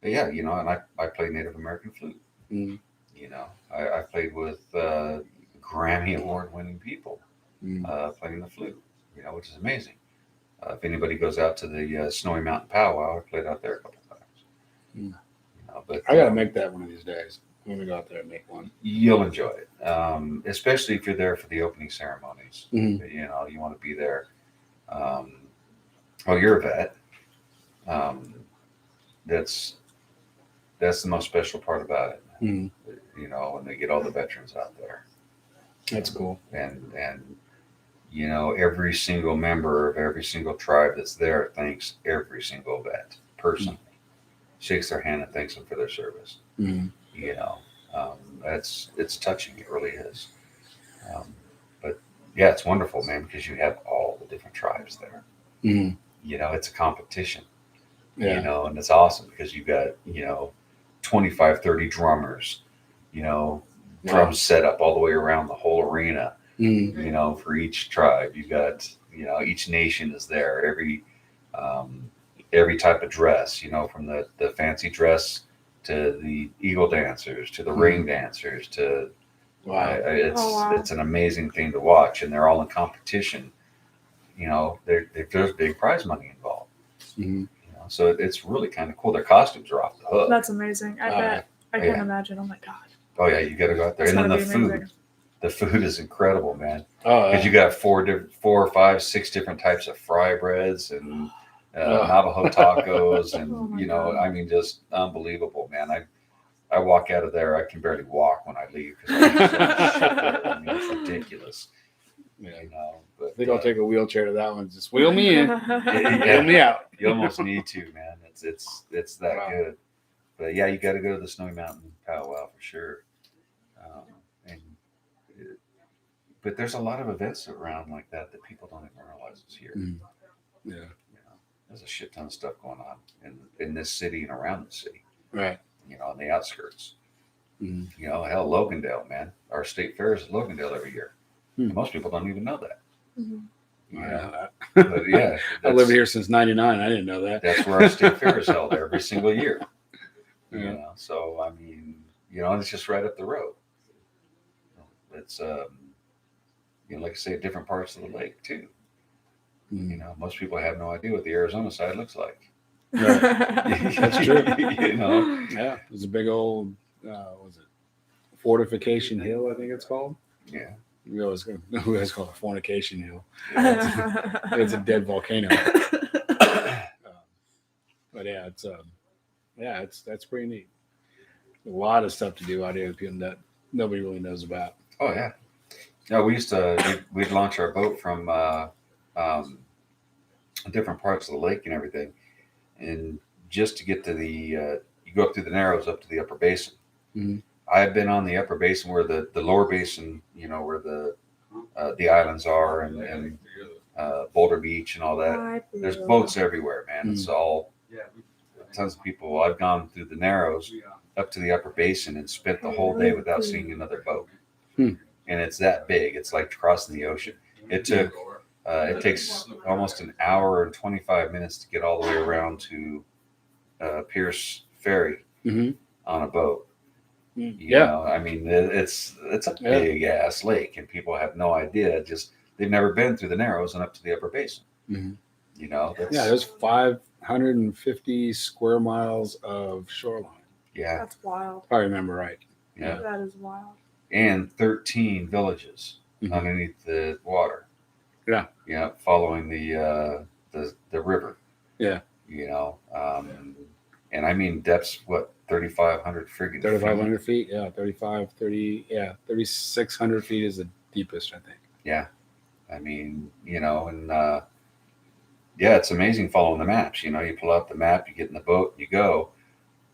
But yeah, you know, and I play Native American flute. Mm. You know, I played with Grammy Award-winning people playing the flute. You know, which is amazing. If anybody goes out to the Snowy Mountain Powwow, I played out there a couple of times. Mm. You know, but I gotta make that one of these days. I'm gonna go out there and make one. You'll enjoy it, especially if you're there for the opening ceremonies. Mm-hmm. You know, you want to be there. You're a vet. That's the most special part about it. Mm-hmm. You know, when they get all the veterans out there. That's cool. And you know, every single member of every single tribe that's there thanks every single vet personally. Shakes their hand and thanks them for their service. Mm-hmm. You know, it's touching. It really is. But yeah, it's wonderful, man, because you have all the different tribes there. Mm-hmm. You know, it's a competition. Yeah. You know, and it's awesome because you've got, you know, 25, 30 drummers, you know, drums set up all the way around the whole arena. Mm. You know, for each tribe, you got, you know, each nation is there. Every type of dress, you know, from the fancy dress to the eagle dancers to the ring dancers to Wow. it's an amazing thing to watch, and they're all in competition. You know, there's big prize money involved. Mm-hmm. You know, so it's really kind of cool. Their costumes are off the hook. That's amazing. I bet. I can't imagine. Oh my god. Oh yeah, you got to go out there, That's and then gotta the be food. amazing. The food is incredible, man. Oh, Because you got 4, 5, 6 different types of fry breads and Navajo tacos, and Oh my you know, God. I mean, just unbelievable, man. I walk out of there, I can barely walk when I leave because I eat so much shit there. I mean, it's ridiculous. yeah. You know, but I think I'll take a wheelchair to that one. Just wheel me in, wheel me out. you almost need to, man. It's that Wow. good. But yeah, you got to go to the Snowy Mountain powwow for sure. But there's a lot of events around like that people don't even realize is here. Mm. Yeah. You know, there's a shit ton of stuff going on in this city and around the city. Right. You know, on the outskirts. Mm. You know, hell, Logandale, man. Our state fair is Logandale every year. Hmm. Most people don't even know that. Mhm. You I know? know that. But yeah, I lived here since '99. I didn't know that. That's where our state fair is held every single year. Yeah. You know, so I mean, you know, it's just right up the road. It's you know, like I say, different parts of the lake too. Mm. You know, most people have no idea what the Arizona side looks like. That's true. You know, Yeah, there's a big old, was it Fortification Hill? I think it's called. yeah. We always call it Fornication Hill. Yeah. It's a dead volcano. But yeah, that's pretty neat. A lot of stuff to do out here that nobody really knows about. Oh yeah. Yeah, we used to we'd launch our boat from different parts of the lake and everything, and just to get to the you go up through the Narrows up to the upper basin. Mm-hmm. I've been on the upper basin where the lower basin, you know, where the islands are and Boulder Beach and all that. There's boats everywhere, man. It's all tons of people. I've gone through the Narrows up to the upper basin and spent the whole day without seeing another boat. Hmm. And it's that big. It's like crossing the ocean. It takes almost an hour and 25 minutes to get all the way around to Pierce Ferry on a boat. You know, I mean, it's a big ass lake, and people have no idea. Just they've never been through the Narrows and up to the upper basin. Mm-hmm. You know, there's 550 square miles of shoreline. Yeah, That's wild. If I remember right. Yeah, That is wild. and 13 villages underneath the water. Yeah, yeah, following the river. Yeah, you know, and I mean depths. What 3,500 friggin' 3,500 feet. Yeah, 3,600 feet is the deepest, I think. Yeah, I mean, you know, and yeah, it's amazing following the maps. You know, you pull out the map, you get in the boat, you go.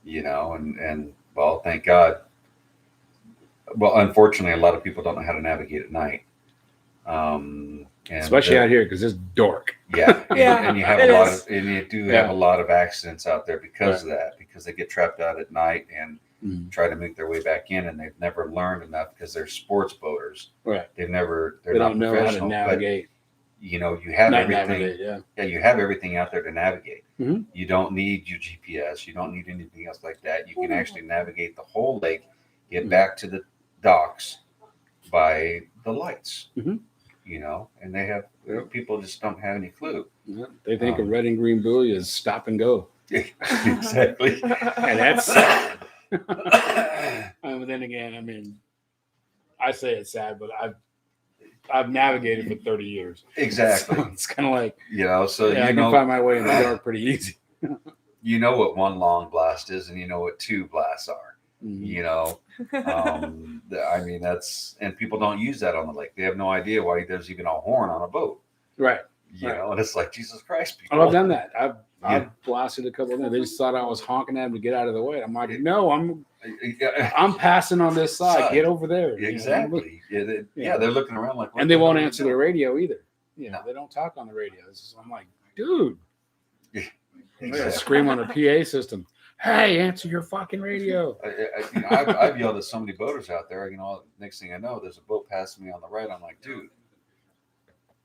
You know, and well, thank God. Well, unfortunately, a lot of people don't know how to navigate at night. And especially out here because it's dark. Yeah, Yeah, and you have it a lot is. of, and you do have a lot of accidents out there because of that, because they get trapped out at night and try to make their way back in, and they've never learned enough because they're sports boaters. Right. They They not don't know how to professional, navigate. But, you know, you have Not everything. navigate, yeah. You have everything out there to navigate. Mhm. You don't need your GPS. You don't need anything else like that. You can actually navigate the whole lake, get back to the docks by the lights. You know, and they have people just don't have any clue. Yeah. They think a red and green buoy is stop and go. Exactly. And that's sad. But then again, I mean, I say it's sad, but I've navigated for 30 years. Exactly. So it's kind of like, you know, so I you can know, find my way in the dark pretty easy. you know what one long blast is, and you know what two blasts are. You know, I mean, that's, and people don't use that on the lake. They have no idea why there's even a horn on a boat. Right. You know, and it's like, Jesus Christ, people. Oh, I've done that. I've blasted a couple of them. They just thought I was honking at them to get out of the way. I'm like, no, I'm passing on this side. Get over there. Exactly. Yeah, they're looking around like, and they won't answer their radio either. You know, they don't talk on the radio. I'm like, dude. Exactly. I gotta scream on a PA system. Hey, answer your fucking radio. I've yelled at so many boaters out there. Next thing I know, there's a boat passing me on the right. I'm like, dude,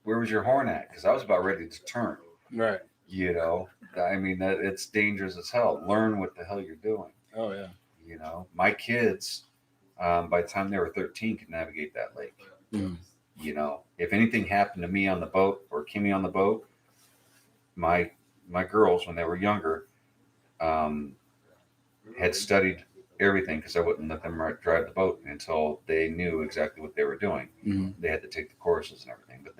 where was your horn at? Because I was about ready to turn. Right. That it's dangerous as hell. Learn what the hell you're doing. Oh yeah. My kids, by the time they were 13, could navigate that lake. Mm. If anything happened to me on the boat or Kimmy on the boat, my girls, when they were younger, had studied everything because I wouldn't let them drive the boat until they knew exactly what they were doing. Mm. They had to take the courses and everything, but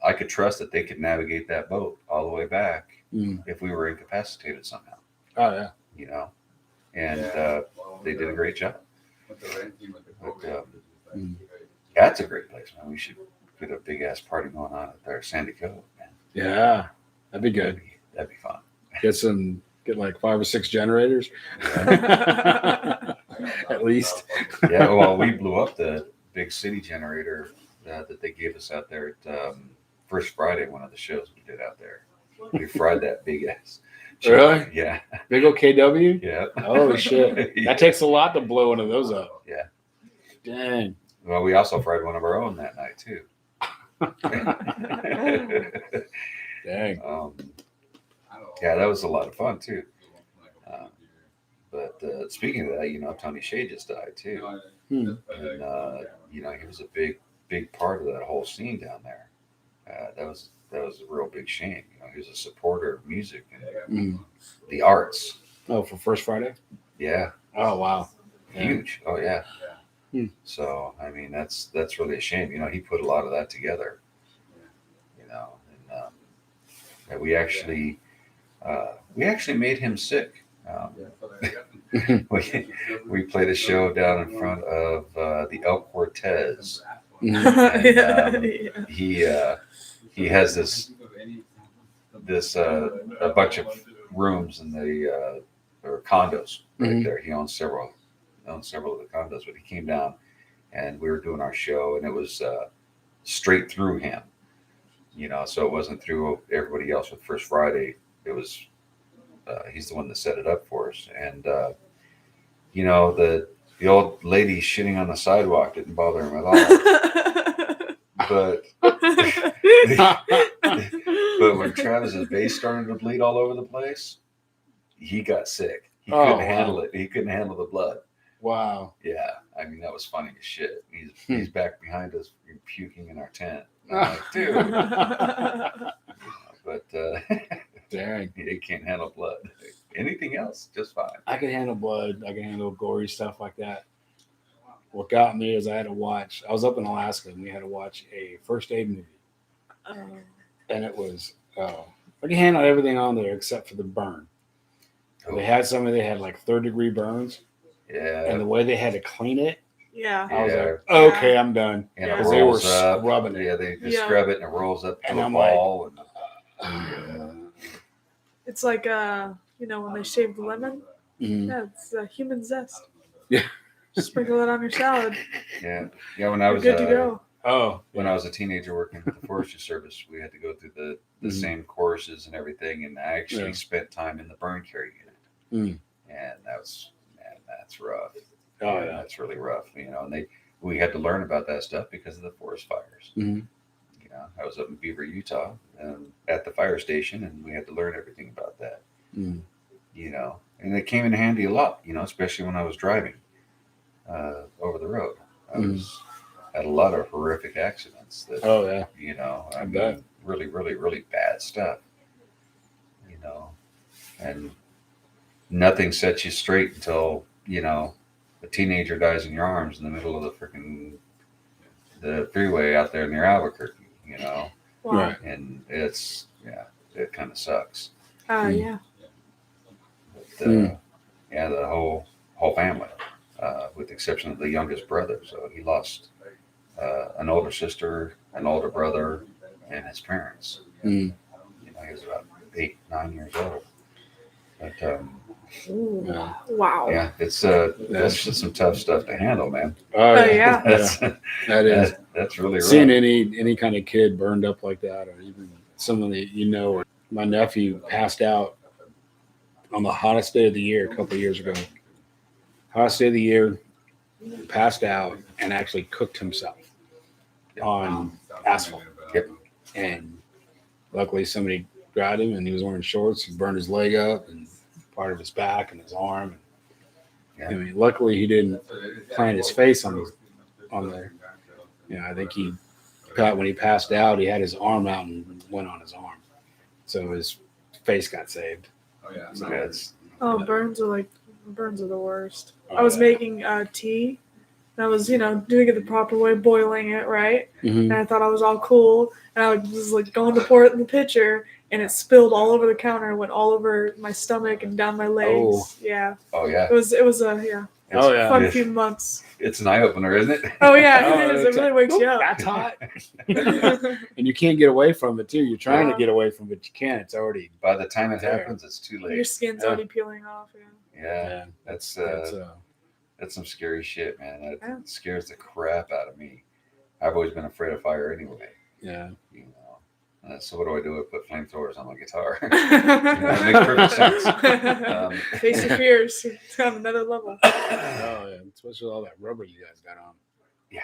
I could trust that they could navigate that boat all the way back if we were incapacitated somehow. Oh yeah. And they did a great job. But, that's a great place, man. We should get a big ass party going on at there, Sandy Cove, man. Yeah, that'd be good. That'd be fun. Get like 5 or 6 generators. At least. Yeah, well, we blew up the big city generator that they gave us out there at First Friday, one of the shows we did out there. We fried that big ass. Really? Yeah. Big old KW? Yeah. Holy shit. That takes a lot to blow one of those up. Yeah. Dang. Well, we also fried one of our own that night, too. Dang. Yeah, that was a lot of fun, too. But speaking of that, Tony Shea just died, too. And, he was a big part of that whole scene down there. That was a real big shame. He was a supporter of music and the arts. Oh, for First Friday? Yeah. Oh, wow. Huge. Oh, yeah. Hmm. So, that's really a shame. He put a lot of that together. And we actually made him sick. We played a show down in front of the El Cortez. And, he has this a bunch of rooms in the or condos right there. He owns several of the condos, but he came down and we were doing our show, and it was straight through him. So it wasn't through everybody else with First Friday. It was he's the one that set it up for us. And the old lady shitting on the sidewalk didn't bother him at all. But when Travis's bass started to bleed all over the place, he got sick. He couldn't handle it. He couldn't handle the blood. Wow. Yeah, that was funny as shit. He's back behind us puking in our tent. I'm like, dude. But dang, he can't handle blood. Anything else, just fine. I can handle blood. I can handle gory stuff like that. What got me is I was up in Alaska and we had to watch a first aid movie. And it was, I can handle everything on there except for the burn. Oh. They had like 3rd-degree burns. Yeah. And the way they had to clean it. Yeah. I was like, okay, I'm done. And because they were scrubbing it. Yeah, they just scrub it and it rolls up to a ball. It's like, when they shave the lemon. Mm-hmm. Yeah, it's human zest. Yeah. Sprinkle it on your salad. Yeah. Yeah, when I was good to go. When I was a teenager working with the Forestry Service, we had to go through the same courses and everything, and I actually spent time in the burn care unit. And that's rough. Oh yeah, that's really rough. And we had to learn about that stuff because of the forest fires. I was up in Beaver, Utah, at the fire station, and we had to learn everything about that. And it came in handy a lot. Especially when I was driving over the road. I had a lot of horrific accidents. That, really, really, really bad stuff. And nothing sets you straight until a teenager dies in your arms in the middle of the freeway out there near Albuquerque. Wow. Right. And it kind of sucks. Yeah. But, the whole family, with the exception of the youngest brother. So he lost an older sister, an older brother, and his parents. He was about 8-9 years old. But wow. Yeah, it's that's just some tough stuff to handle, man. Oh yeah. That is. That's really rough. Seeing any kind of kid burned up like that, or even someone that or my nephew passed out on the hottest day of the year a couple of years ago. Hottest day of the year, passed out and actually cooked himself on asphalt. Yep. And luckily somebody grabbed him and he was wearing shorts and burned his leg up and part of his back and his arm. Yeah. I mean, luckily he didn't plant his face on the. I think when he passed out, he had his arm out and went on his arm, so his face got saved. Oh yeah. So That's Burns are the worst. Oh, I was yeah. making tea. And I was, doing it the proper way, boiling it, right? Mhm. And I thought I was all cool. And I was like going to pour it in the pitcher, and it spilled all over the counter and went all over my stomach and down my legs. Oh. Yeah. oh yeah. It was a Oh, yeah. fun few months. It's an eye opener, isn't it? Oh yeah, Oh, it is. It it's really like, wakes you "Oop, up. That's hot. And you can't get away from it too. You're trying to get away from it, but you can't. It's already By the time it There. happens, it's too Your late. skin's Yeah. already peeling off. Yeah. Yeah, that's some scary shit, man. That Yeah. scares the crap out of me. I've always been afraid of fire anyway. Yeah. So what do I do? I put flamethrowers on my guitar. That makes perfect sense. Face your fears. It's on another level. Oh yeah. Especially all that rubber you guys got on. Yeah.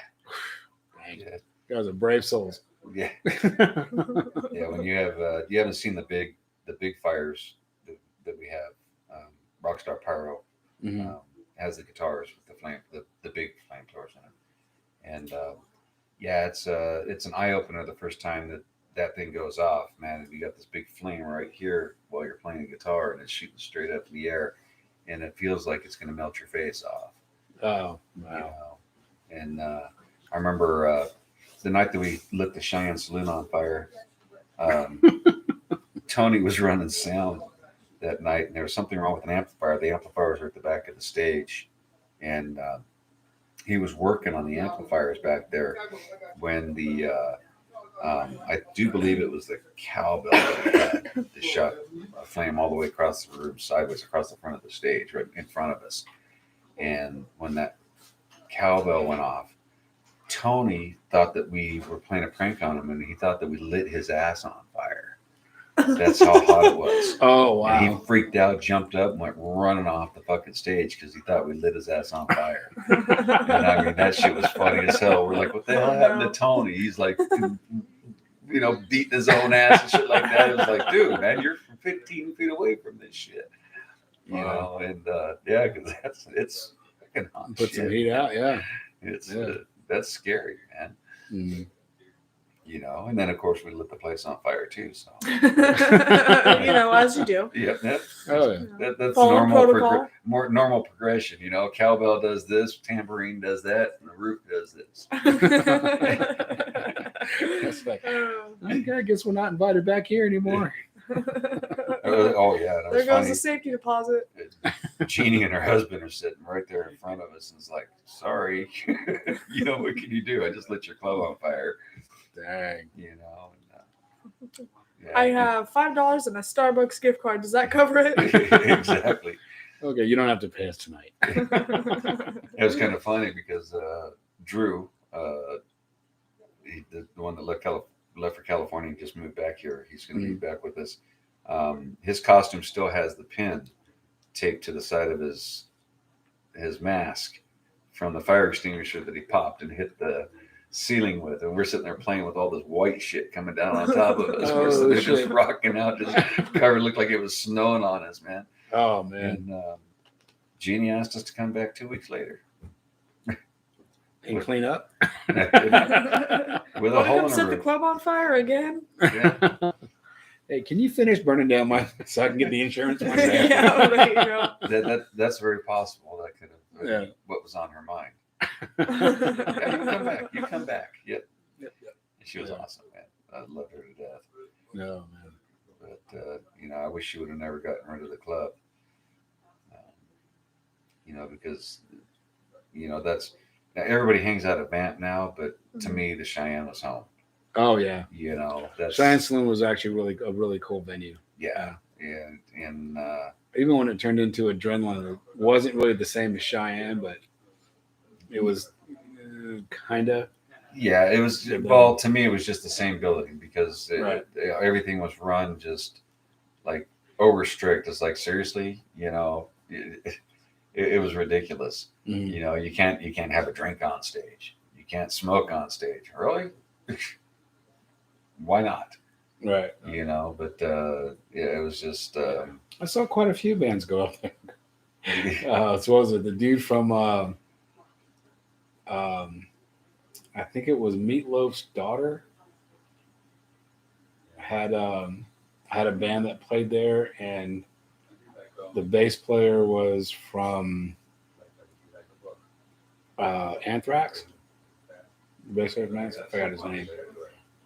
Dang. Yeah, You guys are brave souls. yeah, yeah. When you have you haven't seen the big fires that we have. Rockstar Pyro Mhm. has the guitars with the big flamethrowers in it, and yeah, it's an eye opener the first time that thing goes off, man. And you got this big flame right here while you're playing the guitar, and it's shooting straight up in the air, and it feels like it's going to melt your face off. Oh You wow. know? And I remember the night that we lit the Cheyenne Saloon on fire. Tony was running sound that night, and there was something wrong with an amplifier. The amplifiers were at the back of the stage, and he was working on the amplifiers back there when the I do believe it was the cowbell that shot a flame all the way across the room, sideways across the front of the stage, right in front of us. And when that cowbell went off, Tony thought that we were playing a prank on him, and he thought that we lit his ass on fire. That's how hot it was. Oh And wow. he freaked out, jumped up, and went running off the fucking stage because he thought we lit his ass on fire. And I mean, that shit was funny as hell. We're like, what the hell happened to Tony? He's like, beating his own ass and shit like that. It was like, dude, man, you're 15 feet away from this shit. Wow. And yeah, because it's fucking hot Put shit. some heat out. Yeah. It's Yeah. That's scary, man. Mm. And then of course we lit the place on fire too. So As you do. yeah, Oh yeah. that's Following protocol. more normal progression. Cowbell does this, tambourine does that, and the roof does this. It's like, okay, I guess we're not invited back here anymore. Oh yeah, that There was goes funny. the safety deposit. Jeannie and her husband are sitting right there in front of us, and it's like, sorry, what can you do? I just lit your club on fire. Dang. And, yeah, I have $5 and a Starbucks gift card. Does that cover it? exactly. Okay, you don't have to pay us tonight. It was kind of funny because Drew, the one that left for California and just moved back here, he's going to be back with us. His costume still has the pin taped to the side of his mask from the fire extinguisher that he popped and hit the ceiling with, and we're sitting there playing with all this white shit coming down on top of us. We're sitting there just rocking out, just covered, looked like it was snowing on us, man. Oh man. And Jeannie asked us to come back 2 weeks later And clean up. with a Want to hole come in set the the roof. club on fire again? Yeah. Hey, can you finish burning down my so I can get the insurance money? Yeah, there you go. That's very possible. That could have been what was on her mind. Yeah, you come back. Yep. She was awesome, man. I loved her to death. No, man. But I wish she would have never gotten rid of the club. Because that's now everybody hangs out at Vamp now, but to me the Cheyenne was home. Oh yeah. That's Cheyenne Saloon was actually a really cool venue. yeah. And Even when it turned into Adrenaline, it wasn't really the same as Cheyenne, but it was kind of. yeah, it was. Well, to me, it was just the same building because Right. everything was run just like over strict. It's like, seriously, you know, it was ridiculous. Mhm. You know, you can't have a drink on stage. You can't smoke on stage. Really? Why not? Right. You know, but yeah, it was just I saw quite a few bands go up there. So what was it? The dude from I think it was Meatloaf's daughter had a band that played there, and the bass player was from Anthrax. The bass player from Anthrax, I forgot his name.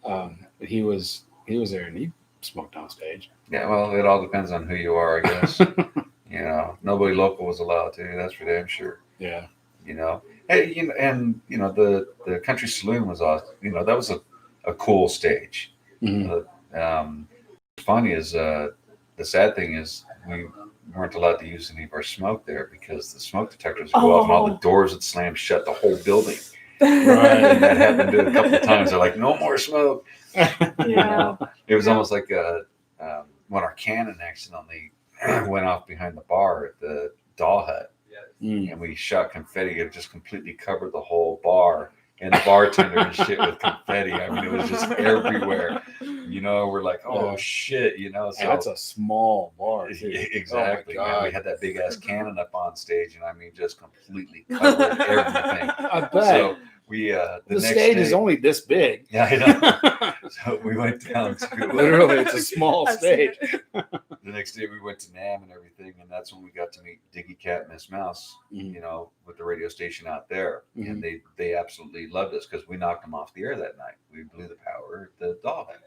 But he was there, and he smoked on stage. yeah. Well, it all depends on who you are, I guess. You know, nobody local was allowed to. That's for damn sure. Yeah. You know, hey, you know, and you know the country saloon was awesome. You know, that was a cool stage. Mhm. Funny is the sad thing is we weren't allowed to use any of our smoke there because the smoke detectors would go off and all the doors would slam shut the whole building. Right. And that happened to a couple of times. They're like, no more smoke. You Yeah. know? It was almost like when our cannon accidentally went off behind the bar at the Doll Hut. And we shot confetti. It just completely covered the whole bar. And the bartender and shit with confetti. I mean, it was just everywhere. You know, we're like, oh Yeah. shit, you know. So And that's a small bar, too. exactly. Oh my Man. We God. had that big ass cannon up on stage, and I mean, just completely covered everything. I bet. So we the next stage day, is only this big. yeah, I know. So we went down to Literally, it's a small I've seen stage. the next day we went to NAM and everything, and that's when we got to meet Diggy Cat, Miss Mouse, Mhm. you know, with the radio station out there, and they absolutely loved us because we knocked them off the air that night. We blew the power at the Doll Hut,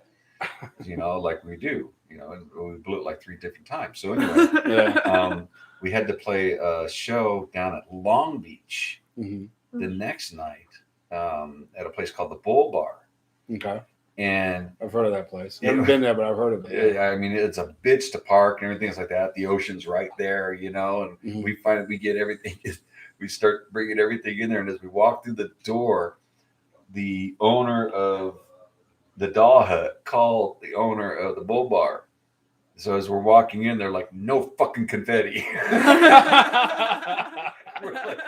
you know, like we do, you know, and we blew it like 3 different times. So anyway, Yeah. we had to play a show down at Long Beach Mhm. the next night at a place called the Bull Bar, Okay. and I've heard of that place. I haven't been there, but I've heard of it. yeah, I mean, it's a bitch to park and everything's like that. The ocean's right there, you know, and Mhm. we get everything. We start bringing everything in there, and as we walk through the door, the owner of the Doll Hut called the owner of the Bull Bar. So as we're walking in, they're like, "No fucking confetti." We're like,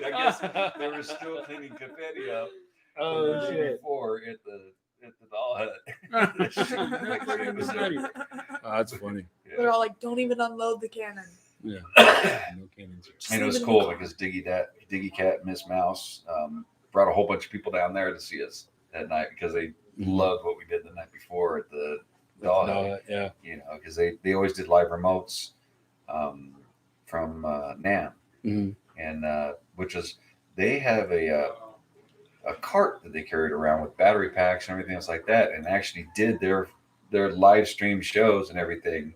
I guess they were still cleaning confetti up from the day shit. before at the Doll Hut. Oh, that's funny. They're all like, don't even unload the cannon. Yeah. No cannons. And it was cool because Diggy Cat, Miss Mouse brought a whole bunch of people down there to see us that night because they loved what we did the night before at the Doll Hut. Yeah. You know, because they always did live remotes from NAM, and which is they have a cart that they carried around with battery packs and everything else like that, and actually did their live stream shows and everything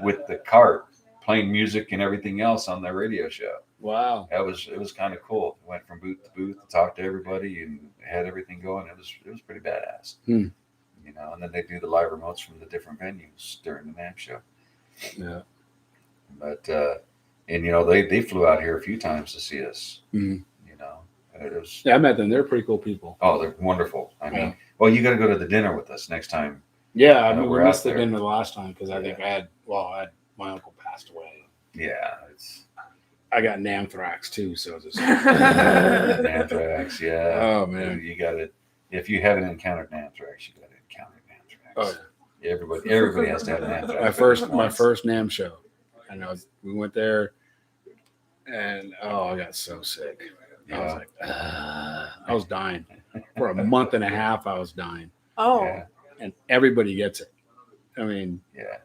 with the cart, playing music and everything else on their radio show. Wow. It was kind of cool. Went from booth to booth to talk to everybody and had everything going. It was pretty badass. You know, and then they do the live remotes from the different venues during the NAM show. Yeah. But and you know they flew out here a few times to see us. You know, it was. Yeah, I met them. They're pretty cool people. Oh, they're wonderful. I mean, well, you got to go to the dinner with us next time. Yeah, I mean, we we're missed out the there. dinner the last time because I think I had my uncle passed away. Yeah, it's I got Namthrax too, so it's just Anthrax. Yeah. Oh man, you got it. If you haven't encountered Anthrax, you got to encounter Anthrax. Oh yeah. Everybody has to have an Anthrax. my first NAM show. And we went there, and I got so sick. Yeah. I was like, I was dying for a month and a half. I was dying. Oh. Yeah. And everybody gets it. I mean, yeah.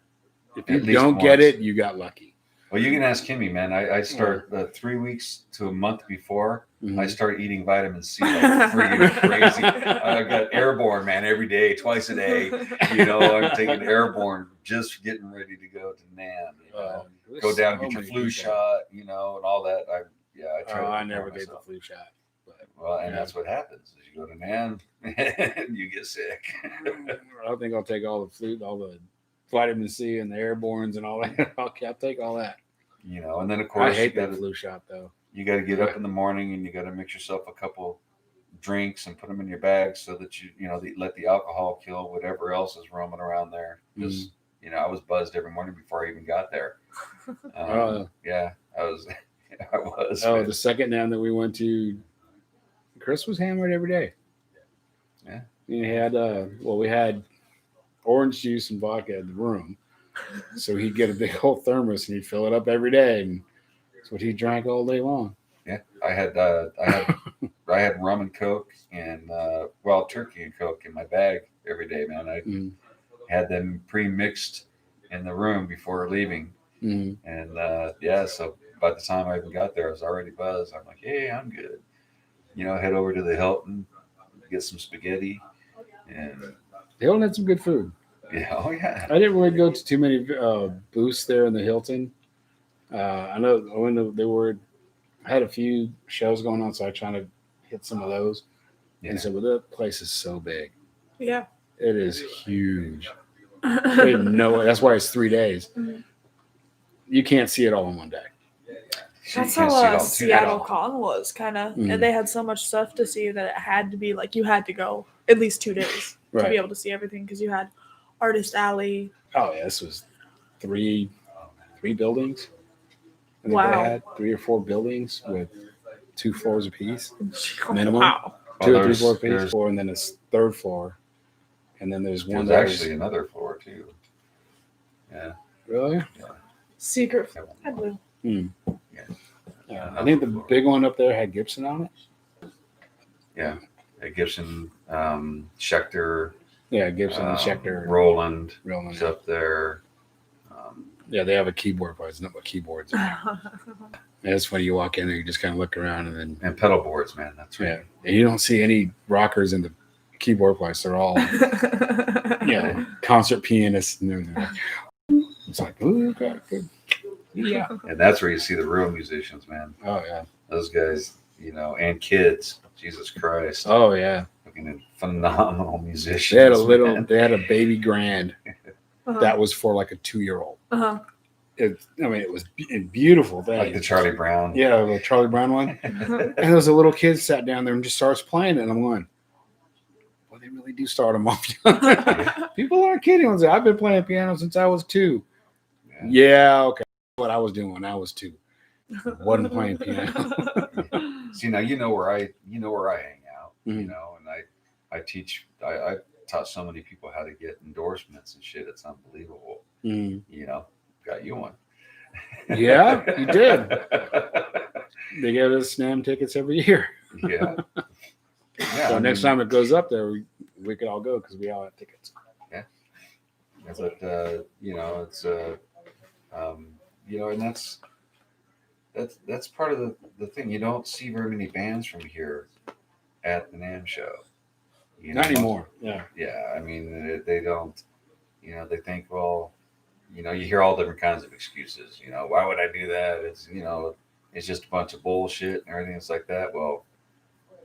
If you At least don't once. get it, you got lucky. Well, you can ask Kimmy, man. I start 3 weeks to a month before. I start eating vitamin C like freaking crazy. I got airborne, man, every day, twice a day. You know, I'm taking airborne, just getting ready to go to NAM. You know, go down, get your flu shot, you know, and all that. I try. I never did the flu shot. But, well, and that's what happens is you go to NAM and you get sick. I don't think I'll take all the vitamin C and the airbornes and all that. I'll take all that. You know, and then of course I hate that flu shot though. You got to get up in the morning and you got to mix yourself a couple drinks and put them in your bag so that you know let the alcohol kill whatever else is roaming around there. Because I was buzzed every morning before I even got there. Yeah, I was. I was. Oh, man. the second NAMM that we went to, Chris was hammered every day. Yeah. He had we had orange juice and vodka in the room, so he'd get a big old thermos and he'd fill it up every day, and that's what he drank all day long. Yeah, I had rum and Coke and wild turkey and Coke in my bag every day, man. I had them pre-mixed in the room before leaving, and so by the time I even got there, I was already buzzed. I'm like, hey, I'm good. Head over to the Hilton, get some spaghetti, and They all had some good food. yeah, oh yeah. I didn't really go to too many booths there in the Hilton. I know when I had a few shows going on, so I tried to hit some of those. Yeah. And so, but the place is so big. Yeah. It is huge. I didn't know it. That's why it's 3 days. You can't see it all in one day. That's You can't see it how all. Seattle Con was, kind of. Mhm. And they had so much stuff to see that it had to be like you had to go at least 2 days to Right. be able to see everything, because you had Artist Alley. Oh yeah, this was three buildings. I think Wow. they had 3 or 4 buildings with 2 floors apiece, minimum. Wow. 2 or 3 floors apiece, floor, and then a third floor, and then there's one. There's actually another floor too. Yeah. Really? Yeah. Secret. I blew. Yeah, I think the big one up there had Gibson on it. Yeah. Gibson, Schecter. Yeah, Gibson, Schecter, Roland. Roland. Is up there. Yeah, they have a keyboard, but it's not what keyboards are. And it's funny, you walk in there, you just kind of look around, and then pedal boards, man. That's right. yeah, and you don't see any rockers in the keyboard place. They're all concert pianists, and everything. It's like, ooh, okay, good. Yeah. And that's where you see the real musicians, man. Oh yeah. Those guys, and kids. Jesus Christ. Oh yeah. Fucking phenomenal musicians. They had a baby grand that was for like a 2-year-old. It was a beautiful thing. Like the Charlie Brown. Yeah, the Charlie Brown one. And there was a little kid sat down there and just starts playing it. And I'm going, well, they really do start them off young. People aren't kidding. I've been playing piano since I was 2. Yeah, okay. What I was doing when I was 2. Wasn't playing piano. See, now you know where I hang out, Mhm. and I teach. I taught so many people how to get endorsements and shit. It's unbelievable. Got you one. Yeah, you did. They give us NAMM tickets every year. Yeah. So next time it goes up there, we could all go because we all have tickets. Yeah. But it's and that's part of the thing. You don't see very many bands from here at the NAMM show. Not anymore. Yeah. Yeah. I mean, they don't. They think, well, you hear all different kinds of excuses. Why would I do that? It's it's just a bunch of bullshit and everything. It's like that. Well,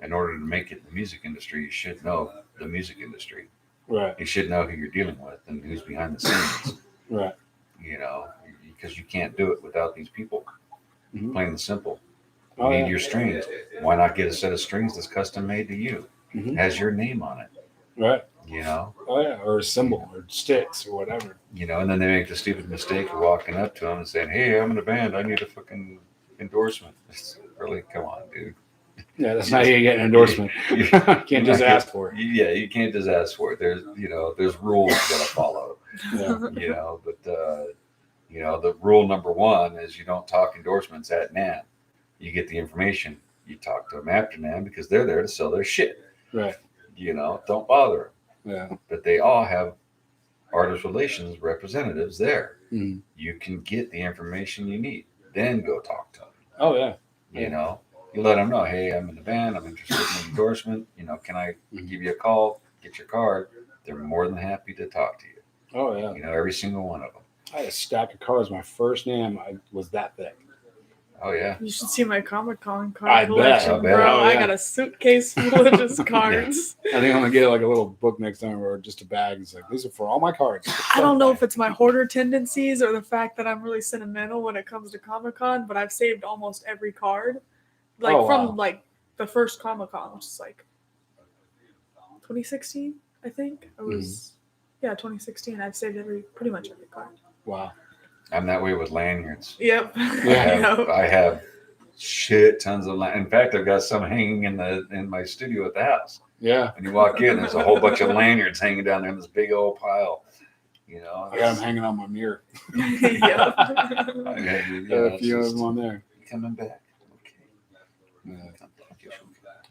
in order to make it in the music industry, you should know the music industry. Right. You should know who you're dealing with and who's behind the scenes. Right. Because you can't do it without these people. Mhm. Plain and simple. You Oh, need yeah. your strings. Why not get a set of strings that's custom made to you? Mhm. Has your name on it. Right. Oh yeah, or a cymbal or sticks or whatever. And then they make the stupid mistake of walking up to them and saying, "Hey, I'm in a band. I need a fucking endorsement." It's really, come on, dude. Yeah, that's not how you get an endorsement. You can't just ask for it. Yeah, you can't just ask for it. There's rules you gotta follow. Yeah. But the rule number 1 is you don't talk endorsements at NAMM. You get the information. You talk to them after NAMM because they're there to sell their shit. Right. Don't bother them. Yeah. But they all have artist relations representatives there. Mhm. You can get the information you need. Then go talk to them. Oh yeah. You let them know, hey, I'm in the band. I'm interested in an endorsement. Can I give you a call? Get your card. They're more than happy to talk to you. Oh yeah. Every single one of them. I had a stack of cards. My first NAMM was that thick. Oh yeah. You should see my Comic-Con card I bet. collection, I bet. bro. Oh, I yeah. got a suitcase full of just cards. I think I'm gonna get like a little book next time or just a bag. It's like, these are for all my cards. I don't know if it's my hoarder tendencies or the fact that I'm really sentimental when it comes to Comic-Con, but I've saved almost every card. From the first Comic-Con, which is 2016, I think. It was Yeah, 2016. I've saved pretty much every card. Wow. I'm that way with lanyards. Yep. I have shit tons of in fact, I've got some hanging in my studio at the house. Yeah. When you walk in, there's a whole bunch of lanyards hanging down there in this big old pile. You know, I got them hanging on my mirror. Yep. A few of them on there. Coming back.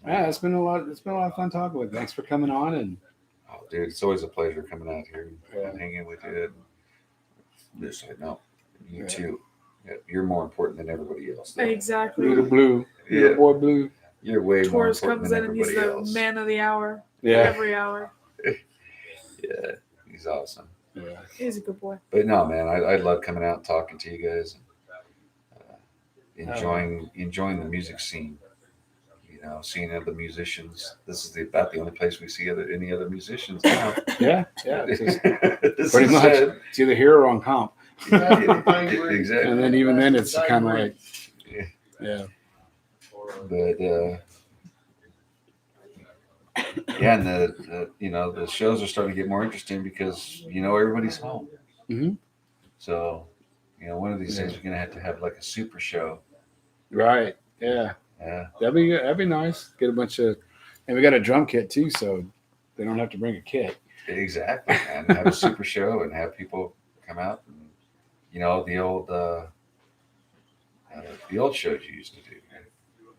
Yeah, it's been a lot of fun talking with you. Thanks for coming on. And oh, dude, it's always a pleasure coming out here and hanging with you. Just like, no, you too. Yeah, you're more important than everybody else. Though. Exactly. Little Blue. Little boy Blue. You're way more Taurus important comes than in and he's everybody the else. man of the hour. Yeah. Every hour. Yeah, he's awesome. Yeah. He's a good boy. But no, man, I love coming out and talking to you guys, and enjoying the music scene. You know, seeing other musicians. This is about the only place we see any other musicians now. Yeah. It's pretty much. It's either here or on comp. Exactly. And then even then, it's kind of like, yeah. But yeah, and the shows are starting to get more interesting because everybody's home. Mm-hmm. So one of these days we're gonna have to have like a super show. Right. Yeah. Yeah. That'd be nice. Get a bunch of, and we got a drum kit too, so they don't have to bring a kit. Exactly, and have a super show and have people come out and the old shows you used to do.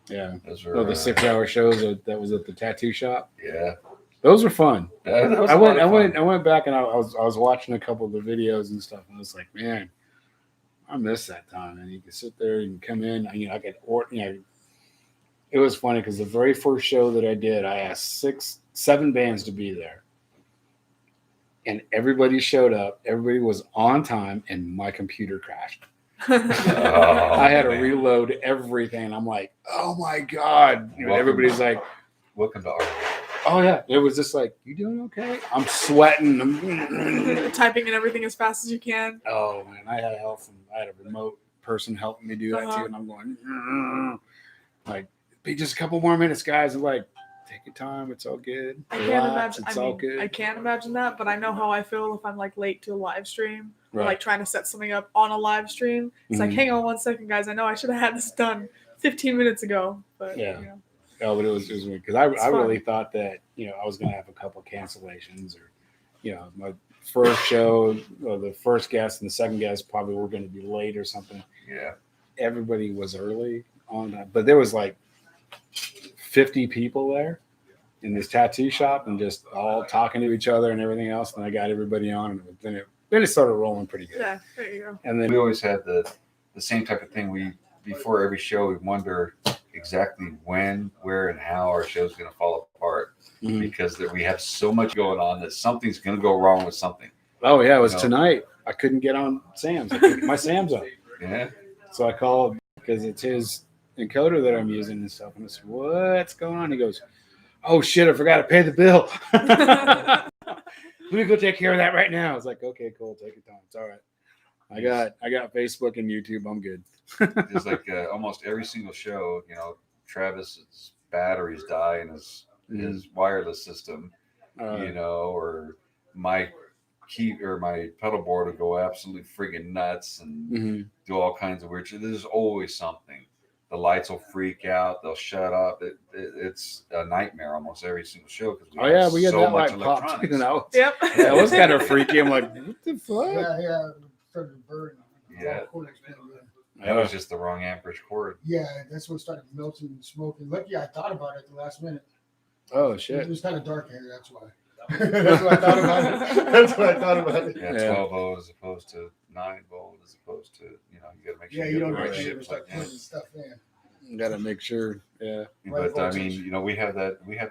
Yeah. Those were the 6-hour shows that was at the tattoo shop. Yeah. Those were fun. That was I went back and I was watching a couple of the videos and stuff, and I was like, man, I miss that time. And you could sit there and come in. I could it was funny because the very first show that I did, I asked 7 bands to be there. And everybody showed up. Everybody was on time, and my computer crashed. I had to reload everything. I'm like, oh my God. Everybody's like, welcome to our world. Oh, yeah. It was just like, you doing okay? I'm sweating. I'm typing in everything as fast as you can. Oh, man. I had help I had a remote person helping me do that too. And I'm going, like, be just a couple more minutes, guys. I'm like, take your time. It's all good. I can't imagine. It's all good. I can't imagine that, but I know how I feel if I'm like late to a live stream or Right. like trying to set something up on a live stream. It's like, hang on 1 second, guys. I know I should have had this done 15 minutes ago, but yeah. Oh, but it was weird because I really thought that I was going to have a couple cancellations or my first show or the first guest and the second guest probably were going to be late or something. Yeah. Everybody was early on that, but there was like 50 people there in this tattoo shop and just all talking to each other and everything else. And I got everybody on, and then it started rolling pretty good. Yeah, there you go. And then we always had the same type of thing. Before every show, we wonder exactly when, where, and how our show's going to fall apart because we have so much going on that something's going to go wrong with something. Oh yeah, it was tonight. I couldn't get on Sam's. I couldn't get my Sam's up. Yeah. So I called because it's his encoder that I'm using and stuff. And I said, what's going on? He goes, oh shit, I forgot to pay the bill. Let me go take care of that right now. I was like, okay, cool. Take your time. It's all right. I got Facebook and YouTube. I'm good. It's like almost every single show, Travis's batteries die in his wireless system, or my my pedal board will go absolutely friggin' nuts and do all kinds of weird shit. There's always something. The lights will freak out. They'll shut up. It's a nightmare almost every single show because we had so that much light popped. Yep. That was kind of freaky. I'm like, what the fuck? Yeah. Started to burn. Yeah. That was just the wrong amperage cord. Yeah, that's what started melting and smoking. Lucky I thought about it at the last minute. Oh shit! It was kind of dark here. That's why. That's what I thought about it. That's what I thought about it. Yeah, 12 volt as opposed to 9 volt as opposed to you got to make sure you don't the right know shit start plugged in. putting stuff in. You gotta make sure. Yeah. Right But I voltage. mean, we have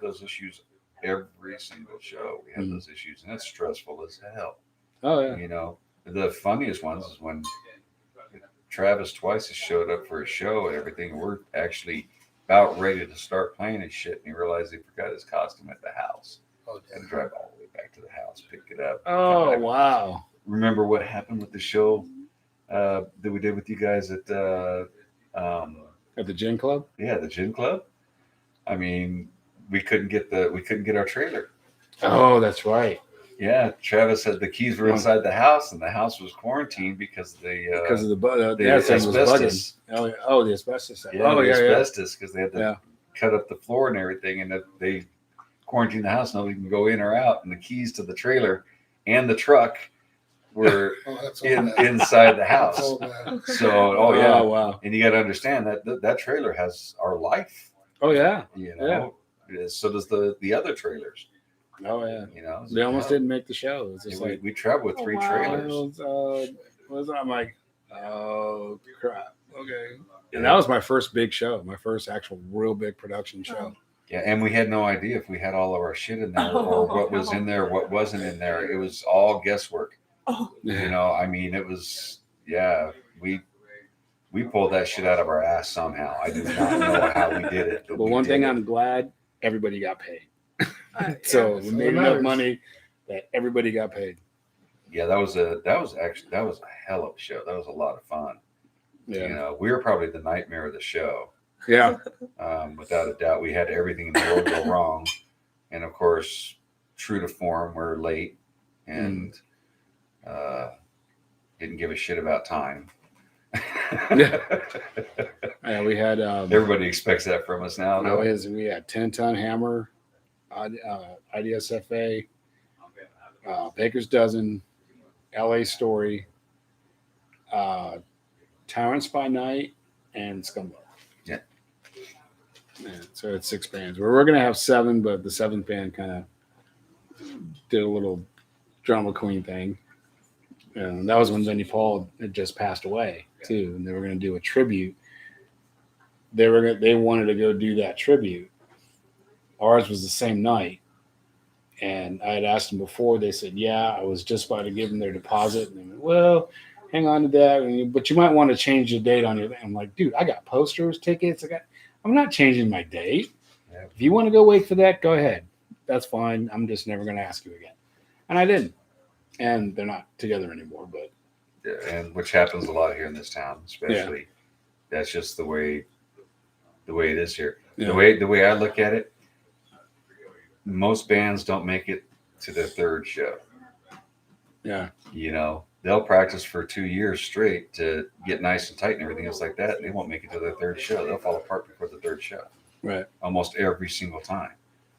those issues every single show. We have those issues, and it's stressful as hell. Oh yeah. The funniest ones is when Travis twice has showed up for a show and everything. And we're actually about ready to start playing his shit, and he realized he forgot his costume at the house. Oh, and drive all the way back to the house, pick it up. Oh wow! Remember what happened with the show that we did with you guys at the gin club? Yeah, the gin club. I mean, we couldn't get our trailer. Oh, that's right. Yeah, Travis said the keys were inside the house, and the house was quarantined because of the asbestos. The asbestos. Yeah, the asbestos, because they had to cut up the floor and everything, and they quarantined the house. Nobody can go in or out, and the keys to the trailer and the truck were inside the house. So, wow. And you got to understand that trailer has our life. Oh yeah, So does the other trailers. Oh yeah, they almost didn't make the show. It's just we traveled with 3 trailers. I'm like, oh crap, okay. And that was my first big show, my first actual real big production show. Yeah, and we had no idea if we had all of our shit in there or what was in there, what wasn't in there. It was all guesswork. I mean, it was we pulled that shit out of our ass somehow. I do not know how we did it. But one thing I'm glad, everybody got paid. So we made enough money that everybody got paid. Yeah, that was a hell of a show. That was a lot of fun. Yeah, we were probably the nightmare of the show. Yeah, without a doubt, we had everything in the world go wrong, and of course, true to form, we're late and didn't give a shit about time. Yeah, we had everybody expects that from us now. No, we had 10-ton hammer, IDSFA, Baker's Dozen, LA Story, Tyrants by Night, and Scumbag. Yeah. So it's 6 bands. We're going to have 7, but the 7th band kind of did a little drama queen thing. And that was when Vinnie Paul had just passed away too, and they were going to do a tribute. They wanted to go do that tribute. Ours was the same night, and I had asked them before. They said, "Yeah, I was just about to give them their deposit." And they went, "Well, hang on to that, but you might want to change the date on your." I'm like, "Dude, I got posters, tickets. I'm not changing my date. Yeah. If you want to go wait for that, go ahead. That's fine. I'm just never going to ask you again." And I didn't. And they're not together anymore, but and which happens a lot here in this town, especially. That's just the way it is here. The way I look at it, most bands don't make it to their 3rd show. Yeah. They'll practice for 2 years straight to get nice and tight and everything else like that, and they won't make it to their 3rd show. They'll fall apart before the 3rd show. Right. Almost every single time.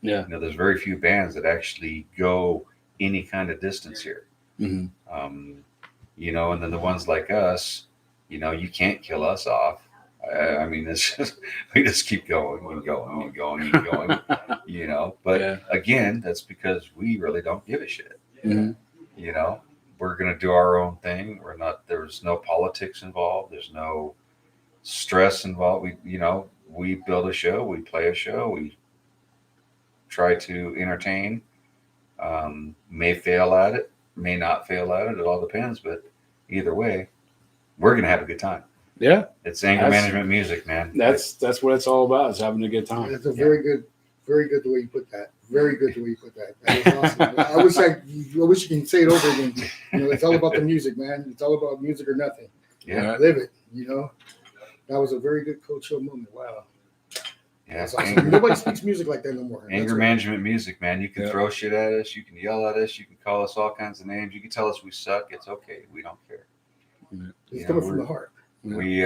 Yeah. There's very few bands that actually go any kind of distance here. Mm-hmm. And then the ones like us, you can't kill us off. I mean, it's just, we just keep going and going and going and going, But again, that's because we really don't give a shit. Mm-hmm. We're going to do our own thing. There's no politics involved. There's no stress involved. We build a show, we play a show, we try to entertain. May fail at it, may not fail at it. It all depends. But either way, we're going to have a good time. Yeah. It's anger management music, man. That's what it's all about, is having a good time. That's a very good the way you put that. Very good the way you put that. That is awesome. I wish you can say it over again. It's all about the music, man. It's all about music or nothing. Yeah. Live it, That was a very good coach show moment. Wow. Yeah. Awesome. Nobody speaks music like that no more. Anger management music, man. You can throw shit at us. You can yell at us. You can call us all kinds of names. You can tell us we suck. It's okay. We don't care. It's coming from the heart. We,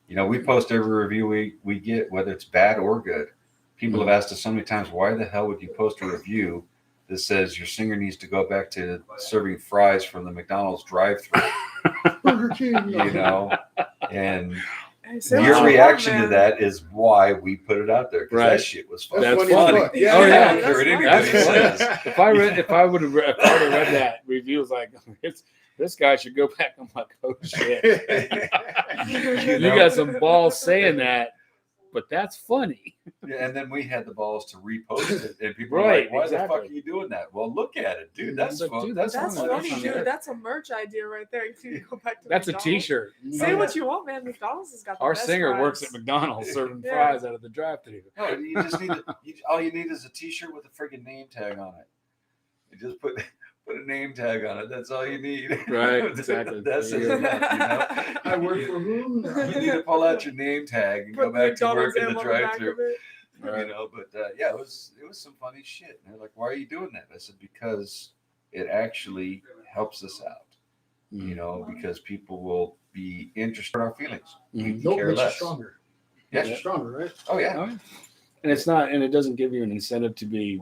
we post every review we get, whether it's bad or good. People have asked us so many times, why the hell would you post a review that says your singer needs to go back to serving fries from the McDonald's drive-thru? Burger King, and your reaction to that is why we put it out there, because that shit was fun. That's funny. Yeah. Oh yeah, That's says. If I would have read that review, was like, this guy should go back. I'm like, oh shit, you got some balls saying that, but that's funny. Yeah, and then we had the balls to repost it, and people were like, "Why the fuck are you doing that?" Well, look at it, dude. That's fun. Dude, that's fun. funny, dude. That's a merch idea right there. You can go back to that's McDonald's. A T-shirt. Say what you want, man. McDonald's has got the Our best singer fries. works at McDonald's serving fries out of the drive-thru. No, you just need all you need is a T-shirt with a friggin' name tag on it. You just put a name tag on it. That's all you need. Right, exactly. That's it. I work for whom? You need to pull out your name tag and go back to work in the drive-thru. Right. But it was some funny shit. And they're like, "Why are you doing that?" I said, "Because it actually helps us out, you know, because people will be interested in our feelings. We Nope, care makes you less. stronger. Yeah. Makes you stronger, right? Oh yeah. Oh, yeah. And it's not, and it doesn't give you an incentive to be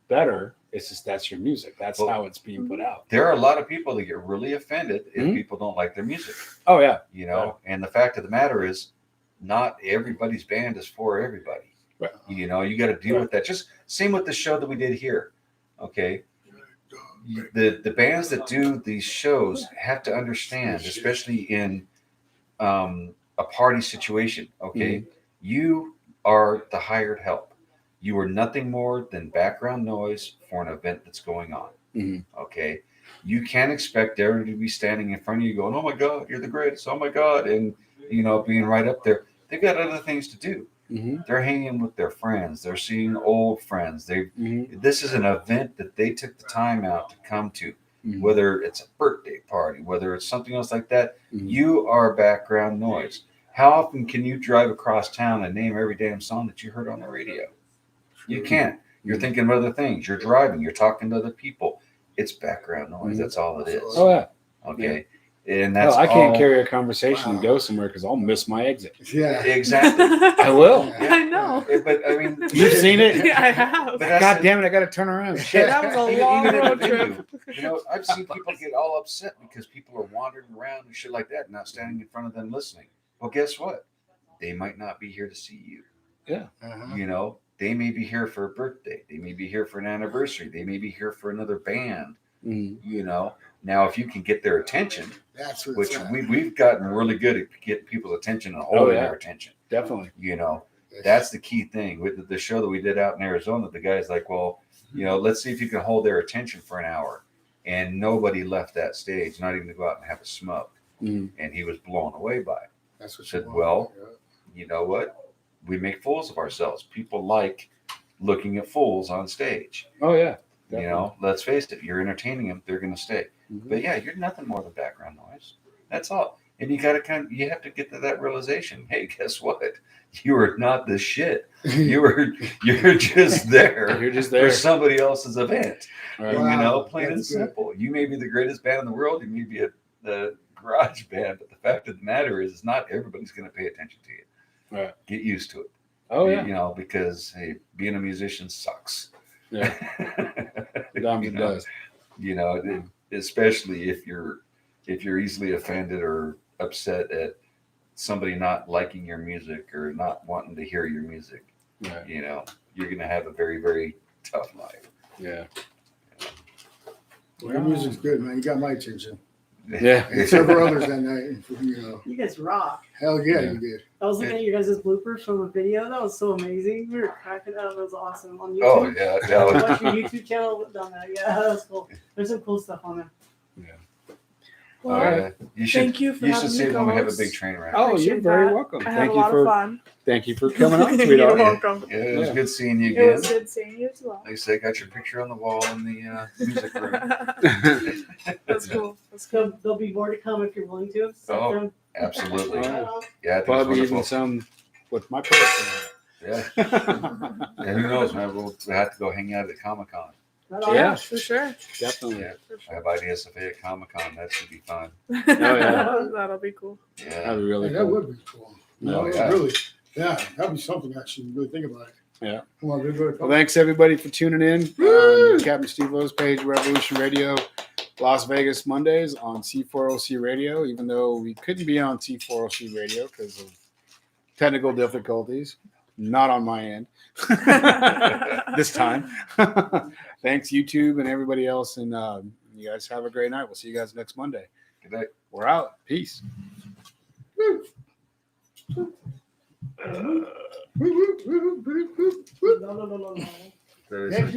better. It's just that's your music. That's Well, how it's being put out. There are a lot of people that get really offended if Mhm. people don't like their music, Oh yeah, you know. And the fact of the matter is, not everybody's band is for everybody. Right. You know, you got to deal with that. Just same with the show that we did here. Okay, the bands that do these shows have to understand, especially in a party situation. Okay, you are the hired help. You are nothing more than background noise for an event that's going on. Okay, you can't expect everybody to be standing in front of you going, "Oh my God, you're the greatest! Oh my God!" and you know, being right up there. They've got other things to do. They're hanging with their friends. They're seeing old friends. This is an event that they took the time out to come to, whether it's a birthday party, whether it's something else like that. You are background noise. How often can you drive across town and name every damn song that you heard on the radio? You can't. You're thinking of other things. You're driving. You're talking to other people. It's background noise. That's all it is. Oh yeah. Okay. And that's I can't all- carry a conversation and go somewhere because I'll miss my exit. Yeah. Exactly. I will. I know. But I mean, You've seen it? Yeah, I have. But that's God the- damn it! I got to turn around. Shit. That was a Even long at a road venue, trip. you know, I've seen people get all upset because people are wandering around and shit like that, not standing in front of them listening. Well, guess what? They might not be here to see you. Uh-huh. You know, they may be here for a birthday. They may be here for an anniversary. They may be here for another band. You know, now if you can get their attention, That's what which it's at. we've gotten really good at getting people's attention and holding their attention. Definitely. You know, that's the key thing with the show that we did out in Arizona. The guy's like, well, you know, let's see if you can hold their attention for an hour. And nobody left that stage, not even to go out and have a smoke. And he was blown away by it. That's what Said, you want. well, Yeah. you know what? We make fools of ourselves. People like looking at fools on stage. Oh yeah. You know, let's face it, you're entertaining them, they're going to stay. But yeah, you're nothing more than background noise. That's all. And you got to you have to get to that realization. Hey, guess what? You are not the shit. You're just there. You're just for there. somebody else's event. Right. Wow, You know, plain and that's good. simple. You may be the greatest band in the world. You may be the garage band, but the fact of the matter is, not everybody's going to pay attention to you. Right. Get used to it. Oh yeah. You know, because hey, being a musician sucks. Yeah. You It know, does. you know, especially if you're easily offended or upset at somebody not liking your music or not wanting to hear your music. Right. You know, you're going to have a very, very tough life. Yeah. Your music's good, man. You got my attention. Yeah. And several others that night, you know. You guys rock. Hell yeah, Yeah. you did. I was looking at you guys' bloopers from a video. That was so amazing. We were cracking up. It was awesome on YouTube. Oh yeah, yeah. Watch your YouTube channel on that. Yeah, that was cool. There's some cool stuff on there. Well, All right. You should. thank you for You having should me, see it when we have a co-host. big train wreck. Oh, you're Appreciate very that. welcome. I had Thank a you lot for of fun. thank you for coming on, You're sweetheart. welcome. Yeah, it was Yeah. good seeing you It was again. good seeing you as well. Like I say, I got your picture on the wall in the music room. That's cool. That's good. There'll be more to come if you're willing to. Oh, Absolutely. Oh. Yeah, I think it's Probably even wonderful. some with my person. Yeah. on it. And who knows, man? We'll have to go hang out at Comic-Con. Yeah. For sure. Definitely. Yeah. For I sure. have ideas to at Comic-Con. That should be fun. yeah. That'll be cool. Yeah. That'd be really Hey, that cool. would be cool. Oh, No, yeah. really. Yeah, that'd be something actually. Really think about it. Yeah. Come on, dude. Well, thanks everybody for tuning in. On Captain Steve O's page, Revolution Radio, Las Vegas Mondays on c4oc Radio. Even though we couldn't be on c4oc Radio because of technical difficulties, not on my end this time. Thanks YouTube and everybody else, and you guys have a great night. We'll see you guys next Monday. Good night. We're out. Peace. No. Woo, woo, woo, woo, woo, woo. That is-